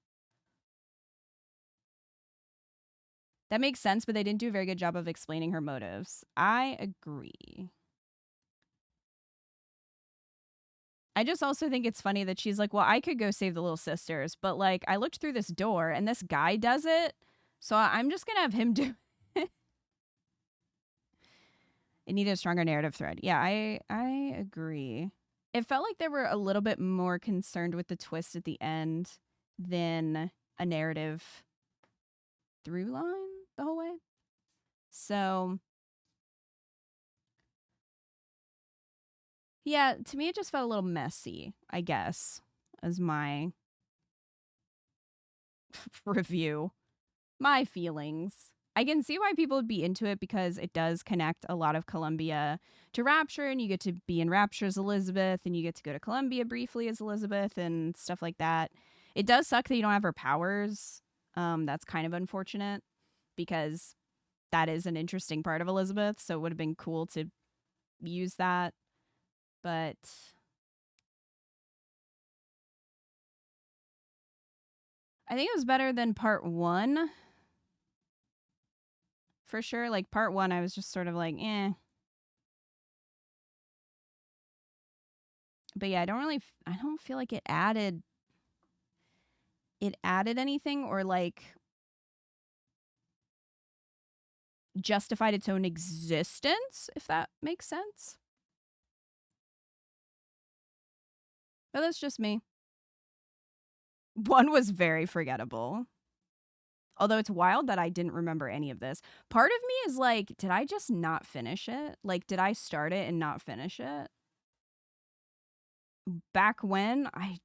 Speaker 1: That makes sense, but they didn't do a very good job of explaining her motives. I agree. I just also think it's funny that she's like, well, I could go save the little sisters, but like I looked through this door and this guy does it, so I'm just gonna have him do it. It needed a stronger narrative thread. Yeah, I agree. It felt like they were a little bit more concerned with the twist at the end than a narrative through line the whole way. So yeah, to me it just felt a little messy, I guess, as my review. My feelings. I can see why people would be into it because it does connect a lot of Columbia to Rapture, and you get to be in Rapture as Elizabeth, and you get to go to Columbia briefly as Elizabeth and stuff like that. It does suck that you don't have her powers. That's kind of unfortunate because that is an interesting part of Elizabeth, so it would have been cool to use that. But I think it was better than part 1. For sure. Like part 1, I was just sort of like, eh. But yeah, I don't feel like it added anything or like justified its own existence, if that makes sense. But that's just me. 1 was very forgettable. Although it's wild that I didn't remember any of this. Part of me is like, did I just not finish it? Like, did I start it and not finish it? Back when? I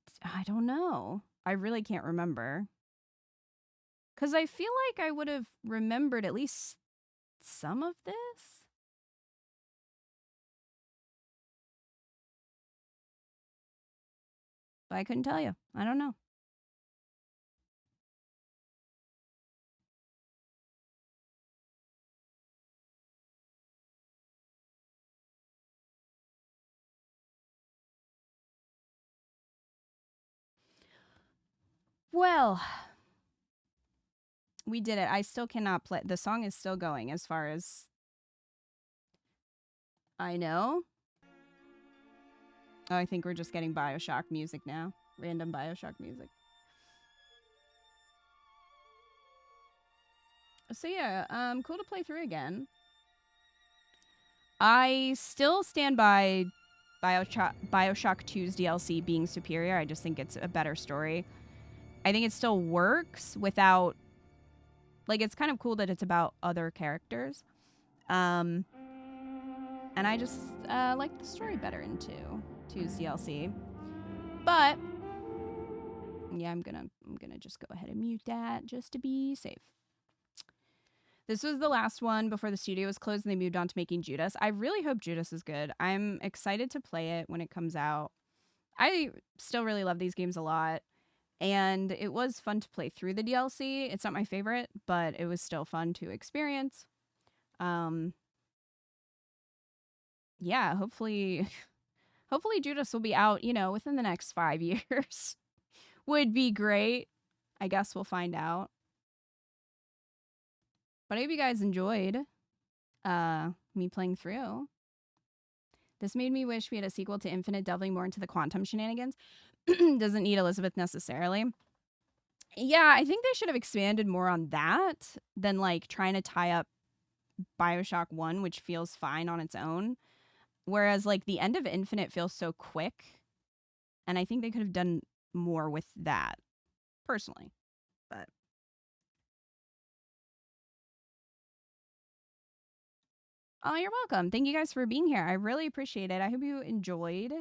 Speaker 1: don't know. I really can't remember. Because I feel like I would have remembered at least some of this. But I couldn't tell you. I don't know. Well, we did it. I still cannot play. The song is still going as far as I know. Oh, I think we're just getting Bioshock music now. Random Bioshock music. So yeah, cool to play through again. I still stand by Bioshock 2's DLC being superior. I just think it's a better story. I think it still works without... Like, it's kind of cool that it's about other characters. And I just like the story better in 2's DLC. But yeah, I'm gonna just go ahead and mute that just to be safe. This was the last one before the studio was closed and they moved on to making Judas. I really hope Judas is good. I'm excited to play it when it comes out. I still really love these games a lot. And it was fun to play through the DLC. It's not my favorite, but it was still fun to experience. Yeah, hopefully Judas will be out, within the next 5 years. Would be great. I guess we'll find out. But I hope you guys enjoyed me playing through. This made me wish we had a sequel to Infinite, delving more into the quantum shenanigans. Doesn't need Elizabeth necessarily. Yeah, I think they should have expanded more on that than like trying to tie up Bioshock 1, which feels fine on its own. Whereas like the end of Infinite feels so quick. And I think they could have done more with that, personally. But oh, you're welcome. Thank you guys for being here. I really appreciate it. I hope you enjoyed.